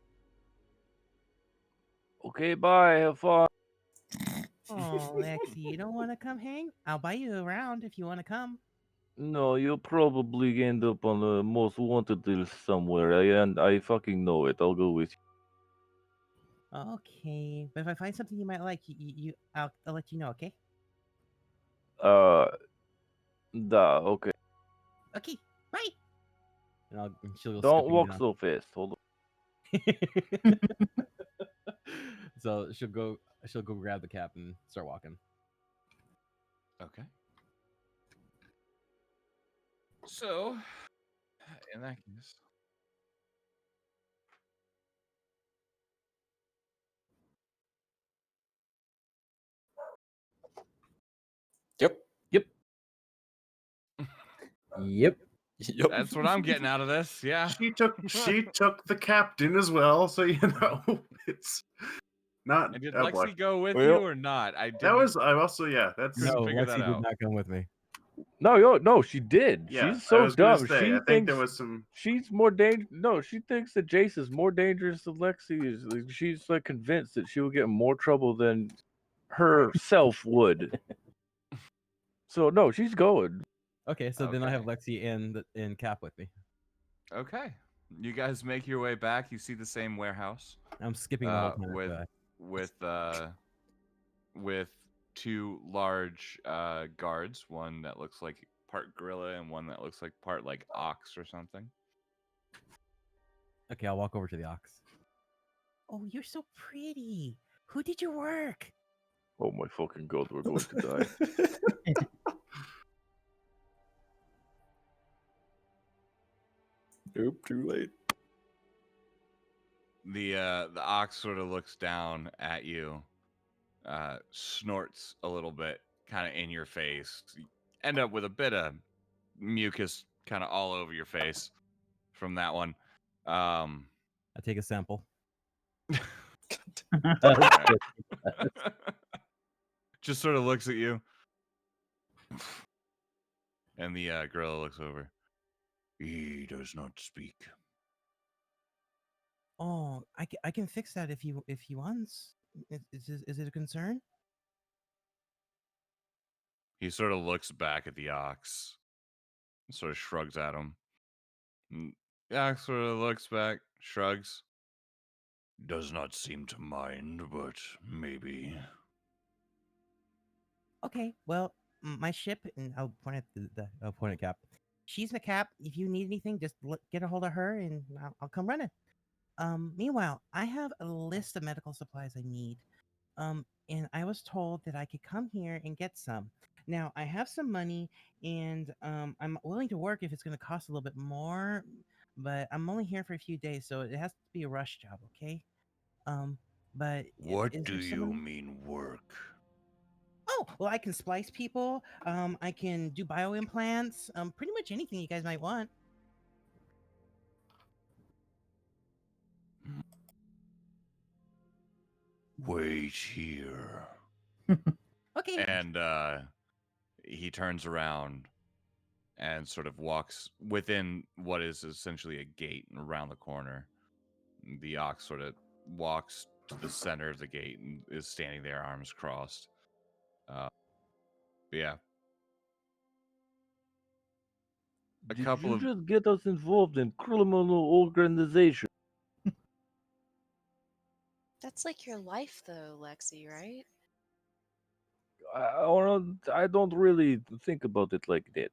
Speaker 5: Okay, bye. Have fun.
Speaker 6: Oh, Lexi, you don't want to come hang? I'll buy you around if you want to come.
Speaker 5: No, you'll probably end up on the most wanted list somewhere, and I fucking know it. I'll go with you.
Speaker 6: Okay, but if I find something you might like, I'll let you know. Okay?
Speaker 5: Okay.
Speaker 6: Okay. Bye. And she'll go
Speaker 5: Don't
Speaker 6: scooping
Speaker 5: walk
Speaker 6: down.
Speaker 5: so fast. Hold
Speaker 6: So she'll go grab the cap and start walking.
Speaker 1: Okay. So, in that case,
Speaker 4: Yep.
Speaker 3: Yep.
Speaker 4: Yep.
Speaker 1: that's what I'm getting out of this. Yeah.
Speaker 2: She took the captain as well, so you know it's not.
Speaker 1: And did
Speaker 2: oh, boy.
Speaker 1: Lexi go with
Speaker 5: Well,
Speaker 1: you or not? I didn't.
Speaker 2: That was I also that's
Speaker 1: Couldn't
Speaker 6: No,
Speaker 1: figure
Speaker 6: Lexi
Speaker 1: that
Speaker 6: did
Speaker 1: out.
Speaker 6: not come with me.
Speaker 5: No, she did.
Speaker 2: yeah.
Speaker 5: She's
Speaker 2: I
Speaker 5: so
Speaker 2: was gonna
Speaker 5: dumb.
Speaker 2: say,
Speaker 5: She
Speaker 2: I think
Speaker 5: thinks
Speaker 2: there was some.
Speaker 5: she's more dangerous. No, she thinks that Jace is more dangerous than Lexi is. Like, she's like convinced that she will get in more trouble than herself would. So no, she's going.
Speaker 6: Okay, so then I have
Speaker 1: Okay.
Speaker 6: Lexi and Cap with me.
Speaker 1: Okay. You guys make your way back. You see the same warehouse
Speaker 6: I'm skipping the whole time.
Speaker 1: with two large guards, one that looks like part gorilla and one that looks like part like ox or something.
Speaker 6: Okay, I'll walk over to the ox. Oh, you're so pretty. Who did your work?
Speaker 5: Oh my fucking god, we're going to die.
Speaker 4: Nope, too late.
Speaker 1: The ox sort of looks down at you, snorts a little bit, kind of in your face. You end up with a bit of mucus kind of all over your face from that one.
Speaker 6: I take a sample.
Speaker 1: Alright. Just sort of looks at you. And the gorilla looks over. He does not speak.
Speaker 6: Oh, I can fix that if you want. Is it a concern?
Speaker 1: He sort of looks back at the ox, sort of shrugs at him. The ox sort of looks back, shrugs. Does not seem to mind, but maybe.
Speaker 6: Okay, well, my ship, and I'll point at I'll point at Cap. She's the Cap. If you need anything, just get a hold of her, and I'll come running. Meanwhile, I have a list of medical supplies I need. And I was told that I could come here and get some. Now, I have some money, and I'm willing to work if it's going to cost a little bit more, but I'm only here for a few days, so it has to be a rush job, okay? But
Speaker 1: What
Speaker 6: is
Speaker 1: do
Speaker 6: there
Speaker 1: you
Speaker 6: someone...
Speaker 1: mean work?
Speaker 6: Oh, well, I can splice people. I can do bio implants. Pretty much anything you guys might want.
Speaker 1: Wait here.
Speaker 6: Okay.
Speaker 1: And he turns around and sort of walks within what is essentially a gate around the corner. The ox sort of walks to the center of the gate and is standing there, arms crossed. But yeah, a
Speaker 5: Did
Speaker 1: couple
Speaker 5: you
Speaker 1: of
Speaker 5: just get us involved in criminal organization?
Speaker 7: That's like your life, though, Lexi, right?
Speaker 5: I don't really think about it like that.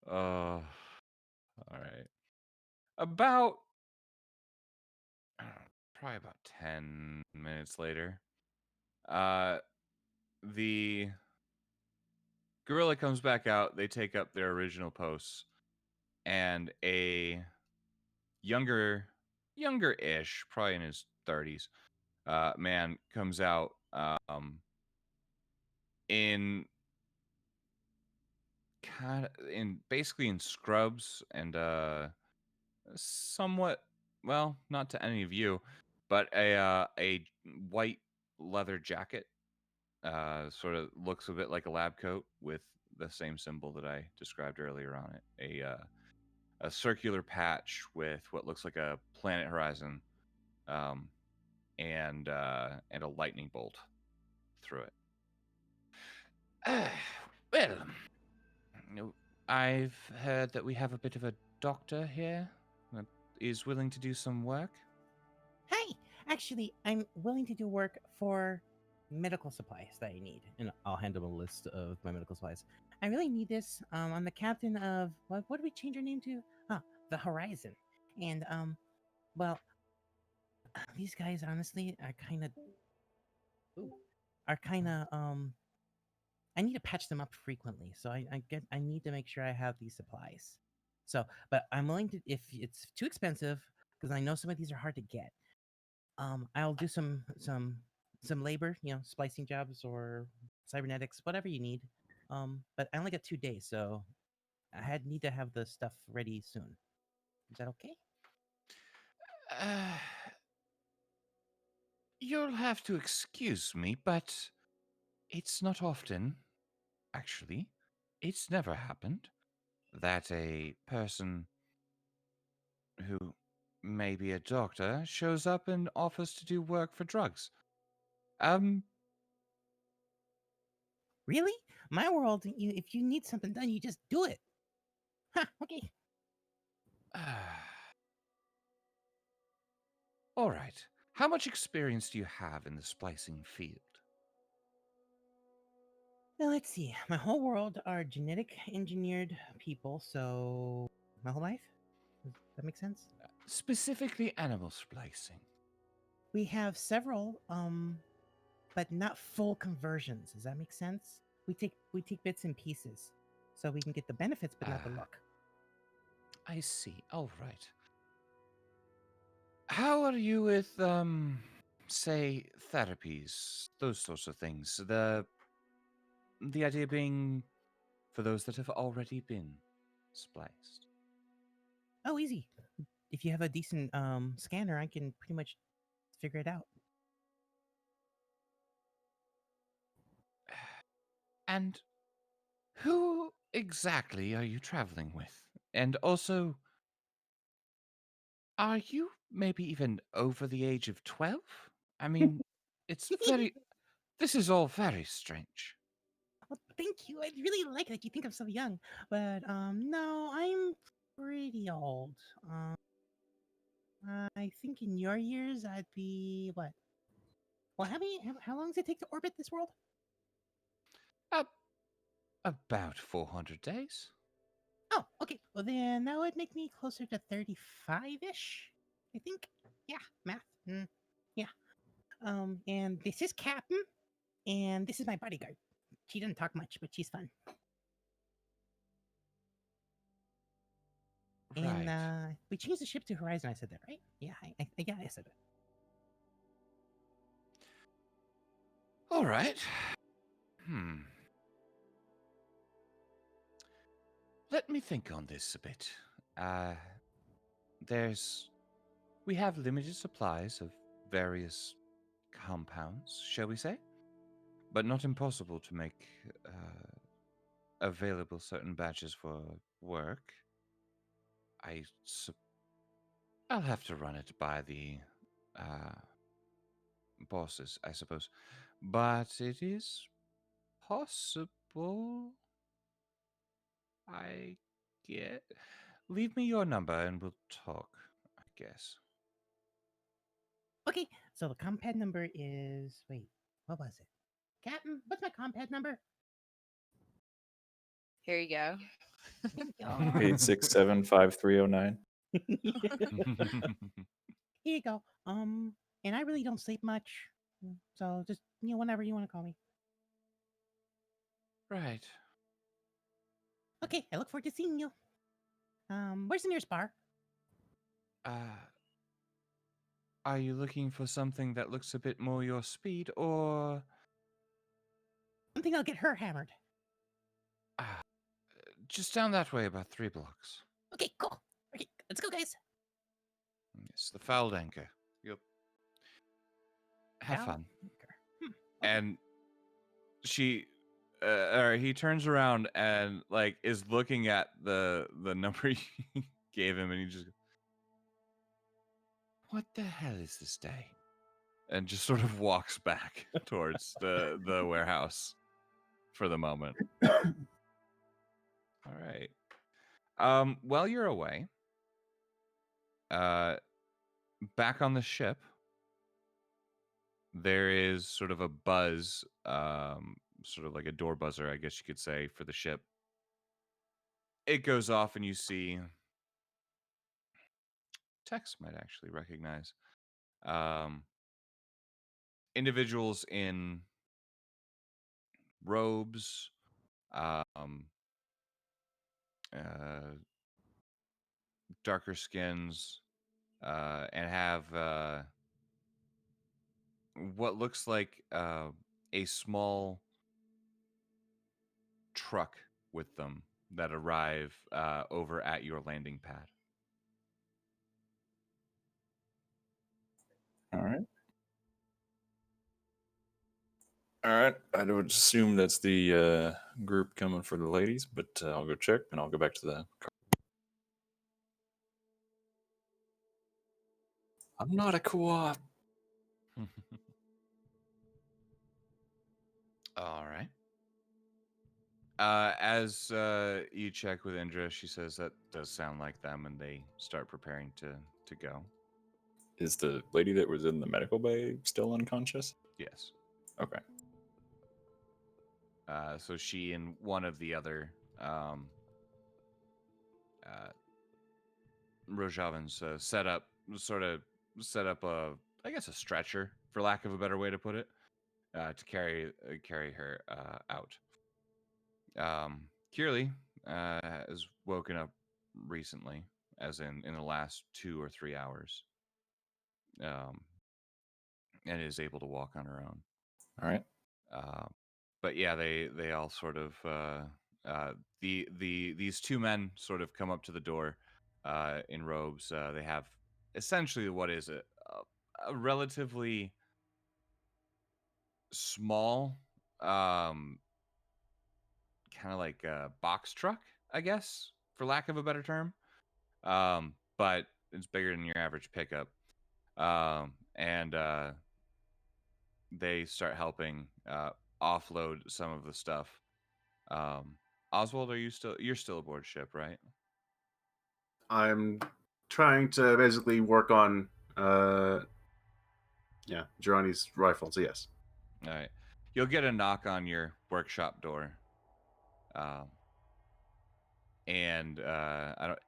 Speaker 1: all right. About probably about 10 minutes later, uh, the gorilla comes back out. They take up their original posts, and a younger-ish, probably in his 30s, man comes out in basically in scrubs and somewhat, well, not to any of you, but a white leather jacket. Sort of looks a bit like a lab coat with the same symbol that I described earlier on it. A circular patch with what looks like a planet horizon, um, and a lightning bolt through it. Well, I've heard that we have a bit of a doctor here that is willing to do some work.
Speaker 6: Hi, actually, I'm willing to do work for medical supplies that I need, and I'll hand him a list of my medical supplies. I really need this. I'm the captain of what did we change our name to? Ah, the Horizon. And well, these guys honestly are kind of I need to patch them up frequently, so I need to make sure I have these supplies. So, but I'm willing to, if it's too expensive, because I know some of these are hard to get. I'll do some labor, splicing jobs or cybernetics, whatever you need. But I only got 2 days, so need to have the stuff ready soon. Is that okay?
Speaker 1: Uh, you'll have to excuse me, but it's not often, actually. It's never happened that a person who may be a doctor shows up and offers to do work for drugs. Um,
Speaker 6: Really? My world, if you need something done, you just do it. Huh, okay.
Speaker 1: all right. How much experience do you have in the splicing field?
Speaker 6: Now let's see. My whole world are genetic engineered people, so my whole life? Does that make sense?
Speaker 1: Specifically animal splicing.
Speaker 6: We have several, but not full conversions. Does that make sense? We take bits and pieces, so we can get the benefits, but not the
Speaker 1: Ah.
Speaker 6: luck.
Speaker 1: I see. All right. How are you with, say, therapies, those sorts of things? The idea being for those that have already been spliced.
Speaker 6: Oh, easy. If you have a decent scanner, I can pretty much figure it out.
Speaker 1: And who exactly are you traveling with? And also, are you maybe even over the age of 12? I mean, it's very. This is all very strange.
Speaker 6: Well, thank you. I really like that you think I'm so young, but no, I'm pretty old. Um, I think in your years I'd be what? Well, how long does it take to orbit this world?
Speaker 1: Uh, about 400 days.
Speaker 6: Oh, okay. Well, then that would make me closer to 35-ish, I think. Yeah, math. Yeah. And this is Captain, and this is my bodyguard. She doesn't talk much, but she's fun. And
Speaker 1: Right.
Speaker 6: we changed the ship to Horizon. I said that, right? Yeah, yeah, I said that.
Speaker 1: All right. Let me think on this a bit. Uh, we have limited supplies of various compounds, shall we say? But not impossible to make available certain batches for work. I'll have to run it by the uh, bosses, I suppose. But it is possible. I get. Leave me your number and we'll talk, I guess.
Speaker 8: Okay, so the compad number is wait, what was it? Captain, what's my compad number?
Speaker 7: Here you go.
Speaker 8: Thank you.
Speaker 4: 8675309.
Speaker 8: Here you go. And I really don't sleep much, so just whenever you want to call me.
Speaker 1: Right.
Speaker 8: Okay, I look forward to seeing you. Where's the nearest bar?
Speaker 1: Are you looking for something that looks a bit more your speed, or
Speaker 8: I think I'll get her hammered.
Speaker 1: just down that way about 3 blocks?
Speaker 8: Okay, cool. Okay, let's go, guys.
Speaker 1: Yes, the fouled anchor. Yep. Have
Speaker 8: Fouled
Speaker 1: fun.
Speaker 8: Okay.
Speaker 1: And she, or he turns around and like is looking at the number you gave him, and he just, what the hell is this day? And just sort of walks back towards the warehouse for the moment. All right. While you're away, back on the ship, there is sort of a buzz, sort of like a door buzzer, I guess you could say, for the ship. It goes off, and you see Tex might actually recognize individuals in robes, um, darker skins, and have what looks like a small truck with them that arrive over at your landing pad.
Speaker 4: All right. All right. I would assume that's the group coming for the ladies, but I'll go check and I'll go back to the car. I'm not a co-op.
Speaker 1: All right. As you check with Indra, she says that does sound like them, and they start preparing to go.
Speaker 4: Is the lady that was in the medical bay still unconscious?
Speaker 1: Yes.
Speaker 4: Okay.
Speaker 1: So she and one of the other Rojavans set up a, I guess, a stretcher, for lack of a better way to put it, to carry her out. Kirli has woken up recently, as in the last 2 or 3 hours, and is able to walk on her own.
Speaker 4: All right.
Speaker 1: But yeah, they all sort of these 2 men sort of come up to the door in robes. They have essentially what is a relatively small, kind of like a box truck, I guess, for lack of a better term. But it's bigger than your average pickup. And they start helping offload some of the stuff. Oswald, you're still aboard ship, right?
Speaker 2: I'm trying to basically work on, Girani's rifle, so yes.
Speaker 1: All right. You'll get a knock on your workshop door. And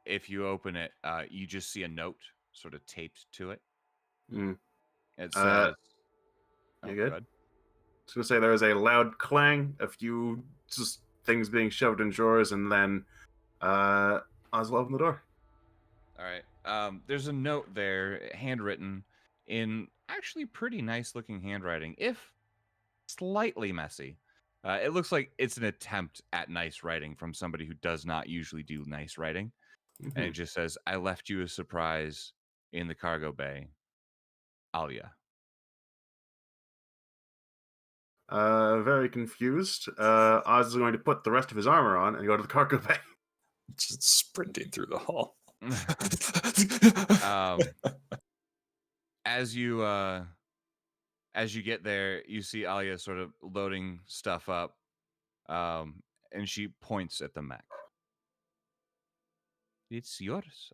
Speaker 1: if you open it, you just see a note sort of taped to it.
Speaker 2: Mm.
Speaker 1: It says,
Speaker 2: You good?
Speaker 1: go ahead.
Speaker 2: I was going to say there was a loud clang, a few just things being shoved in drawers, and then Oswald opened the door.
Speaker 1: All right. There's a note there, handwritten in actually pretty nice looking handwriting, if slightly messy. It looks like it's an attempt at nice writing from somebody who does not usually do nice writing.
Speaker 2: Mm-hmm.
Speaker 1: And it just says, I left you a surprise in the cargo bay. Alia.
Speaker 2: Very confused. Oz is going to put the rest of his armor on and go to the cargo bay.
Speaker 4: Just sprinting through the hall.
Speaker 1: As you as you get there, you see Alia sort of loading stuff up, and she points at the mech. It's yours.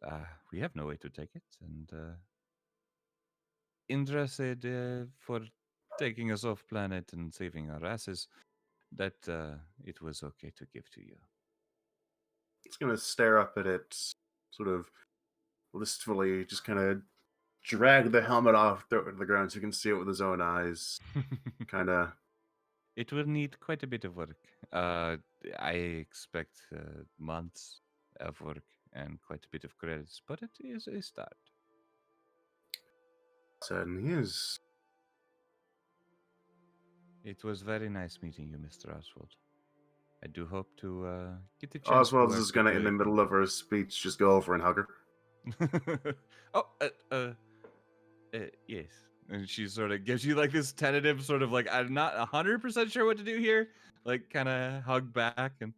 Speaker 1: We have no way to take it, and Indra said for taking us off planet and saving our asses, that it was okay to give to you.
Speaker 2: It's gonna stare up at it, sort of listfully, just kind of drag the helmet off the ground so you can see it with his own eyes. Kind of.
Speaker 1: It will need quite a bit of work. I expect months of work and quite a bit of credits, but it is a start.
Speaker 2: Certainly is.
Speaker 1: It was very nice meeting you, Mr. Oswald. I do hope to get the chance
Speaker 2: Oswald
Speaker 1: to work
Speaker 2: is gonna,
Speaker 1: with
Speaker 2: in
Speaker 1: you
Speaker 2: the middle of her speech, just go over and hug her.
Speaker 1: Oh, yes. And she sort of gives you like this tentative sort of like, I'm not 100% sure what to do here. Like kind of hug back and,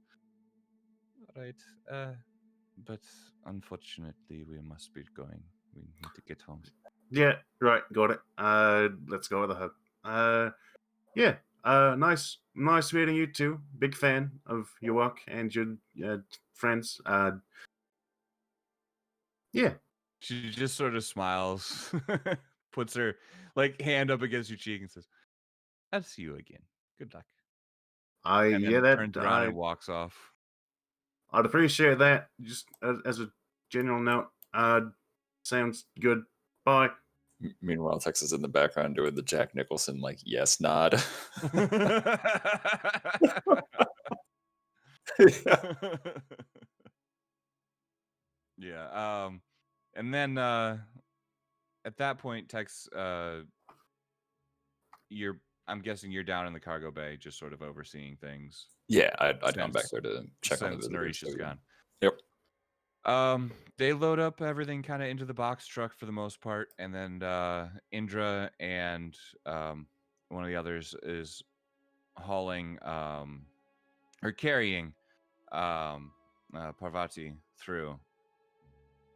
Speaker 1: all right. But unfortunately, we must be going. We need to get home.
Speaker 2: Yeah, right, got it. Let's go with the hug. Yeah. Nice meeting you too. Big fan of your work and your friends. Yeah.
Speaker 1: She just sort of smiles, puts her like hand up against your cheek and says, I'll see you again. Good luck. And then turns around and walks off.
Speaker 2: I'd appreciate that. Just as a general note. Sounds good. Bye.
Speaker 4: Meanwhile, Tex is in the background doing the Jack Nicholson like yes nod.
Speaker 1: Yeah. And then at that point, Tex, I'm guessing you're down in the cargo bay, just sort of overseeing things.
Speaker 4: Yeah, I'd gone back there to check on the
Speaker 1: since
Speaker 4: visitors.
Speaker 1: Narisha's gone.
Speaker 4: Yep.
Speaker 1: They load up everything kind of into the box truck for the most part, and then Indra and one of the others is hauling or carrying Parvati through.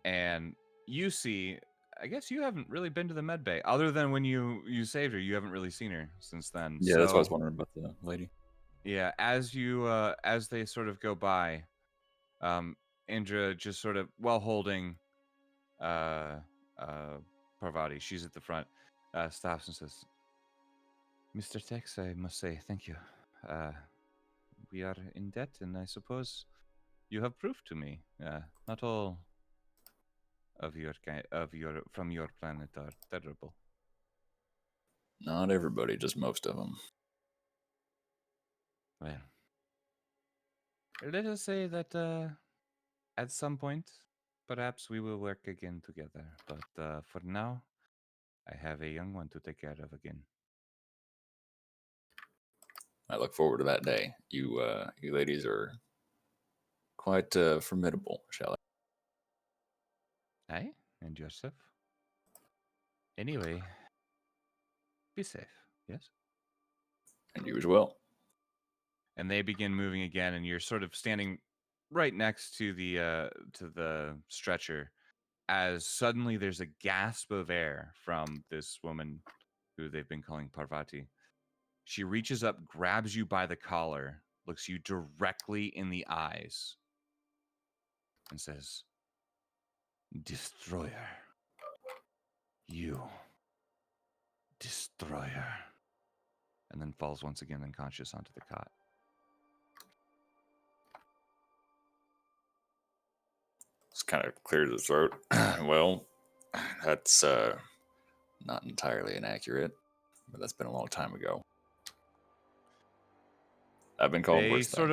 Speaker 1: And you see, I guess you haven't really been to the med bay other than when you saved her. You haven't really seen her since then.
Speaker 4: Yeah, that's what I was wondering about the lady.
Speaker 1: Yeah, as they sort of go by, Indra just sort of, while holding Parvati, she's at the front, stops and says, Mr. Tex, I must say thank you. We are in debt, and I suppose you have proved to me not all of your from your planet are terrible.
Speaker 4: Not everybody, just most of them.
Speaker 1: Well, let us say that at some point, perhaps we will work again together. But for now, I have a young one to take care of again.
Speaker 4: I look forward to that day. You ladies are quite formidable, shall I?
Speaker 1: Aye, and yourself. Anyway, be safe, yes?
Speaker 4: And you as well.
Speaker 1: And they begin moving again, and you're sort of standing right next to the stretcher as suddenly there's a gasp of air from this woman who they've been calling Parvati. She reaches up, grabs you by the collar, looks you directly in the eyes, and says, Destroyer. You. Destroyer. And then falls once again unconscious onto the cot.
Speaker 4: It's kind of clear to the throat. Well, that's not entirely inaccurate, but that's been a long time ago. I've been called worse
Speaker 1: They
Speaker 4: things.
Speaker 1: sort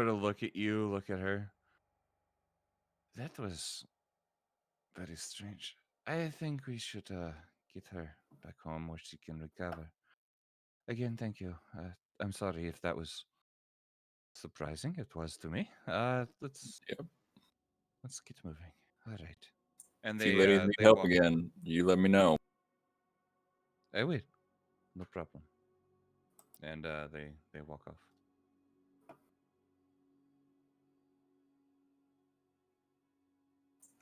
Speaker 1: of look at you, look at her. That was very strange. I think we should get her back home where she can recover. Again, thank you. I'm sorry if that was surprising. It was to me. Let's get moving. All right. And
Speaker 4: If you ladies need help again, you let me know.
Speaker 1: I will. No problem. And they walk off.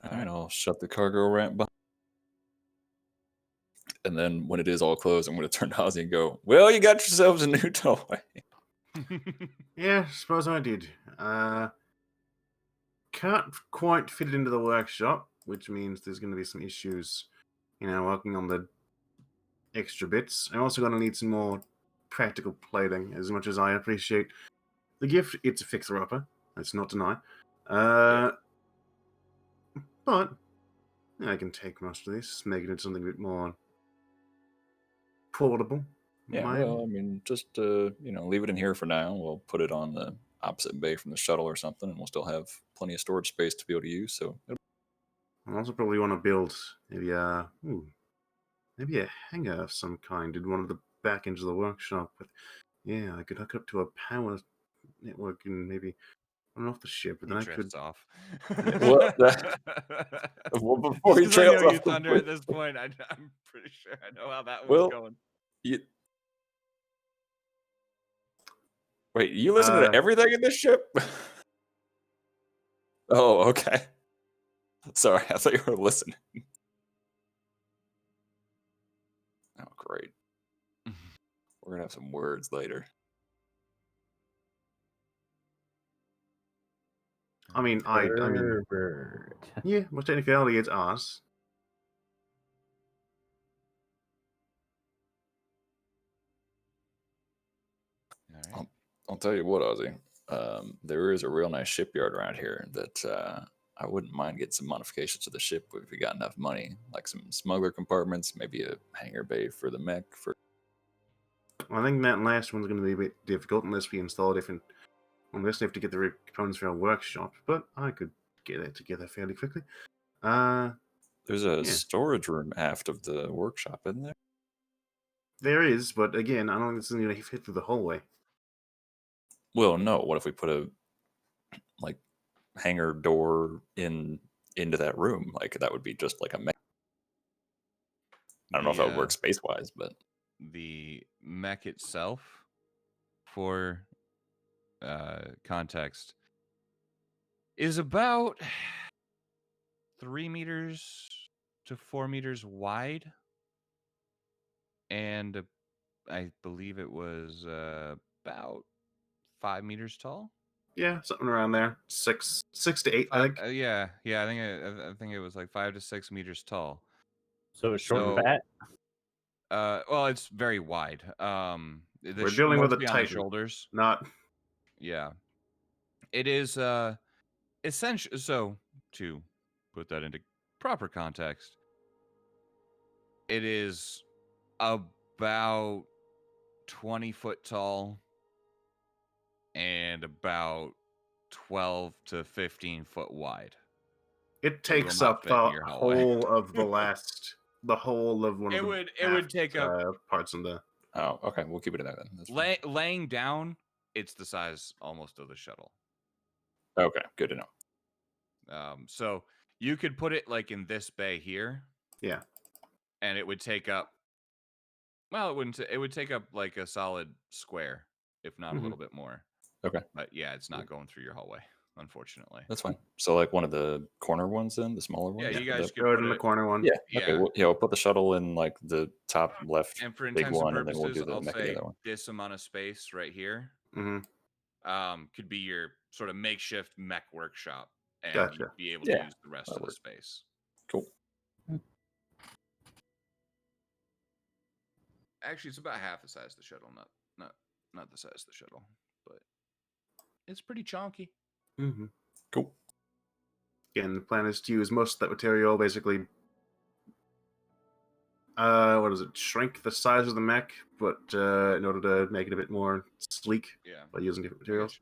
Speaker 4: All right, I'll shut the cargo ramp behind. And then when it is all closed, I'm going to turn to Ozzy and go, "Well, you got yourselves a new toy."
Speaker 2: Yeah, suppose I did. Can't quite fit it into the workshop, which means there's going to be some issues, working on the extra bits. I'm also going to need some more practical plating. As much as I appreciate the gift, it's a fixer-upper. Let's not deny. But I can take most of this, make it into something a bit more portable.
Speaker 4: Yeah,
Speaker 2: maybe.
Speaker 4: well, I mean, just leave it in here for now. We'll put it on the opposite bay from the shuttle or something, and we'll still have plenty of storage space to be able to use. So
Speaker 2: I also probably want to build maybe a hangar of some kind in one of the back ends of the workshop. I could hook up to a power network and maybe run off the ship, but then I could.
Speaker 1: Drifts off.
Speaker 4: Well, well, before he
Speaker 1: Just 'cause I
Speaker 4: trails
Speaker 1: know
Speaker 4: off
Speaker 1: you, Thunder. At
Speaker 4: completely.
Speaker 1: this point, I'm pretty sure I know how that one's
Speaker 4: Well,
Speaker 1: going.
Speaker 4: Wait, you listen to everything in this ship? Oh, okay. Sorry, I thought you were listening. Oh, great. We're gonna have some words later.
Speaker 2: I mean,
Speaker 3: Herbert.
Speaker 2: yeah. Well, technically, it's ours.
Speaker 1: All right.
Speaker 4: I'll tell you what, Ozzy. There is a real nice shipyard around here that I wouldn't mind getting some modifications to the ship if we got enough money, like some smuggler compartments, maybe a hangar bay for the mech.
Speaker 2: I think that last one's going to be a bit difficult unless we install unless we have to get the components for our workshop. But I could get that together fairly quickly.
Speaker 4: There's a storage room aft of the workshop, isn't there?
Speaker 2: There is, but again, I don't think it's going to fit through the hallway.
Speaker 4: Well, no. What if we put a hangar door into that room? Like that would be just like a mech. I don't know if that would work space wise, but
Speaker 1: the mech itself, for context, is about 3 meters to 4 meters wide, and I believe it was about 5 meters tall.
Speaker 2: Yeah, something around there. 6 to 8, I think.
Speaker 1: Yeah. I think it was like 5 to 6 meters tall.
Speaker 3: So it's short and fat.
Speaker 1: Well, it's very wide.
Speaker 2: We're dealing with a
Speaker 1: mostly on the shoulders.
Speaker 2: Not.
Speaker 1: Yeah. It is essentially, so to put that into proper context, it is about 20 foot tall and about 12 to 15 foot wide.
Speaker 2: It takes up the whole of the whole of one of the
Speaker 1: it would take up
Speaker 2: parts in the.
Speaker 4: Oh, okay. We'll keep it in there then. That's
Speaker 1: laying down, it's the size almost of the shuttle.
Speaker 4: Okay, good to know.
Speaker 1: So you could put it like in this bay here.
Speaker 2: Yeah.
Speaker 1: And it would take up. Well, it wouldn't. It would take up like a solid square, if not a little bit more.
Speaker 4: Okay.
Speaker 1: But yeah, it's not going through your hallway, unfortunately.
Speaker 4: That's fine. So like one of the corner ones then, the smaller ones?
Speaker 1: Yeah, you guys could
Speaker 2: put
Speaker 1: put
Speaker 2: in the corner one.
Speaker 4: Yeah. Okay. We'll put the shuttle in like the top left
Speaker 1: and for
Speaker 4: big
Speaker 1: intents and
Speaker 4: one, and then we'll
Speaker 1: purposes,
Speaker 4: do the
Speaker 1: I'll
Speaker 4: mech
Speaker 1: say
Speaker 4: the other one.
Speaker 1: this amount of space right here could be your sort of makeshift mech workshop, and you'd be able to use the rest of the space.
Speaker 4: Cool.
Speaker 1: Actually, it's about half the size of the shuttle, not the size of the shuttle, but it's pretty chunky.
Speaker 4: Cool.
Speaker 2: Again, the plan is to use most of that material, basically. Shrink the size of the mech, but in order to make it a bit more sleek by using different materials.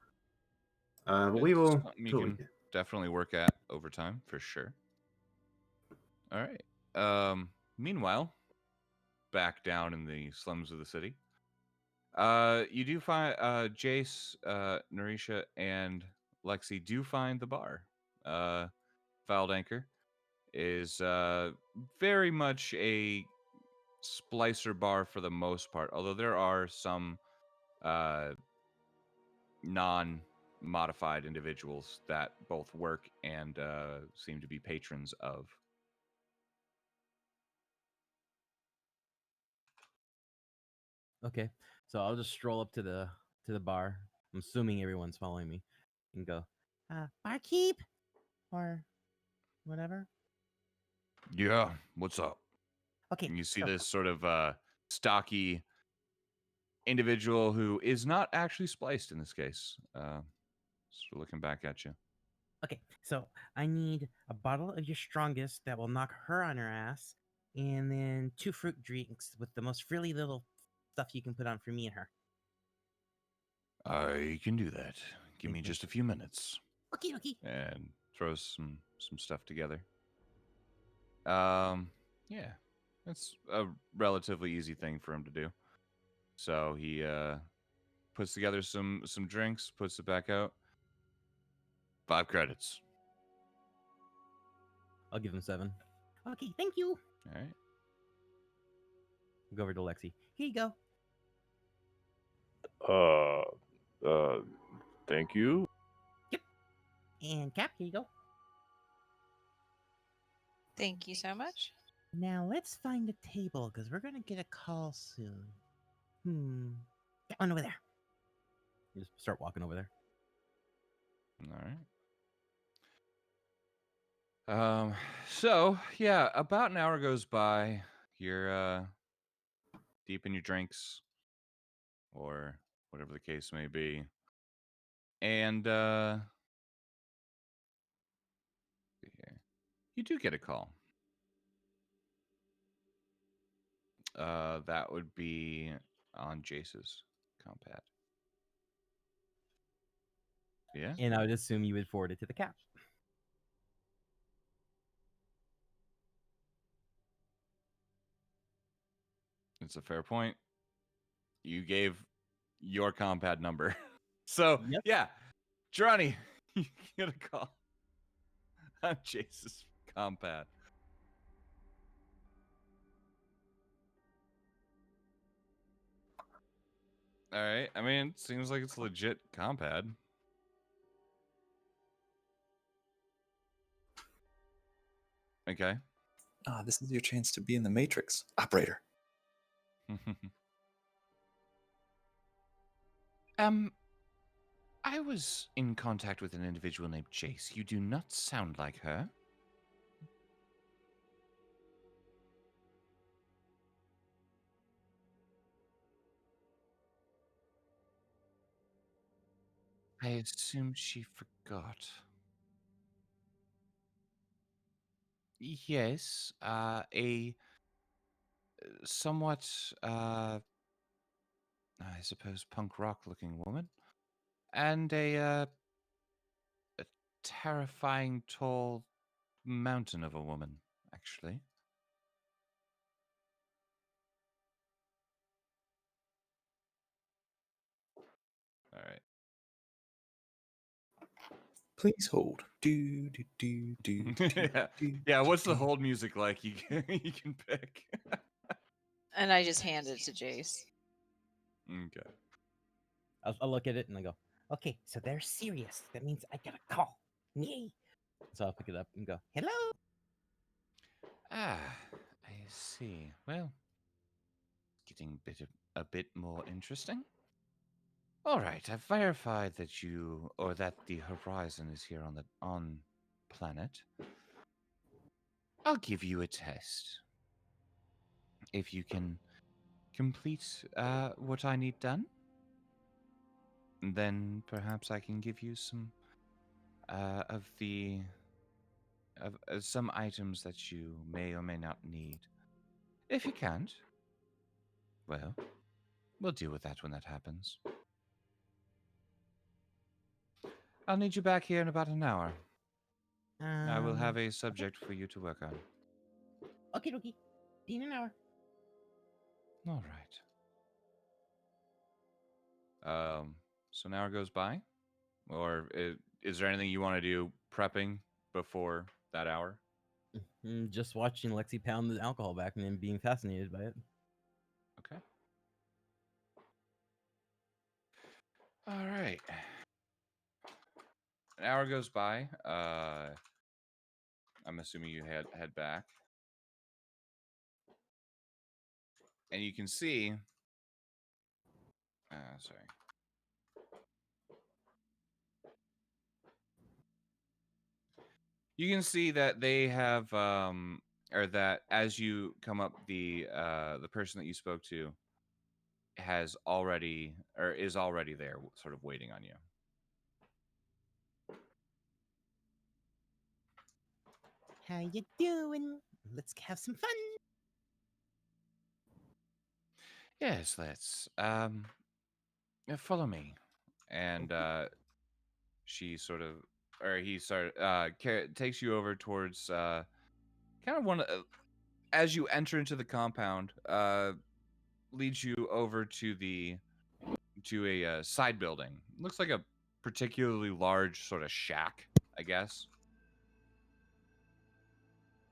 Speaker 2: But we will.
Speaker 1: You can definitely work at over time for sure. All right. Meanwhile, back down in the slums of the city, you do find Jace, Narisha, and Lexi do find the bar. Fouled Anchor is very much a splicer bar for the most part, although there are some non-modified individuals that both work and seem to be patrons of.
Speaker 6: Okay, so I'll just stroll up to the bar. I'm assuming everyone's following me, and go,
Speaker 8: Barkeep or whatever.
Speaker 1: Yeah, what's up?
Speaker 8: Okay,
Speaker 1: And you see
Speaker 8: so
Speaker 1: this sort of stocky individual who is not actually spliced in this case. So looking back at you.
Speaker 8: okay, so I need a bottle of your strongest that will knock her on her ass, and then 2 fruit drinks with the most frilly little stuff you can put on for me and her.
Speaker 1: I can do that. Give me
Speaker 6: Mhm.
Speaker 1: just a few minutes.
Speaker 8: Okay, okay.
Speaker 1: And throws some stuff together. Yeah, it's a relatively easy thing for him to do. So he puts together some drinks, puts it back out. 5 credits.
Speaker 6: I'll give him 7.
Speaker 8: Okay, thank you.
Speaker 1: All right.
Speaker 6: Go over to Lexi.
Speaker 8: Here you go.
Speaker 5: Thank you.
Speaker 8: And Cap, here you go.
Speaker 7: Thank you so much.
Speaker 8: Now let's find a table because we're gonna get a call soon. That one over there.
Speaker 6: You just start walking over there.
Speaker 1: All right. So yeah, about an hour goes by. You're deep in your drinks, or whatever the case may be, and see here. You do get a call. That would be on Jace's compad. Yeah.
Speaker 6: And I would assume you would forward it to the caps.
Speaker 1: It's a fair point. You gave your compad number. So,
Speaker 6: Yep.
Speaker 1: yeah. Johnny, you get a call on Jace's compad. All right. I mean, it seems like it's legit compad. Okay.
Speaker 4: This is your chance to be in the Matrix, operator.
Speaker 1: I was in contact with an individual named Jace. You do not sound like her. I assume she forgot. Yes, a somewhat, I suppose, punk rock looking woman. And a terrifying tall mountain of a woman, actually. All right.
Speaker 4: Please hold. Do do do do.
Speaker 1: Yeah.
Speaker 4: do,
Speaker 1: Yeah,
Speaker 4: do,
Speaker 1: what's the
Speaker 4: do.
Speaker 1: hold music like? You can pick.
Speaker 7: And I just hand it to Jace.
Speaker 1: Okay.
Speaker 6: I'll look at it and I go,
Speaker 8: Okay, so they're serious. That means I got a call. Yay.
Speaker 6: so I'll pick it up and go,
Speaker 8: Hello.
Speaker 1: Ah, I see. Well, getting a bit more interesting. All right, I've verified that that the horizon is here on planet. I'll give you a test. If you can complete what I need done, then perhaps I can give you some of some items that you may or may not need. If you can't, well, we'll deal with that when that happens. I'll need you back here in about an hour. I will have a subject for you to work on.
Speaker 8: Okay, okay. See you in an hour.
Speaker 1: All right. So an hour goes by, or is there anything you want to do prepping before that hour?
Speaker 6: just watching Lexi pound the alcohol back and then being fascinated by it.
Speaker 1: Okay. All right. An hour goes by. I'm assuming you head back, and you can see Sorry. You can see that they have, or that as you come up, the person that you spoke to has already, or is already there, sort of waiting on you.
Speaker 8: How you doing? Let's have some fun.
Speaker 1: Yes, let's. Follow me, and she sort of, or he takes you over towards kind of as you enter into the compound, leads you over to a side building. Looks like a particularly large sort of shack, I guess.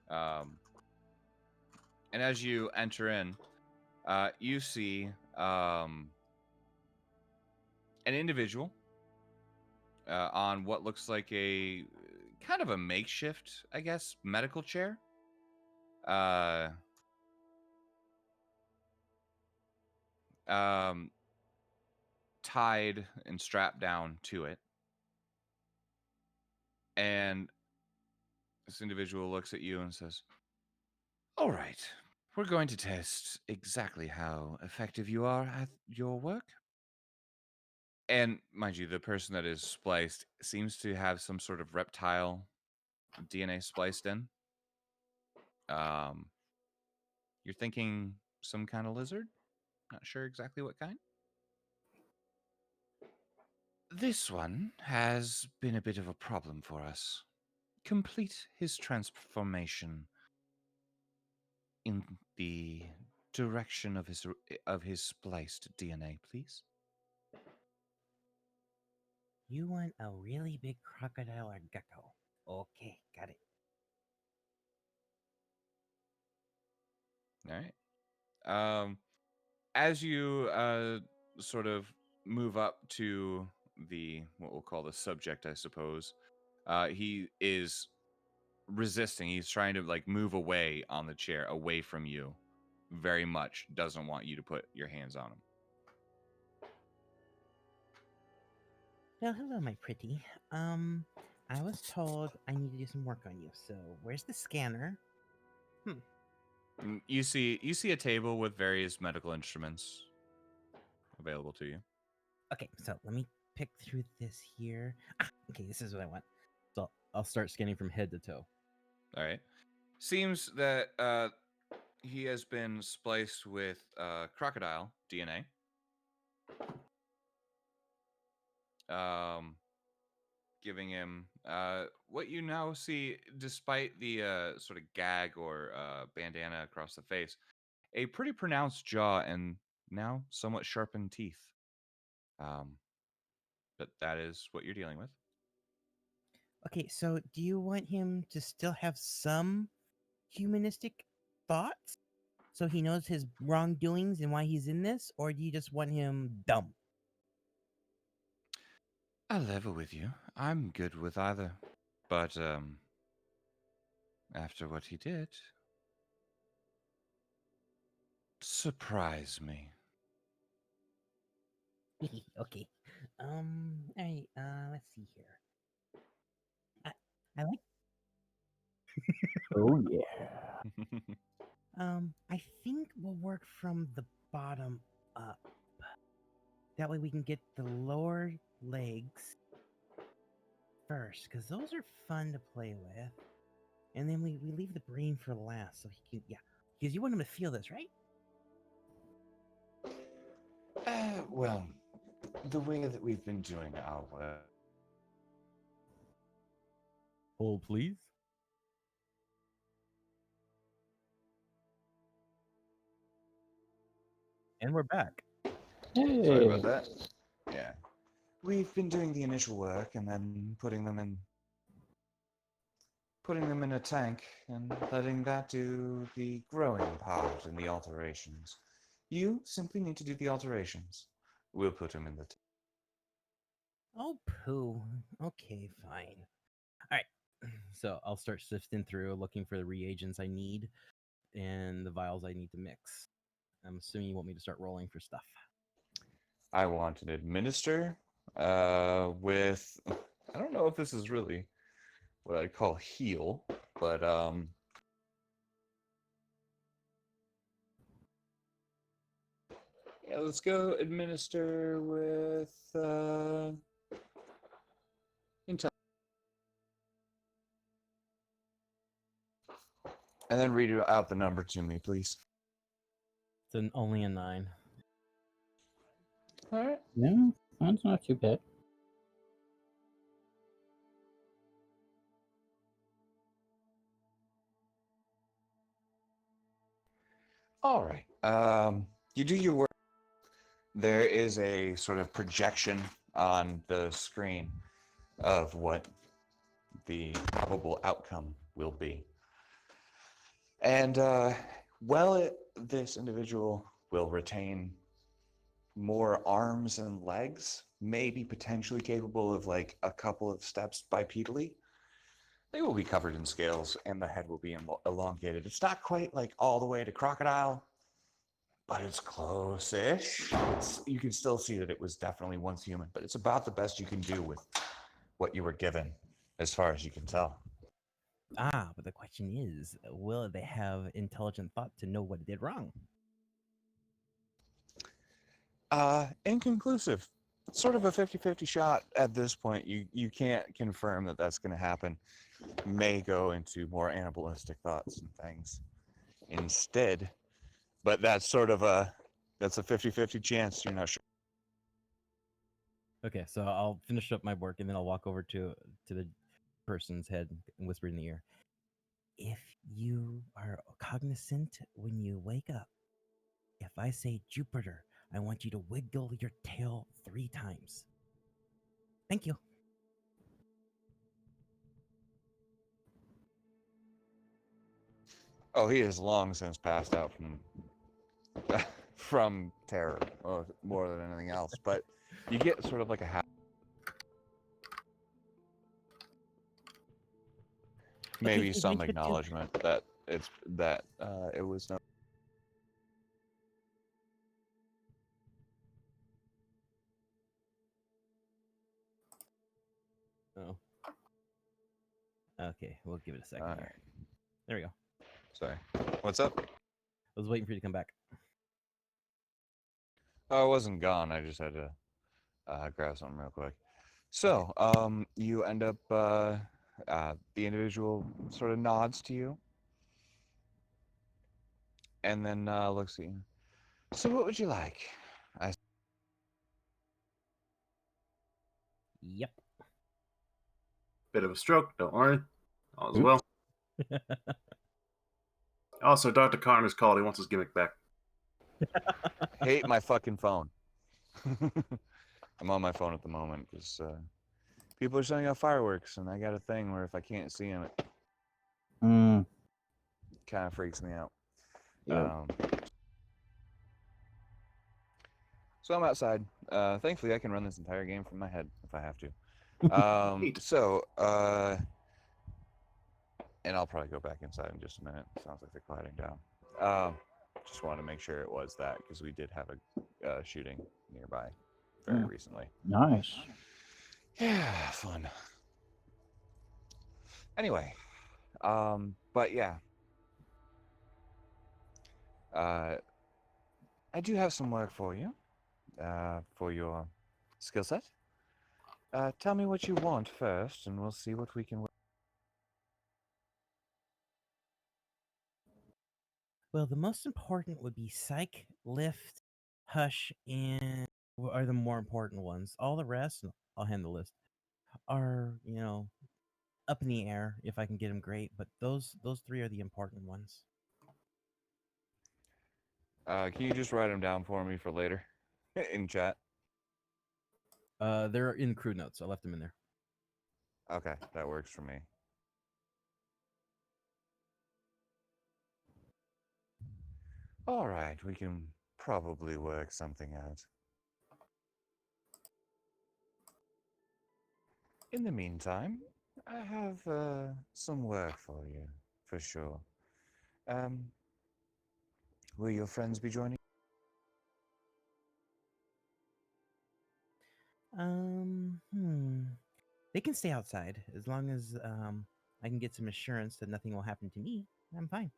Speaker 1: And as you enter in, you see an individual on what looks like a kind of a makeshift, I guess, medical chair. Tied and strapped down to it. And this individual looks at you and says, "All right, we're going to test exactly how effective you are at your work." And mind you, the person that is spliced seems to have some sort of reptile DNA spliced in. You're thinking some kind of lizard? Not sure exactly what kind. This one has been a bit of a problem for us. Complete his transformation in the direction of his spliced DNA, please.
Speaker 8: You want a really big crocodile or gecko? Okay, got it.
Speaker 1: All right. As you sort of move up to the what we'll call the subject, I suppose, he is resisting. He's trying to like move away on the chair, away from you. Very much doesn't want you to put your hands on him.
Speaker 8: Well, hello, my pretty. I was told I need to do some work on you. So, where's the scanner?
Speaker 1: You see a table with various medical instruments available to you.
Speaker 8: Okay, so let me pick through this here. Okay, this is what I want.
Speaker 6: So I'll start scanning from head to toe.
Speaker 1: All right. Seems that he has been spliced with crocodile DNA. Giving him what you now see, despite the sort of gag or bandana across the face, a pretty pronounced jaw and now somewhat sharpened teeth. But that is what you're dealing with.
Speaker 8: Okay, so do you want him to still have some humanistic thoughts so he knows his wrongdoings and why he's in this, or do you just want him dumb?
Speaker 1: I'll level with you. I'm good with either. But after what he did, surprise me.
Speaker 8: Okay. All right. Let's see here. I like.
Speaker 3: Oh yeah.
Speaker 8: I think we'll work from the bottom up. That way we can get the lower legs first, because those are fun to play with. And then we leave the brain for last, so he can, yeah. Because you want him to feel this, right?
Speaker 1: Well, the way that we've been doing our work.
Speaker 6: Hold, please. And we're back.
Speaker 1: Sorry about that. Yeah. We've been doing the initial work and then putting them in a tank and letting that do the growing part and the alterations. You simply need to do the alterations. We'll put them in the tank.
Speaker 8: Oh, poo. Okay, fine.
Speaker 6: So I'll start sifting through, looking for the reagents I need and the vials I need to mix. I'm assuming you want me to start rolling for stuff.
Speaker 1: I want an administer with, I don't know if this is really what I'd call heal, but yeah, let's go administer with intel, and then read out the number to me, please.
Speaker 6: It's only a 9.
Speaker 1: All right.
Speaker 3: Yeah, that's not too bad.
Speaker 1: All right. You do your work. There is a sort of projection on the screen of what the probable outcome will be. And this individual will retain more arms and legs, maybe potentially capable of like a couple of steps bipedally. They will be covered in scales and the head will be elongated. It's not quite like all the way to crocodile, but it's close-ish. You can still see that it was definitely once human, but it's about the best you can do with what you were given, as far as you can tell.
Speaker 6: But the question is, will they have intelligent thought to know what it did wrong?
Speaker 1: Inconclusive. Sort of a 50-50 shot at this point. You can't confirm that that's going to happen. May go into more animalistic thoughts and things instead, but that's sort of a 50-50 chance. You're not sure.
Speaker 6: Okay, so I'll finish up my work and then I'll walk over to the person's head and whisper in the ear. If you are cognizant when you wake up, if I say Jupiter, I want you to wiggle your tail 3 times. Thank you.
Speaker 1: Oh, he has long since passed out from terror, more than anything else. But you get sort of like a half. Maybe
Speaker 6: if I
Speaker 1: some
Speaker 6: could do-
Speaker 1: acknowledgement that it was no.
Speaker 6: Oh. Okay, we'll give it a second
Speaker 1: All
Speaker 6: here.
Speaker 1: right.
Speaker 6: There we go.
Speaker 1: Sorry. What's up?
Speaker 6: I was waiting for you to come back.
Speaker 1: Oh, I wasn't gone. I just had to grab something real quick. So, you end up, the individual sort of nods to you, and then looks at you. So, what would you like?
Speaker 6: Yep.
Speaker 2: Bit of a stroke, don't worry. All is well. Also, Dr. Carter's called. He wants his gimmick back.
Speaker 1: Hate my fucking phone. I'm on my phone at the moment because people are sending out fireworks, and I got a thing where if I can't see them, it kind of freaks me out.
Speaker 3: Yeah.
Speaker 1: So I'm outside. Thankfully, I can run this entire game from my head if I have to.
Speaker 2: Neat.
Speaker 1: And I'll probably go back inside in just a minute. Sounds like they're quieting down. Just wanted to make sure it was that because we did have a shooting nearby very recently.
Speaker 3: Nice.
Speaker 1: Yeah, fun. Anyway, but yeah. I do have some work for you, for your skill set. Tell me what you want first, and we'll see what we can.
Speaker 6: Well, the most important would be psych, lift, hush, and are the more important ones. All the rest, I'll hand the list, are, up in the air. If I can get them, great. But those 3 are the important ones.
Speaker 1: Can you just write them down for me for later in chat?
Speaker 6: They're in crew notes. I left them in there.
Speaker 1: Okay, that works for me. All right, we can probably work something out. In the meantime, I have some work for you, for sure. Will your friends be joining?
Speaker 8: They can stay outside as long as I can get some assurance that nothing will happen to me. I'm fine.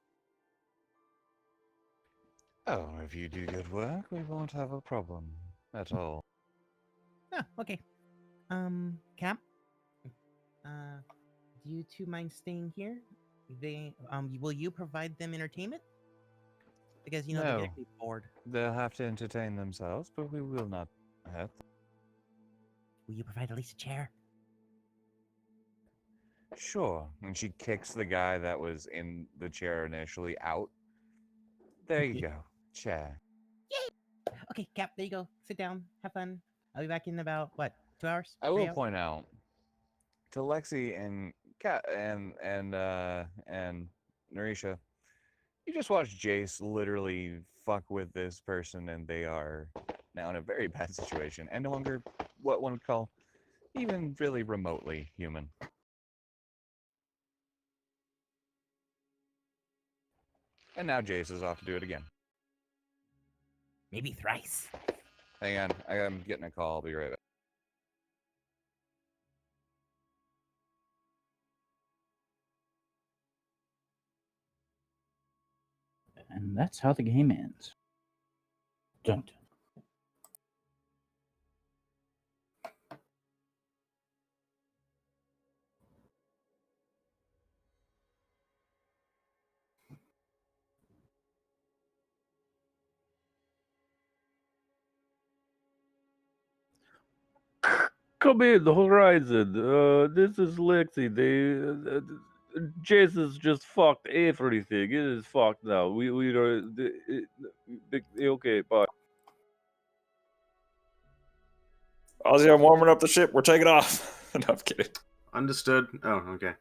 Speaker 1: Oh, if you do good work, we won't have a problem at all.
Speaker 8: Ah, okay. Cap. Do you two mind staying here? Will you provide them entertainment? Because they're
Speaker 1: No.
Speaker 8: getting bored.
Speaker 1: They'll have to entertain themselves, but we will not hurt them.
Speaker 8: Will you provide at least a chair?
Speaker 1: Sure. And she kicks the guy that was in the chair initially out. There you go. Chair.
Speaker 8: Okay, Cap. There you go. Sit down. Have fun. I'll be back in about what? 2 hours?
Speaker 1: I
Speaker 8: 3
Speaker 1: will
Speaker 8: hours?
Speaker 1: point out to Lexi and Kat and Narisha, you just watched Jace literally fuck with this person, and they are now in a very bad situation and no longer what one would call even really remotely human. And now Jace is off to do it again.
Speaker 8: Maybe thrice.
Speaker 1: Hang on, I'm getting a call. I'll be right back.
Speaker 3: And that's how the game ends. Dun, dun.
Speaker 5: Come in, the horizon. This is Lexi. Jesus just fucked everything. It is fucked now. We are okay. Bye.
Speaker 4: Ozzy, I'm warming up the ship. We're taking off. No, I'm kidding.
Speaker 2: Understood. Oh, okay.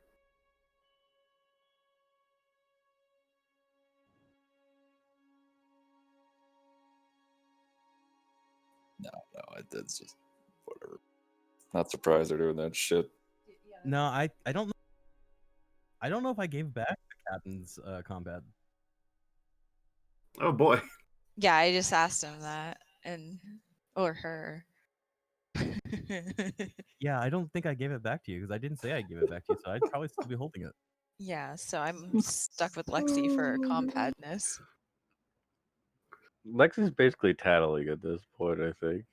Speaker 4: No, it's just whatever. Not surprised they're doing that shit.
Speaker 6: No, I don't know. I don't know if I gave back the captain's combat.
Speaker 2: Oh boy.
Speaker 7: Yeah, I just asked him that, or her.
Speaker 6: Yeah, I don't think I gave it back to you because I didn't say I gave it back to you, so I'd probably still be holding it.
Speaker 7: Yeah, so I'm stuck with Lexi for compadness.
Speaker 5: Lexi's basically tattling at this point, I think.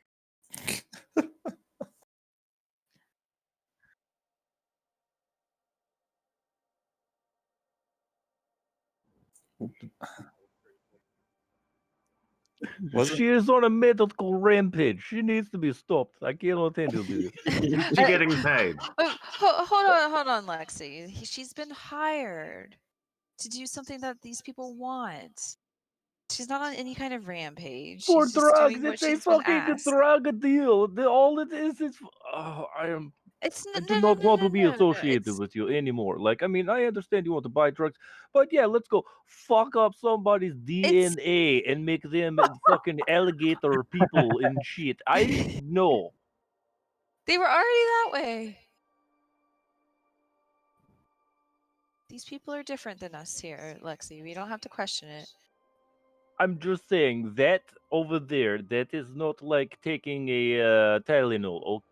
Speaker 5: She is on a medical rampage. She needs to be stopped. I cannot handle this.
Speaker 2: Is she getting paid?
Speaker 7: Hold on, Lexi. She's been hired to do something that these people want. She's not on any kind of rampage.
Speaker 5: For
Speaker 7: She's just
Speaker 5: drugs,
Speaker 7: doing what
Speaker 5: it's a
Speaker 7: she's been
Speaker 5: fucking
Speaker 7: asked.
Speaker 5: drug deal. All it is.
Speaker 7: It's
Speaker 5: I do not want to be associated with you anymore. Like, I mean, I understand you want to buy drugs, but yeah, let's go fuck up somebody's DNA and make them fucking alligator people and shit. No.
Speaker 7: They were already that way. These people are different than us here, Lexi. We don't have to question it.
Speaker 5: I'm just saying that over there, that is not like taking a Tylenol.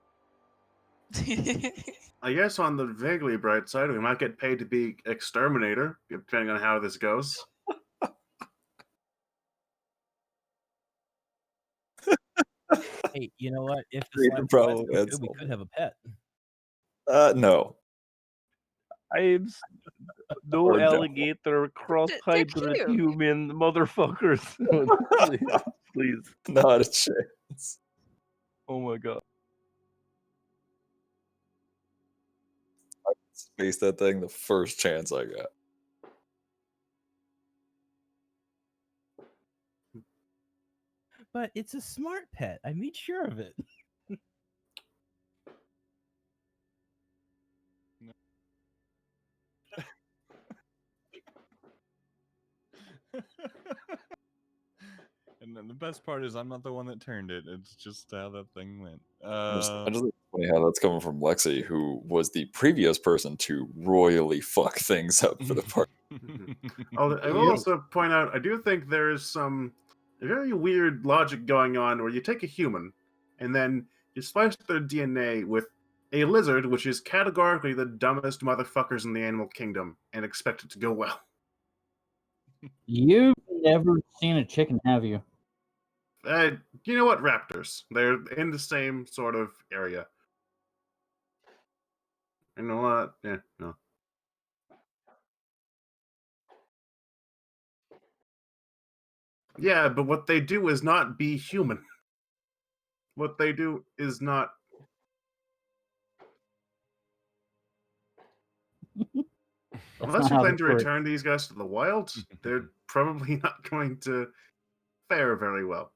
Speaker 2: I guess on the vaguely bright side, we might get paid to be exterminator, depending on how this goes.
Speaker 6: Hey, you know what? If
Speaker 4: Great
Speaker 6: the slide
Speaker 4: problem,
Speaker 6: was good,
Speaker 4: that's
Speaker 6: we
Speaker 4: all.
Speaker 6: could have a pet.
Speaker 4: No.
Speaker 5: I'm no
Speaker 4: Or no.
Speaker 5: alligator cross hybrid
Speaker 7: cute.
Speaker 5: human motherfuckers. Please.
Speaker 4: Not a chance.
Speaker 5: Oh my god.
Speaker 4: I space that thing the first chance I got.
Speaker 6: But it's a smart pet. I made sure of it.
Speaker 1: And then the best part is I'm not the one that turned it. It's just how that thing went.
Speaker 4: I just think it's funny how that's coming from Lexi, who was the previous person to royally fuck things up for the party.
Speaker 2: I will also point out, I do think there is some very weird logic going on where you take a human and then you splice their DNA with a lizard, which is categorically the dumbest motherfuckers in the animal kingdom, and expect it to go well.
Speaker 3: You've never seen a chicken, have you?
Speaker 2: You know what? Raptors. They're in the same sort of area. You know what? Yeah, no. Yeah, but what they do is not be human. What they do is not. Unless
Speaker 3: not
Speaker 2: you
Speaker 3: how
Speaker 2: plan
Speaker 3: this
Speaker 2: to
Speaker 3: works.
Speaker 2: return these guys to the wild, they're probably not going to fare very well.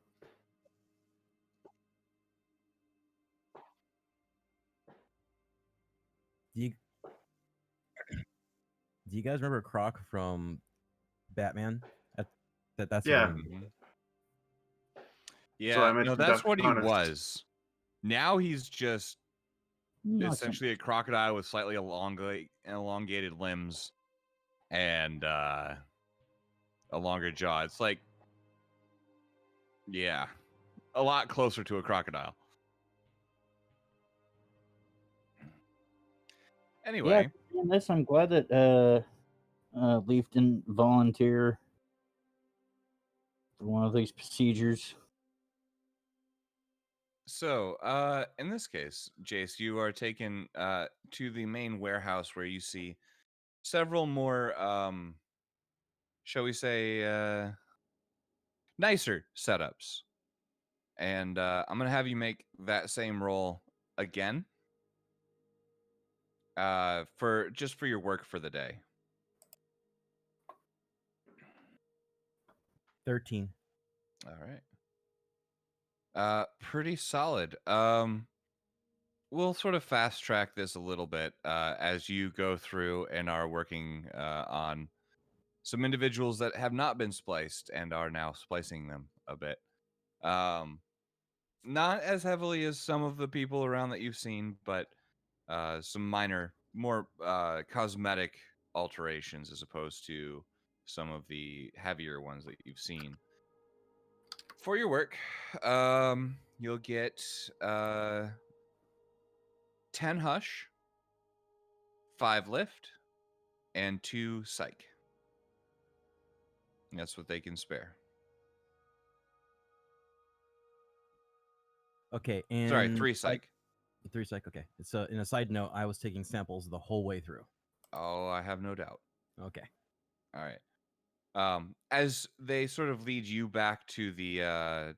Speaker 6: Do you do you guys remember Croc from Batman? That's your
Speaker 2: Yeah.
Speaker 6: name.
Speaker 1: Mhm.
Speaker 2: So I
Speaker 1: Yeah, no,
Speaker 2: mentioned
Speaker 1: that's
Speaker 2: Dr.
Speaker 1: what he
Speaker 2: Connors.
Speaker 1: was. Now he's just
Speaker 3: Not
Speaker 1: essentially a crocodile with slightly elongated limbs and a longer jaw. It's like, yeah, a lot closer to a crocodile. Anyway,
Speaker 3: Yeah, this I'm glad that Leaf didn't volunteer for one of these procedures.
Speaker 1: so in this case, Jace, you are taken to the main warehouse where you see several more, shall we say, nicer setups. And I'm gonna have you make that same roll again for your work for the day.
Speaker 6: 13.
Speaker 1: All right. Pretty solid. We'll sort of fast track this a little bit as you go through and are working on some individuals that have not been spliced and are now splicing them a bit. Not as heavily as some of the people around that you've seen, but some minor, more cosmetic alterations as opposed to some of the heavier ones that you've seen. For your work, you'll get 10 hush, 5 lift, and 2 psych. That's what they can spare.
Speaker 6: Okay, and
Speaker 1: Sorry, 3 psych.
Speaker 6: 3 psych. Okay. So, in a side note, I was taking samples the whole way through.
Speaker 1: Oh, I have no doubt.
Speaker 6: Okay.
Speaker 1: All right. As they sort of lead you back to the uh,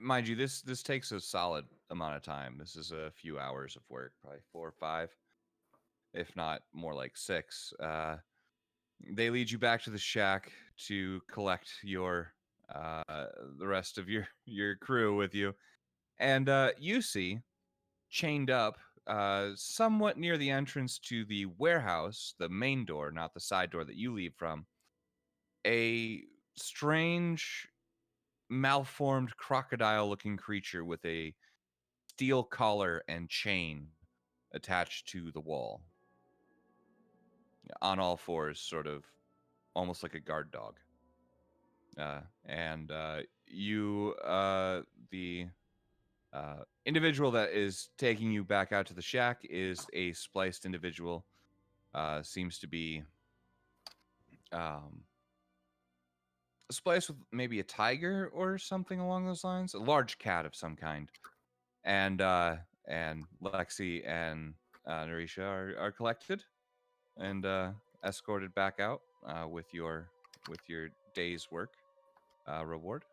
Speaker 1: mind you, this takes a solid amount of time. This is a few hours of work, probably 4 or 5, if not more like 6. They lead you back to the shack to collect your the rest of your crew with you, and you see chained up somewhat near the entrance to the warehouse, the main door, not the side door that you leave from, a strange malformed crocodile-looking creature with a steel collar and chain attached to the wall. On all fours, sort of almost like a guard dog. And the individual that is taking you back out to the shack is a spliced individual. Seems to be spliced with maybe a tiger or something along those lines, a large cat of some kind. And Lexi and Narisha are collected and escorted back out with your day's work reward.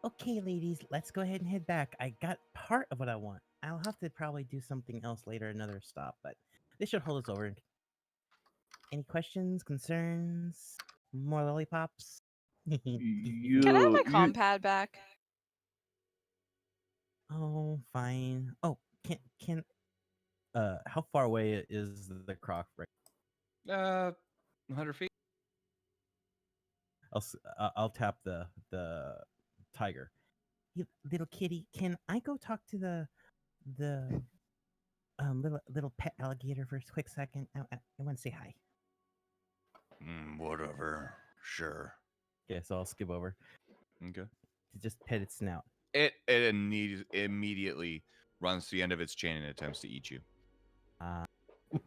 Speaker 8: Okay, ladies, let's go ahead and head back. I got part of what I want. I'll have to probably do something else later, another stop, but this should hold us over. Any questions, concerns, more lollipops?
Speaker 7: Can I have my compad back?
Speaker 8: Oh, fine. Oh, can how far away is the croc? Right?
Speaker 1: 100 feet.
Speaker 8: I'll tap the tiger. You little kitty, can I go talk to the little pet alligator for a quick second? I want to say hi.
Speaker 1: Whatever. Sure.
Speaker 6: Okay, so I'll skip over
Speaker 1: Okay.
Speaker 6: to just pet its snout.
Speaker 1: It immediately runs to the end of its chain and attempts to eat you.
Speaker 8: It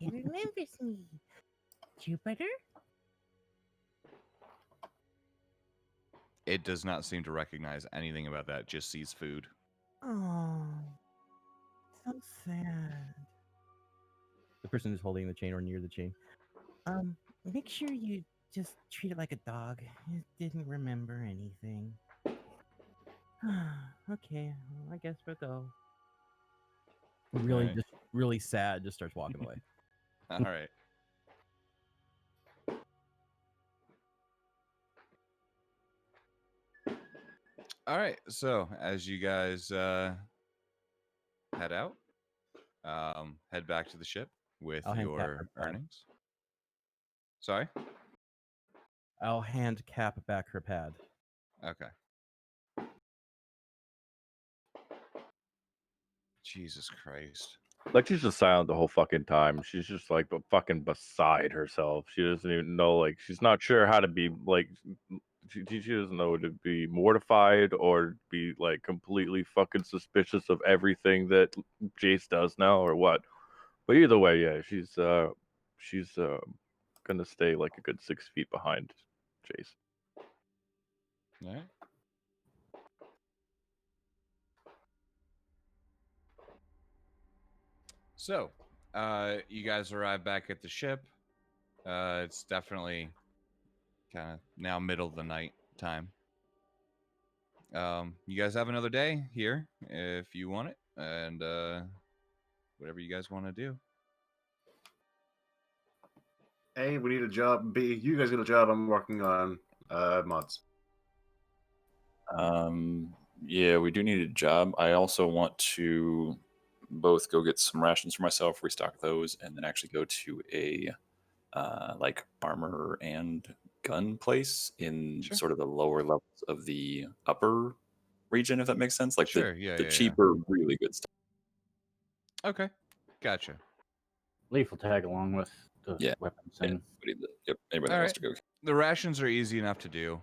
Speaker 8: remembers me. Jupiter?
Speaker 1: It does not seem to recognize anything about that. Just sees food.
Speaker 8: Oh, so sad.
Speaker 6: The person who's holding the chain or near the chain.
Speaker 8: Make sure you just treat it like a dog. It didn't remember anything. Okay, well, I guess we'll go.
Speaker 6: Really,
Speaker 1: Alright.
Speaker 6: just really sad. Just starts walking away.
Speaker 1: All right. All right. So as you guys head out, head back to the ship with
Speaker 6: I'll hand Cap
Speaker 1: your
Speaker 6: her pad.
Speaker 1: earnings. Sorry.
Speaker 6: I'll hand Cap back her pad.
Speaker 1: Okay. Jesus Christ.
Speaker 5: Lexi's just silent the whole fucking time. She's just like fucking beside herself. She doesn't even know, like, she's not sure how to be like. She doesn't know to be mortified or be like completely fucking suspicious of everything that Jace does now or what. But either way, yeah, she's gonna stay like a good 6 feet behind Jace.
Speaker 1: All right. So, you guys arrive back at the ship. It's definitely kind of now middle of the night time. You guys have another day here if you want it, and whatever you guys want to do.
Speaker 2: A, we need a job. B, you guys got a job. I'm working on mods.
Speaker 4: Yeah, we do need a job. I also want to both go get some rations for myself, restock those, and then actually go to a like armor and gun place in
Speaker 1: Sure.
Speaker 4: sort of the lower levels of the upper region, if that makes sense. Like
Speaker 1: Sure, yeah,
Speaker 4: the
Speaker 1: yeah.
Speaker 4: cheaper, really good stuff.
Speaker 1: Okay, gotcha.
Speaker 3: Leaf will tag along with the
Speaker 4: Yeah.
Speaker 3: weapons.
Speaker 4: Yeah,
Speaker 3: And
Speaker 4: yep. Anybody that
Speaker 1: All
Speaker 4: wants
Speaker 1: right.
Speaker 4: to go.
Speaker 1: The rations are easy enough to do.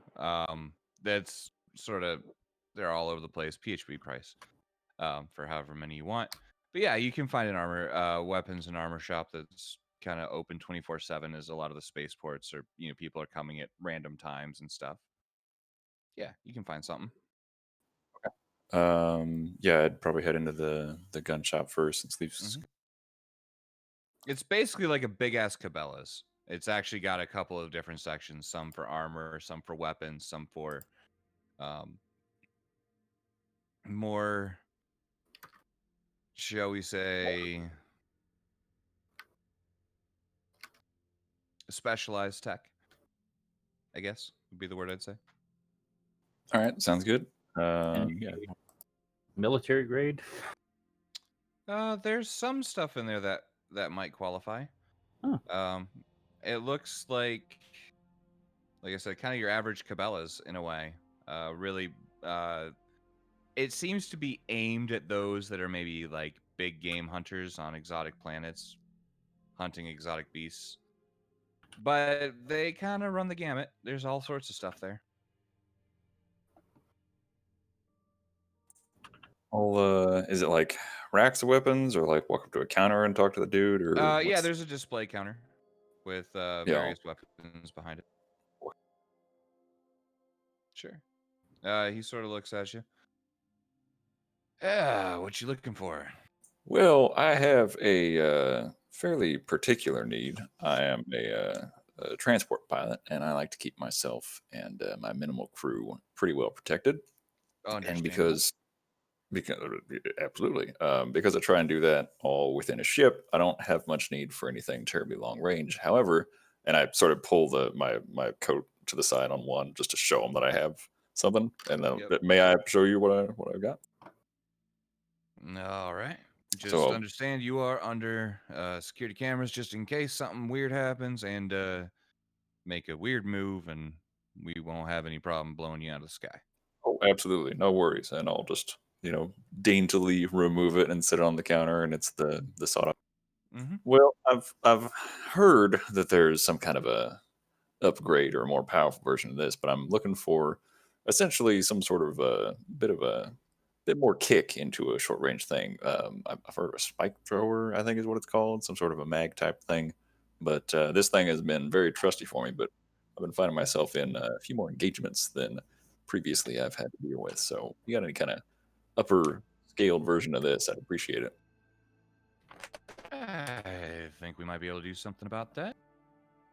Speaker 1: That's sort of they're all over the place. PHP price, for however many you want. But yeah, you can find an armor, weapons and armor shop that's kind of open 24/7. As a lot of the spaceports are, people are coming at random times and stuff. Yeah, you can find something.
Speaker 4: Yeah, I'd probably head into the gun shop first since Leaf's.
Speaker 1: It's basically like a big ass Cabela's. It's actually got a couple of different sections, some for armor, some for weapons, some for more, shall we say, specialized tech, I guess would be the word I'd say.
Speaker 4: All right, sounds good.
Speaker 3: any
Speaker 4: Yeah.
Speaker 3: military grade.
Speaker 1: There's some stuff in there that might qualify.
Speaker 3: Huh.
Speaker 1: It looks like I said, kind of your average Cabela's in a way. Really, it seems to be aimed at those that are maybe like big game hunters on exotic planets, hunting exotic beasts. But they kind of run the gamut. There's all sorts of stuff there.
Speaker 4: Is it like racks of weapons, or like walk up to a counter and talk to the dude, or
Speaker 1: Yeah,
Speaker 4: what's-
Speaker 1: there's a display counter with
Speaker 4: Yeah.
Speaker 1: various weapons behind it. Sure. He sort of looks at you. Yeah, what you looking for?
Speaker 4: Well, I have a fairly particular need. I am a transport pilot, and I like to keep myself and my minimal crew pretty well protected. And
Speaker 1: Understandable.
Speaker 4: because absolutely, because I try and do that all within a ship, I don't have much need for anything terribly long range. However, and I sort of pull my coat to the side on one just to show them that I have something. And then,
Speaker 1: Yep.
Speaker 4: may I show you what I've got?
Speaker 1: All right. Just
Speaker 4: So-
Speaker 1: understand you are under security cameras just in case something weird happens, and make a weird move, and we won't have any problem blowing you out of the sky.
Speaker 4: Oh, absolutely, no worries. And I'll just daintily remove it and sit it on the counter, and it's the sawed off.
Speaker 1: Mm-hmm.
Speaker 4: Well, I've heard that there's some kind of a upgrade or a more powerful version of this, but I'm looking for essentially some sort of a bit more kick into a short range thing. I've heard of a spike thrower, I think is what it's called, some sort of a mag type thing. But this thing has been very trusty for me. But I've been finding myself in a few more engagements than previously I've had to deal with. So you got any kind of upper scaled version of this? I'd appreciate it.
Speaker 1: I think we might be able to do something about that.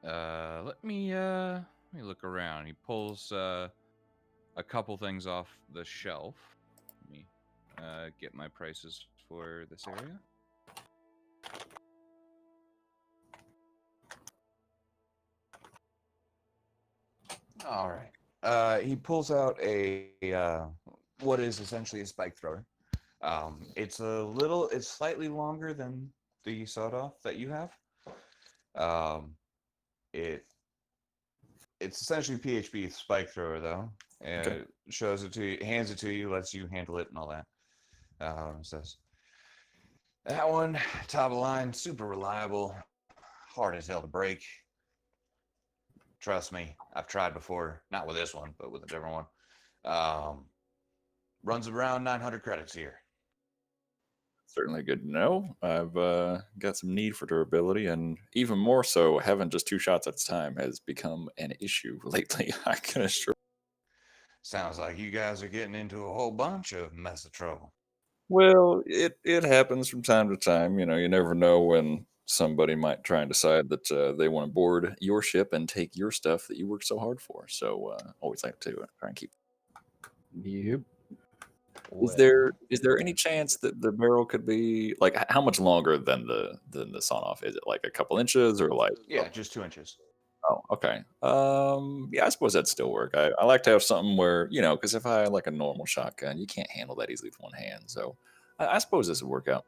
Speaker 1: Let me look around. He pulls a couple things off the shelf. Let me get my prices for this area. All right. He pulls out a what is essentially a spike thrower. It's slightly longer than the sawed off that you have. It's essentially PHP spike thrower though.
Speaker 4: Okay.
Speaker 1: Shows it to you, hands it to you, lets you handle it and all that. Says that one top of line, super reliable, hard as hell to break. Trust me, I've tried before, not with this one, but with a different one. Runs around 900 credits here.
Speaker 4: Certainly good to know. I've got some need for durability, and even more so, having just 2 shots at a time has become an issue lately. I can assure.
Speaker 1: Sounds like you guys are getting into a whole bunch of mess of trouble.
Speaker 4: Well, it happens from time to time. You know, you never know when somebody might try and decide that they want to board your ship and take your stuff that you worked so hard for. So always like to try and keep.
Speaker 3: Yep.
Speaker 4: Is there any chance that the barrel could be like how much longer than the sawn off? Is it like a couple inches or like?
Speaker 1: Yeah, just 2 inches.
Speaker 4: Oh, okay. Yeah, I suppose that'd still work. I like to have something where, you know, because if I had like a normal shotgun, you can't handle that easily with one hand. So I suppose this would work out.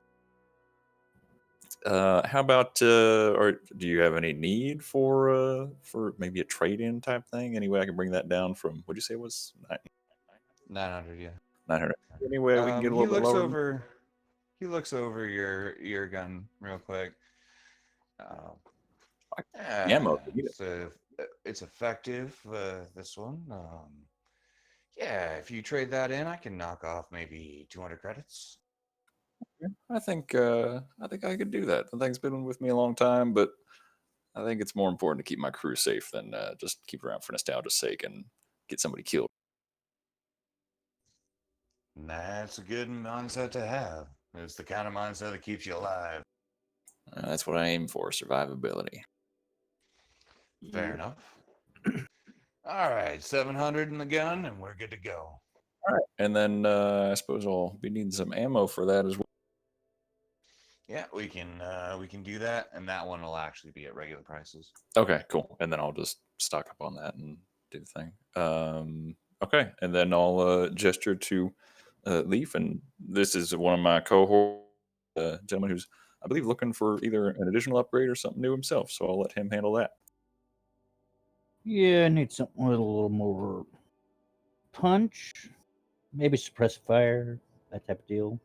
Speaker 4: How about, or do you have any need for maybe a trade-in type thing? Any way I can bring that down from, what'd you say it was
Speaker 1: 900, yeah.
Speaker 4: 900? Any way we can get a
Speaker 1: He
Speaker 4: little bit
Speaker 1: looks
Speaker 4: lower?
Speaker 1: over. He looks over your gun real quick.
Speaker 4: The ammo, if you need it.
Speaker 1: So it's effective. This one. Yeah, if you trade that in, I can knock off maybe 200 credits.
Speaker 4: I think I could do that. The thing's been with me a long time, but I think it's more important to keep my crew safe than just keep around for nostalgia's sake and get somebody killed.
Speaker 1: That's a good mindset to have. It's the kind of mindset that keeps you alive.
Speaker 4: That's what I aim for, survivability.
Speaker 1: Fair enough. All right, 700 in the gun, and we're good to go.
Speaker 4: All right. And then I suppose I'll be needing some ammo for that as well.
Speaker 1: Yeah, we can do that, and that one will actually be at regular prices.
Speaker 4: Okay, cool. And then I'll just stock up on that and do the thing. Okay, and then I'll gesture to Leaf, and this is one of my cohort gentleman who's, I believe, looking for either an additional upgrade or something new himself. So I'll let him handle that.
Speaker 3: Yeah, I need something with a little more punch, maybe suppress fire, that type of deal.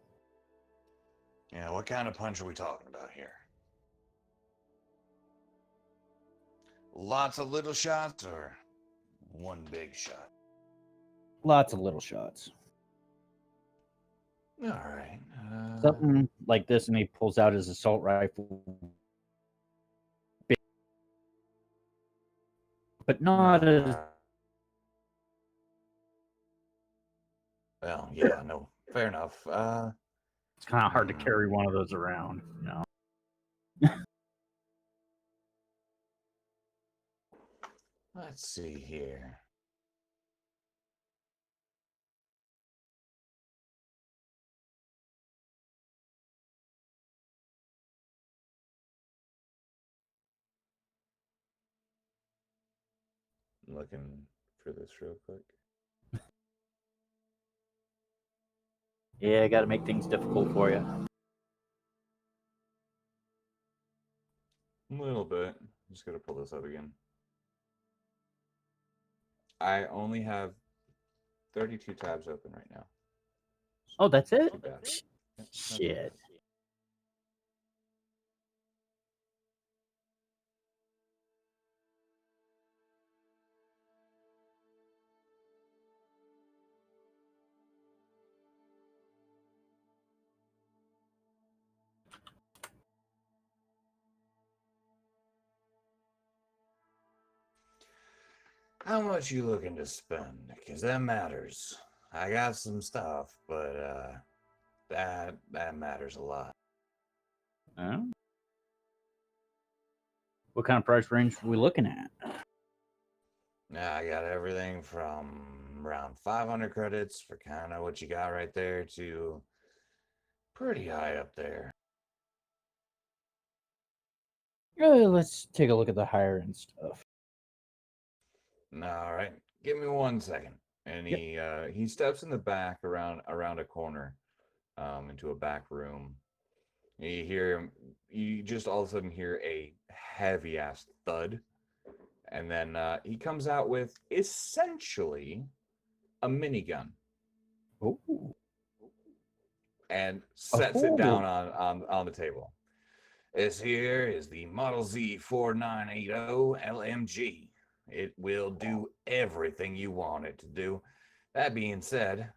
Speaker 1: Yeah, what kind of punch are we talking about here? Lots of little shots or one big shot?
Speaker 3: Lots of little shots.
Speaker 1: All right.
Speaker 3: Something like this, and he pulls out his assault rifle. But not as.
Speaker 1: Well, yeah, no, fair enough.
Speaker 3: It's kind of hard to carry one of those around, you know.
Speaker 1: Let's see here. I'm looking for this real quick.
Speaker 3: Yeah, I got to make things difficult for you.
Speaker 1: A little bit. Just gotta pull this up again. I only have 32 tabs open right now.
Speaker 3: Oh, that's it?
Speaker 1: Too bad. Yep, not too
Speaker 3: Shit.
Speaker 1: bad.
Speaker 9: How much you looking to spend? Because that matters. I got some stuff, but that matters a lot.
Speaker 3: Oh. What kind of price range are we looking at?
Speaker 9: Now I got everything from around 500 credits for kind of what you got right there to pretty high up there.
Speaker 3: Let's take a look at the higher end stuff.
Speaker 9: All right, give me 1 second. And he steps in the back around a corner, into a back room. You hear him. You just all of a sudden hear a heavy ass thud, and then he comes out with essentially a minigun
Speaker 3: Oh.
Speaker 9: and sets it down on the table. This here is the Model Z 4980 LMG. It will do everything you want it to do. That being said,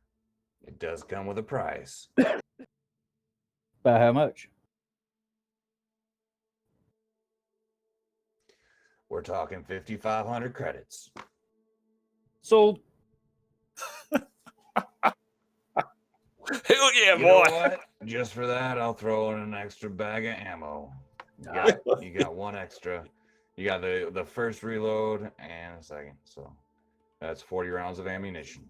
Speaker 9: it does come with a price.
Speaker 3: About how much?
Speaker 9: We're talking 5,500 credits.
Speaker 3: Sold.
Speaker 4: Hell yeah,
Speaker 9: You know what? Just for that, I'll throw in an extra bag of ammo. You got one extra. You got the first reload and a second. So that's 40 rounds of ammunition.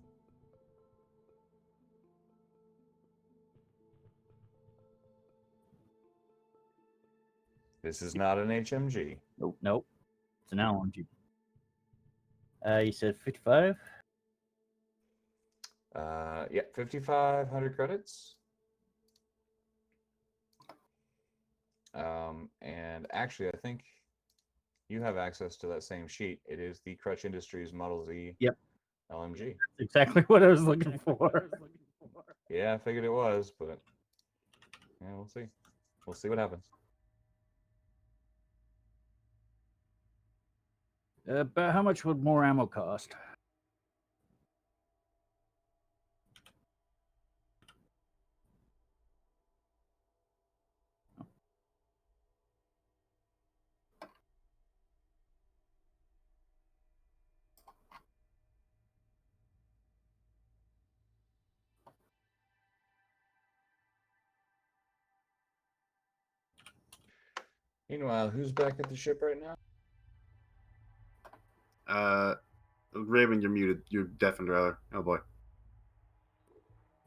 Speaker 9: This is not an HMG.
Speaker 3: Nope. It's an LMG. You said 55?
Speaker 9: Yeah, 5,500 credits. And actually, I think you have access to that same sheet. It is the Crutch Industries Model Z
Speaker 3: Yep.
Speaker 9: LMG.
Speaker 3: That's exactly what I was looking for.
Speaker 9: Yeah, I figured it was, but yeah, we'll see. We'll see what happens.
Speaker 3: About how much would more ammo cost?
Speaker 9: Meanwhile, who's back at the ship right now?
Speaker 2: Raven, you're muted. You're deafened, rather. Oh boy.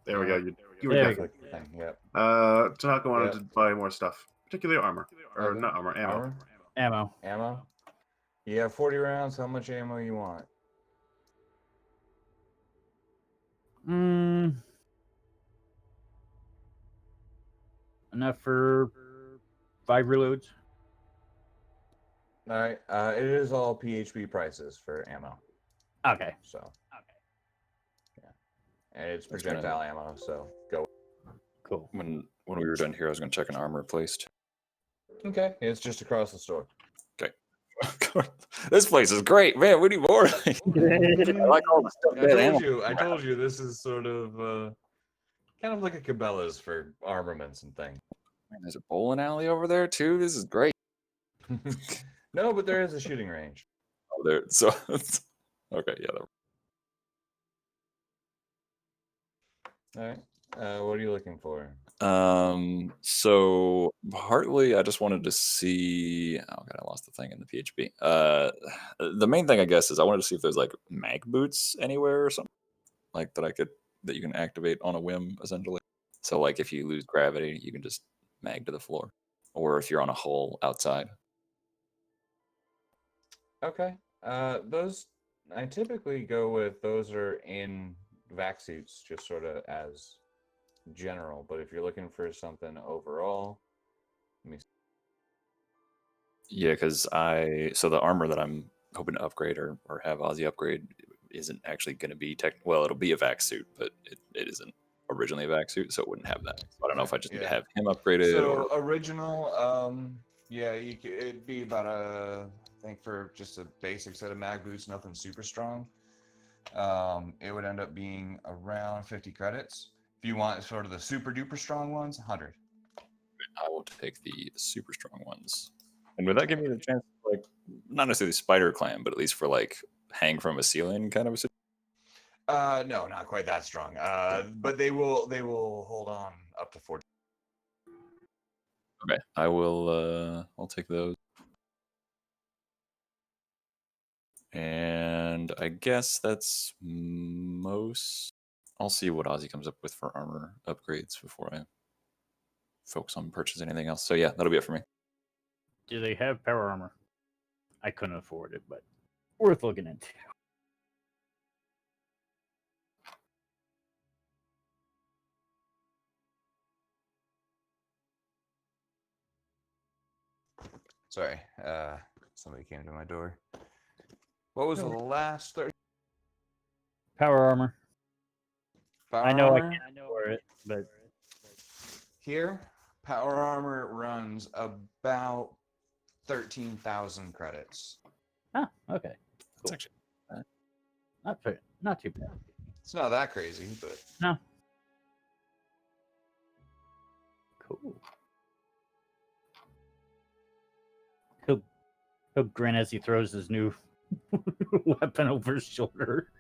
Speaker 2: There we go. You were
Speaker 3: There we
Speaker 2: deafened.
Speaker 9: Yep.
Speaker 2: Tanaka wanted to buy more stuff, particularly armor, or
Speaker 9: Okay.
Speaker 2: not armor, ammo.
Speaker 3: Ammo.
Speaker 9: You have 40 rounds. How much ammo you want?
Speaker 3: Enough for 5 reloads.
Speaker 9: All right. It is all PHP prices for ammo.
Speaker 3: Okay.
Speaker 9: So. Yeah. And it's projectile ammo. So go.
Speaker 3: Cool.
Speaker 4: When we were done here, I was going to check an armor placed.
Speaker 9: Okay. It's just across the store.
Speaker 4: Okay. This place is great, man. We need more. I like all the stuff.
Speaker 9: I told you this is sort of kind of like a Cabela's for armaments and things.
Speaker 4: Man, there's a bowling alley over there too. This is great.
Speaker 9: No, but there is a shooting range.
Speaker 4: Oh, there. So okay, yeah.
Speaker 9: All right. What are you looking for?
Speaker 4: So partly I just wanted to see. Oh god, I lost the thing in the PHP. The main thing I guess is I wanted to see if there's like mag boots anywhere or something like that you can activate on a whim essentially. So like if you lose gravity, you can just mag to the floor, or if you're on a hull outside.
Speaker 9: Okay. Those I typically go with those are in vac suits, just sort of as general. But if you're looking for something overall, let me see.
Speaker 4: Yeah, because so the armor that I'm hoping to upgrade or have Ozzy upgrade isn't actually going to be well, it'll be a vac suit, but it isn't originally a vac suit, so it wouldn't have that. So I don't know if I just need to have him upgraded.
Speaker 9: So original, yeah, it'd be about I think for just a basic set of mag boots, nothing super strong. It would end up being around 50 credits. If you want sort of the super duper strong ones, 100.
Speaker 4: I will take the super strong ones. And would that give me the chance, like, not necessarily spider climb, but at least for like hang from a ceiling kind of a situation?
Speaker 9: No, not quite that strong. But they will hold on up to 14.
Speaker 4: Okay, I will. I'll take those. And I guess that's most. I'll see what Ozzy comes up with for armor upgrades before I focus on purchasing anything else. So yeah, that'll be it for me.
Speaker 3: Do they have power armor? I couldn't afford it, but worth looking into.
Speaker 9: Sorry, somebody came to my door. What was the last 30?
Speaker 3: Power armor.
Speaker 9: Power
Speaker 3: I know
Speaker 9: armor?
Speaker 3: I can't afford it, but
Speaker 9: Here, power armor runs about 13,000 credits.
Speaker 3: okay.
Speaker 4: That's
Speaker 3: Cool.
Speaker 4: actually
Speaker 3: Not too bad.
Speaker 9: It's not that crazy, but
Speaker 3: No. Cool. He'll grin as he throws his new weapon over his shoulder.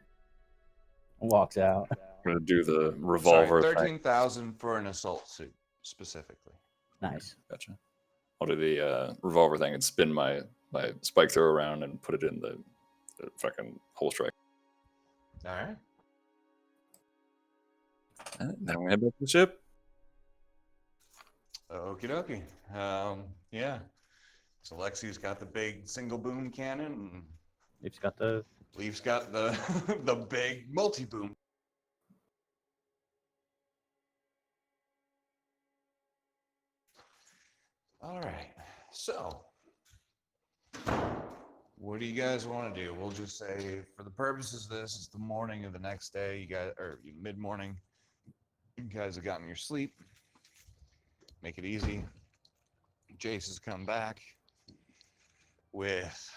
Speaker 3: Walks out.
Speaker 4: I'm gonna do the
Speaker 9: sorry,
Speaker 4: revolver effect.
Speaker 9: 13,000 for an assault suit specifically.
Speaker 3: Nice.
Speaker 4: Gotcha. I'll do the revolver thing and spin my spike throw around and put it in the fucking hole strike.
Speaker 9: All right.
Speaker 4: Then we head back to the ship.
Speaker 9: Okie dokie. Yeah. So Lexi's got the big single boom cannon, and
Speaker 3: Leaf's got the
Speaker 9: Leaf's got the the big multi boom. All right. So, what do you guys want to do? We'll just say, for the purposes of this, it's the morning of the next day. You guys, or mid morning. You guys have gotten your sleep. Make it easy. Jace has come back with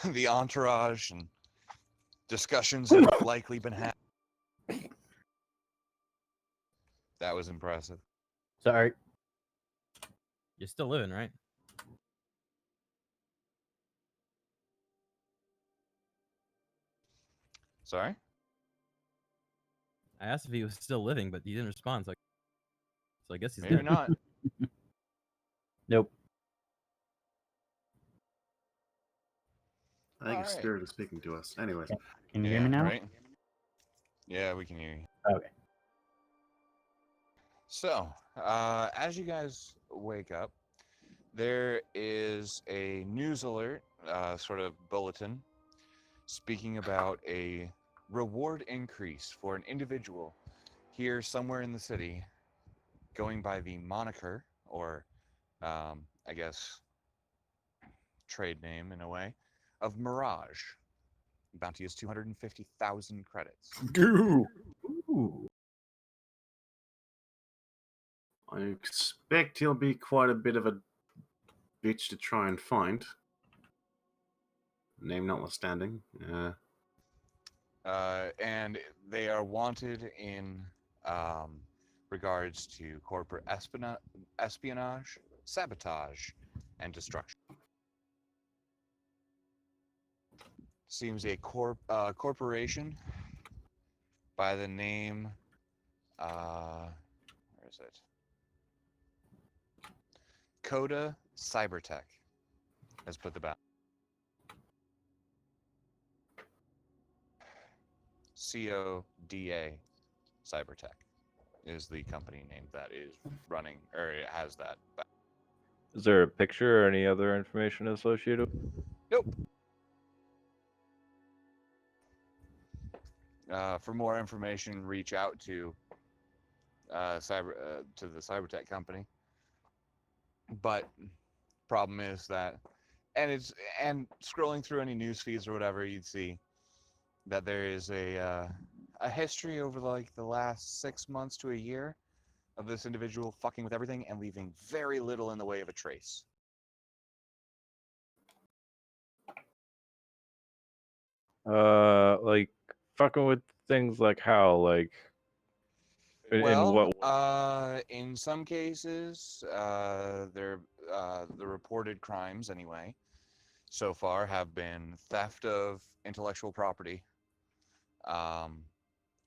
Speaker 9: the entourage, and discussions have likely been had. That was impressive.
Speaker 3: sorry.
Speaker 6: You're still living, right?
Speaker 9: Sorry?
Speaker 6: I asked if he was still living, but he didn't respond. So I guess he's
Speaker 9: Maybe
Speaker 6: dead.
Speaker 9: not.
Speaker 3: Nope.
Speaker 2: I think
Speaker 9: All
Speaker 2: his
Speaker 9: right.
Speaker 2: spirit is speaking to us. Anyways,
Speaker 3: Can you hear me now?
Speaker 9: Right? Yeah, we can hear you.
Speaker 3: Okay.
Speaker 9: So, as you guys wake up, there is a news alert, sort of bulletin, speaking about a reward increase for an individual here somewhere in the city going by the moniker, or I guess trade name in a way, of Mirage. Bounty is 250,000 credits.
Speaker 4: Goo!
Speaker 3: Ooh.
Speaker 2: I expect he'll be quite a bit of a bitch to try and find. Name notwithstanding.
Speaker 9: And they are wanted in regards to corporate espionage, sabotage, and destruction. Seems a corporation by the name, where is it? Coda Cybertech has put the bounty. CODA Cybertech is the company name that is running, or it has that.
Speaker 5: Is there a picture or any other information associated?
Speaker 9: Nope. For more information, reach out to to the Cybertech company. But problem is that, and scrolling through any news feeds or whatever, you'd see that there is a history over like the last 6 months to a year of this individual fucking with everything and leaving very little in the way of a trace.
Speaker 5: Like fucking with things like how, like in what?
Speaker 9: In some cases, they're the reported crimes anyway
Speaker 1: so far have been theft of intellectual property.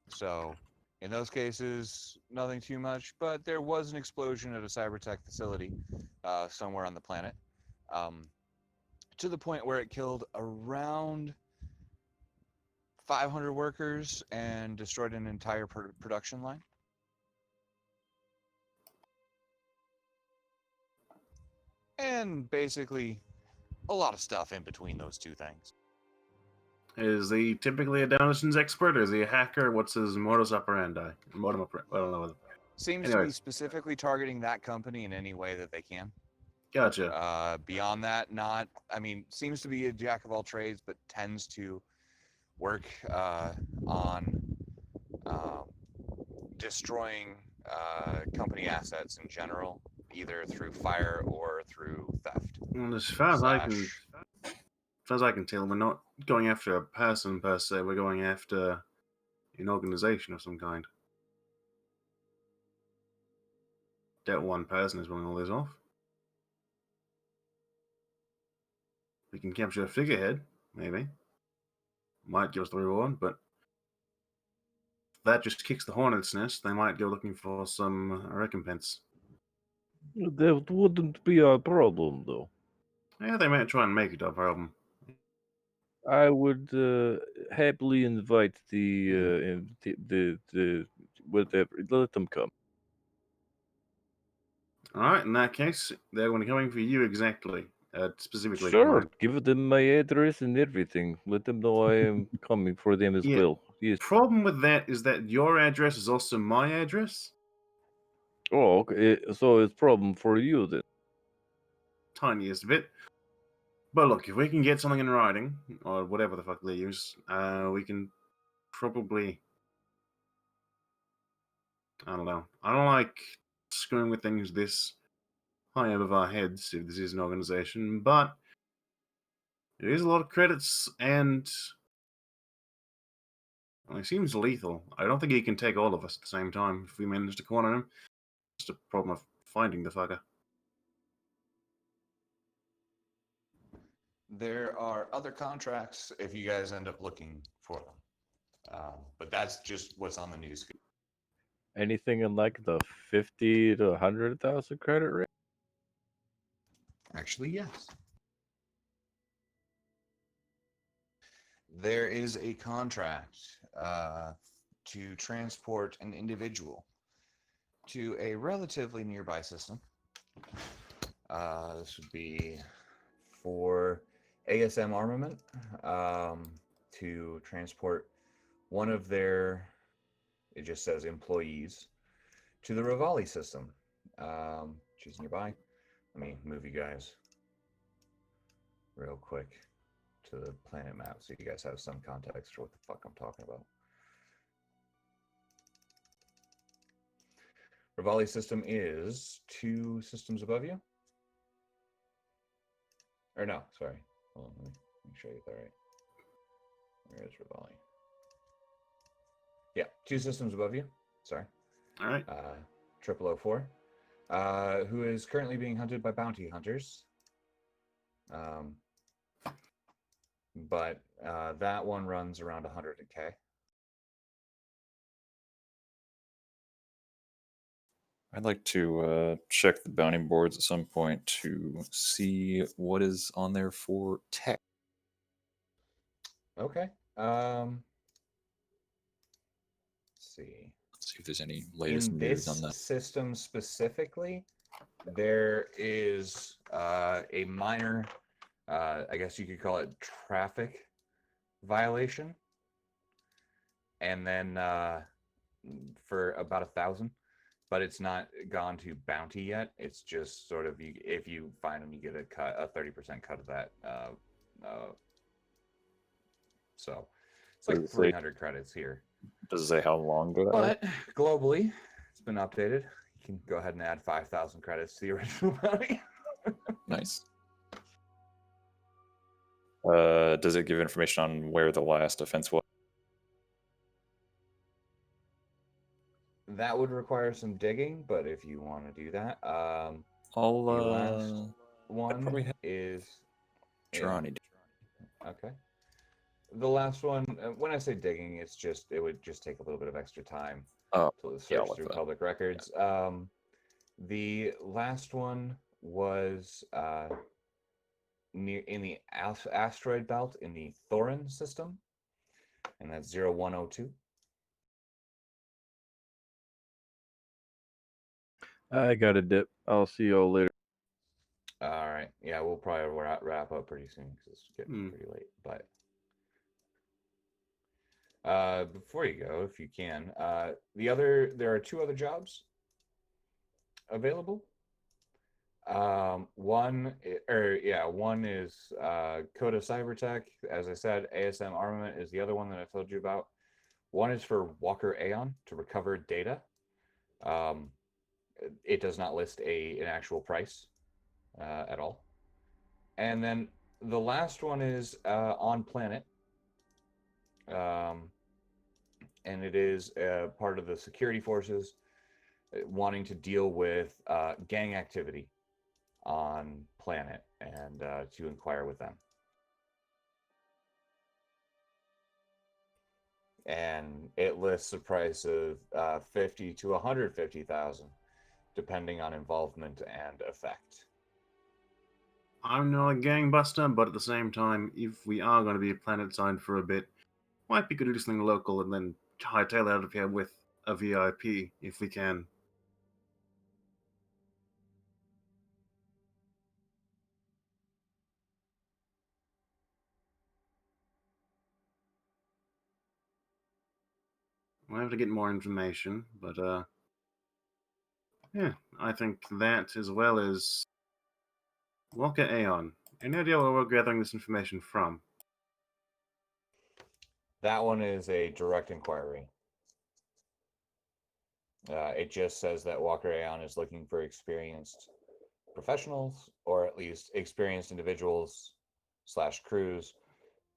Speaker 1: So in those cases, nothing too much, but there was an explosion at a cybertech facility somewhere on the planet, to the point where it killed around 500 workers and destroyed an entire production line. And basically a lot of stuff in between those two things.
Speaker 2: Is he typically a donations expert, or is he a hacker? What's his modus operandi? I don't know.
Speaker 1: Seems to be
Speaker 2: Anyways.
Speaker 1: specifically targeting that company in any way that they can.
Speaker 2: Gotcha.
Speaker 1: Beyond that, not. I mean, seems to be a jack of all trades, but tends to work on destroying company assets in general, either through fire or through theft.
Speaker 2: Well, as far as I can tell, we're not going after a person per se. We're going after an organization of some kind. That one person is pulling all this off. We can capture a figurehead, maybe. Might give us the reward, but if that just kicks the hornet's nest, they might go looking for some recompense.
Speaker 5: That wouldn't be a problem, though.
Speaker 2: Yeah, they might try and make it a problem.
Speaker 5: I would happily invite the whatever. Let them come.
Speaker 2: All right, in that case, they're going to be coming for you exactly, specifically.
Speaker 5: Sure, give them my address and everything. Let them know I am coming for them as
Speaker 2: Yeah.
Speaker 5: well. Yes.
Speaker 2: Problem with that is that your address is also my address.
Speaker 5: Oh, okay. So it's problem for you then.
Speaker 2: Tiniest bit. But look, if we can get something in writing, or whatever the fuck they use, we can probably... I don't know. I don't like screwing with things this high above our heads if this is an organization, but it is a lot of credits, and well, he seems lethal. I don't think he can take all of us at the same time if we manage to corner him. Just a problem of finding the fucker.
Speaker 1: There are other contracts if you guys end up looking for them. But that's just what's on the news.
Speaker 5: Anything in like the 50 to 100,000 credit rate?
Speaker 1: Actually, yes. There is a contract to transport an individual to a relatively nearby system. This would be for ASM Armament to transport one of their, it just says employees, to the Rivali system, which is nearby. Let me move you guys real quick to the planet map so you guys have some context for what the fuck I'm talking about. Rivali system is 2 systems above you. Or no, sorry. Hold on, let me make sure I get that right. Where is Rivali? Yeah, 2 systems above you. Sorry.
Speaker 2: All right.
Speaker 1: 0004, who is currently being hunted by bounty hunters. But that one runs around 100K.
Speaker 4: I'd like to check the bounty boards at some point to see what is on there for tech.
Speaker 1: Okay. Let's see.
Speaker 4: Let's see if there's any latest
Speaker 1: In
Speaker 4: news
Speaker 1: this
Speaker 4: on that.
Speaker 1: system specifically, there is a minor, I guess you could call it traffic violation. And then for about 1,000, but it's not gone to bounty yet. It's just sort of, if you find them, you get a 30% cut of that. So it's like 300 credits here.
Speaker 4: Does it say how long ago that was?
Speaker 1: But globally, it's been updated. You can go ahead and add 5,000 credits to the original bounty.
Speaker 4: Nice. Does it give information on where the last offense was?
Speaker 1: That would require some digging, but if you want to do that,
Speaker 4: I'll
Speaker 1: the last one
Speaker 4: probably have-
Speaker 1: is
Speaker 4: Trani.
Speaker 9: Okay. The last one, when I say digging, it would just take a little bit of extra time
Speaker 4: Oh,
Speaker 9: to
Speaker 4: yeah,
Speaker 9: search
Speaker 4: like
Speaker 9: through
Speaker 4: that.
Speaker 9: public records. The last one was in the asteroid belt in the Thorin system, and that's 0102.
Speaker 5: I got a dip. I'll see y'all later.
Speaker 9: All right. Yeah, we'll probably wrap up pretty soon because it's getting pretty late. But before you go, if you can, there are two other jobs available. One is Coda Cybertech. As I said, ASM Armament is the other one that I told you about. One is for Walker Aeon to recover data. It does not list an actual price at all. And then the last one is on planet. And it is part of the security forces wanting to deal with gang activity on planet and to inquire with them. And it lists a price of 50 to 150,000, depending on involvement and effect.
Speaker 2: I'm not a gangbuster, but at the same time, if we are going to be planet signed for a bit, might be good to do something local and then hightail out of here with a VIP if we can. We'll have to get more information, but yeah, I think that as well as Walker Aeon. Any idea where we're gathering this information from?
Speaker 9: That one is a direct inquiry. It just says that Walker Aeon is looking for experienced professionals, or at least experienced individuals / crews,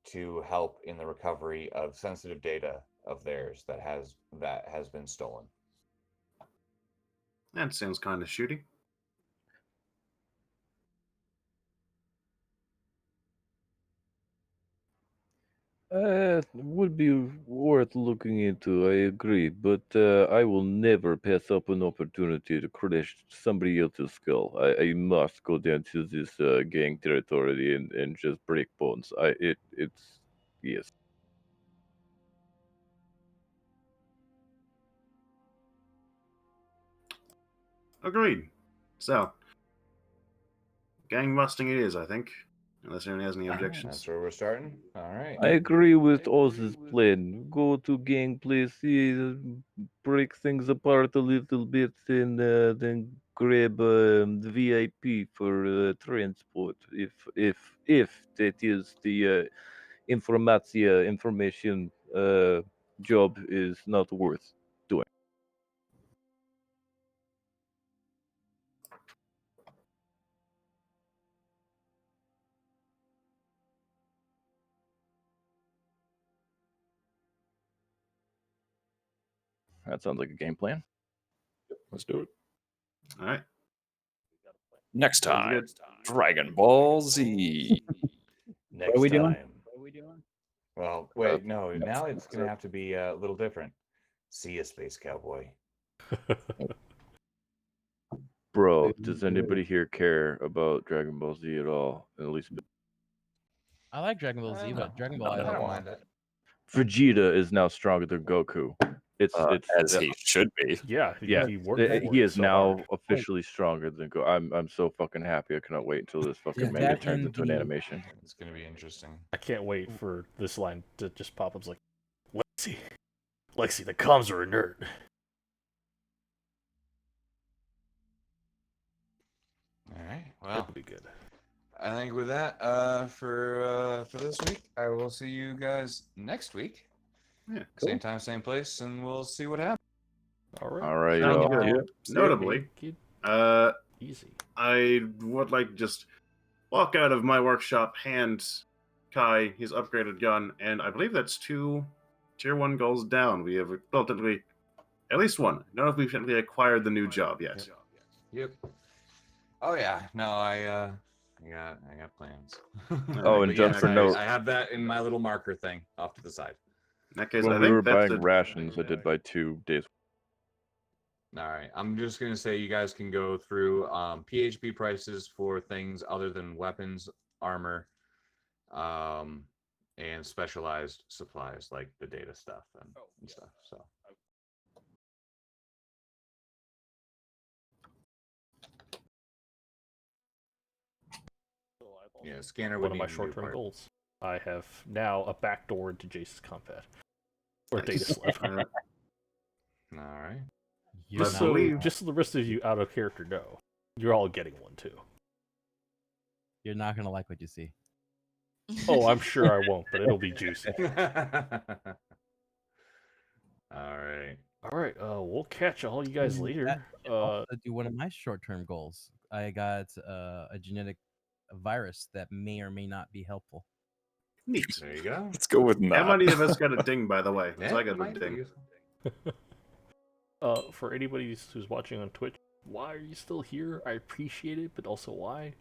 Speaker 9: to help in the recovery of sensitive data of theirs that has been stolen.
Speaker 2: That sounds kind of shooty.
Speaker 5: Would be worth looking into, I agree, but I will never pass up an opportunity to crush somebody else's skull. I must go down to this gang territory and just break bones. It's yes.
Speaker 2: Agreed. So, gang busting it is, I think. Unless anyone has any
Speaker 9: That's
Speaker 2: objections.
Speaker 9: where we're starting. All right.
Speaker 5: I agree with Oz's plan. Go to gang places, break things apart a little bit, and then grab the VIP for transport. If that is the information job is not worth doing. That sounds like a game plan.
Speaker 4: Let's do it.
Speaker 2: All right.
Speaker 4: Next
Speaker 2: Sounds
Speaker 4: time,
Speaker 2: good.
Speaker 4: Dragon Ball Z.
Speaker 9: Next
Speaker 3: we doing?
Speaker 9: time. Well, wait, no. Now it's going to have to be a little different. See ya, Space Cowboy.
Speaker 5: Bro, does anybody here care about Dragon Ball Z at all? At least
Speaker 6: I like Dragon Ball Z, but Dragon Ball
Speaker 9: I
Speaker 6: I don't
Speaker 9: don't
Speaker 6: know.
Speaker 9: mind it.
Speaker 5: Vegeta is now stronger than Goku. It's
Speaker 4: As he should be.
Speaker 10: Yeah,
Speaker 5: yeah.
Speaker 10: he worked
Speaker 5: He
Speaker 10: for it
Speaker 5: is
Speaker 10: so
Speaker 5: now
Speaker 10: hard.
Speaker 5: officially stronger than Goku. I'm so fucking happy. I cannot wait until this fucking
Speaker 6: Is
Speaker 5: manga
Speaker 6: that
Speaker 5: turns
Speaker 6: in
Speaker 5: into an
Speaker 6: the-
Speaker 5: animation.
Speaker 9: It's going to be interesting.
Speaker 10: I can't wait for this line to just pop up. It's like, Lexi, the comms are inert.
Speaker 9: All right. Well,
Speaker 10: It'll be good.
Speaker 9: I think with that, for this week, I will see you guys next week.
Speaker 2: Yeah,
Speaker 9: Same time, same place, and we'll see what happens.
Speaker 10: All right.
Speaker 5: All right,
Speaker 2: Sounds
Speaker 5: y'all.
Speaker 2: good.
Speaker 4: Yep.
Speaker 2: Notably,
Speaker 10: Make it easy.
Speaker 2: I would like to just walk out of my workshop, hand Kai his upgraded gun, and I believe that's 2 tier 1 goals down. We have relatively, at least one. I don't know if we've technically acquired the new job yet.
Speaker 9: Yep. Oh yeah. No, I got plans.
Speaker 5: Oh, and
Speaker 9: But
Speaker 5: just
Speaker 9: yes,
Speaker 5: for note,
Speaker 9: I have that in my little marker thing off to the side.
Speaker 2: In that case,
Speaker 5: when
Speaker 2: I
Speaker 5: we
Speaker 2: think
Speaker 5: were
Speaker 2: that's
Speaker 5: buying
Speaker 2: a
Speaker 5: rations, I did buy 2 days.
Speaker 9: All right, I'm just gonna say you guys can go through PHP prices for things other than weapons, armor, and specialized supplies like the data stuff and stuff. So yeah, scanner would
Speaker 10: One of
Speaker 9: need
Speaker 10: my
Speaker 9: a new
Speaker 10: short-term
Speaker 9: part.
Speaker 10: goals. I have now a back door into Jace's compat or data
Speaker 2: nice.
Speaker 10: slip.
Speaker 9: All right.
Speaker 6: You're
Speaker 10: Just
Speaker 2: I
Speaker 10: so,
Speaker 2: believe-
Speaker 10: just so the rest of you out of character know, you're all getting one too.
Speaker 6: You're not gonna like what you see.
Speaker 10: Oh, I'm sure I won't, but it'll be juicy.
Speaker 9: All right.
Speaker 10: All right, we'll catch all you guys later.
Speaker 6: Also do one of my short-term goals. I got a genetic virus that may or may not be helpful.
Speaker 2: Neat.
Speaker 9: There you go.
Speaker 4: Let's go with
Speaker 2: How
Speaker 4: not.
Speaker 2: many of us got a ding, by the way? 'Cause
Speaker 9: Yeah,
Speaker 2: I got a
Speaker 9: might be
Speaker 2: ding.
Speaker 9: useful.
Speaker 10: For anybody who's watching on Twitch, why are you still here? I appreciate it, but also why?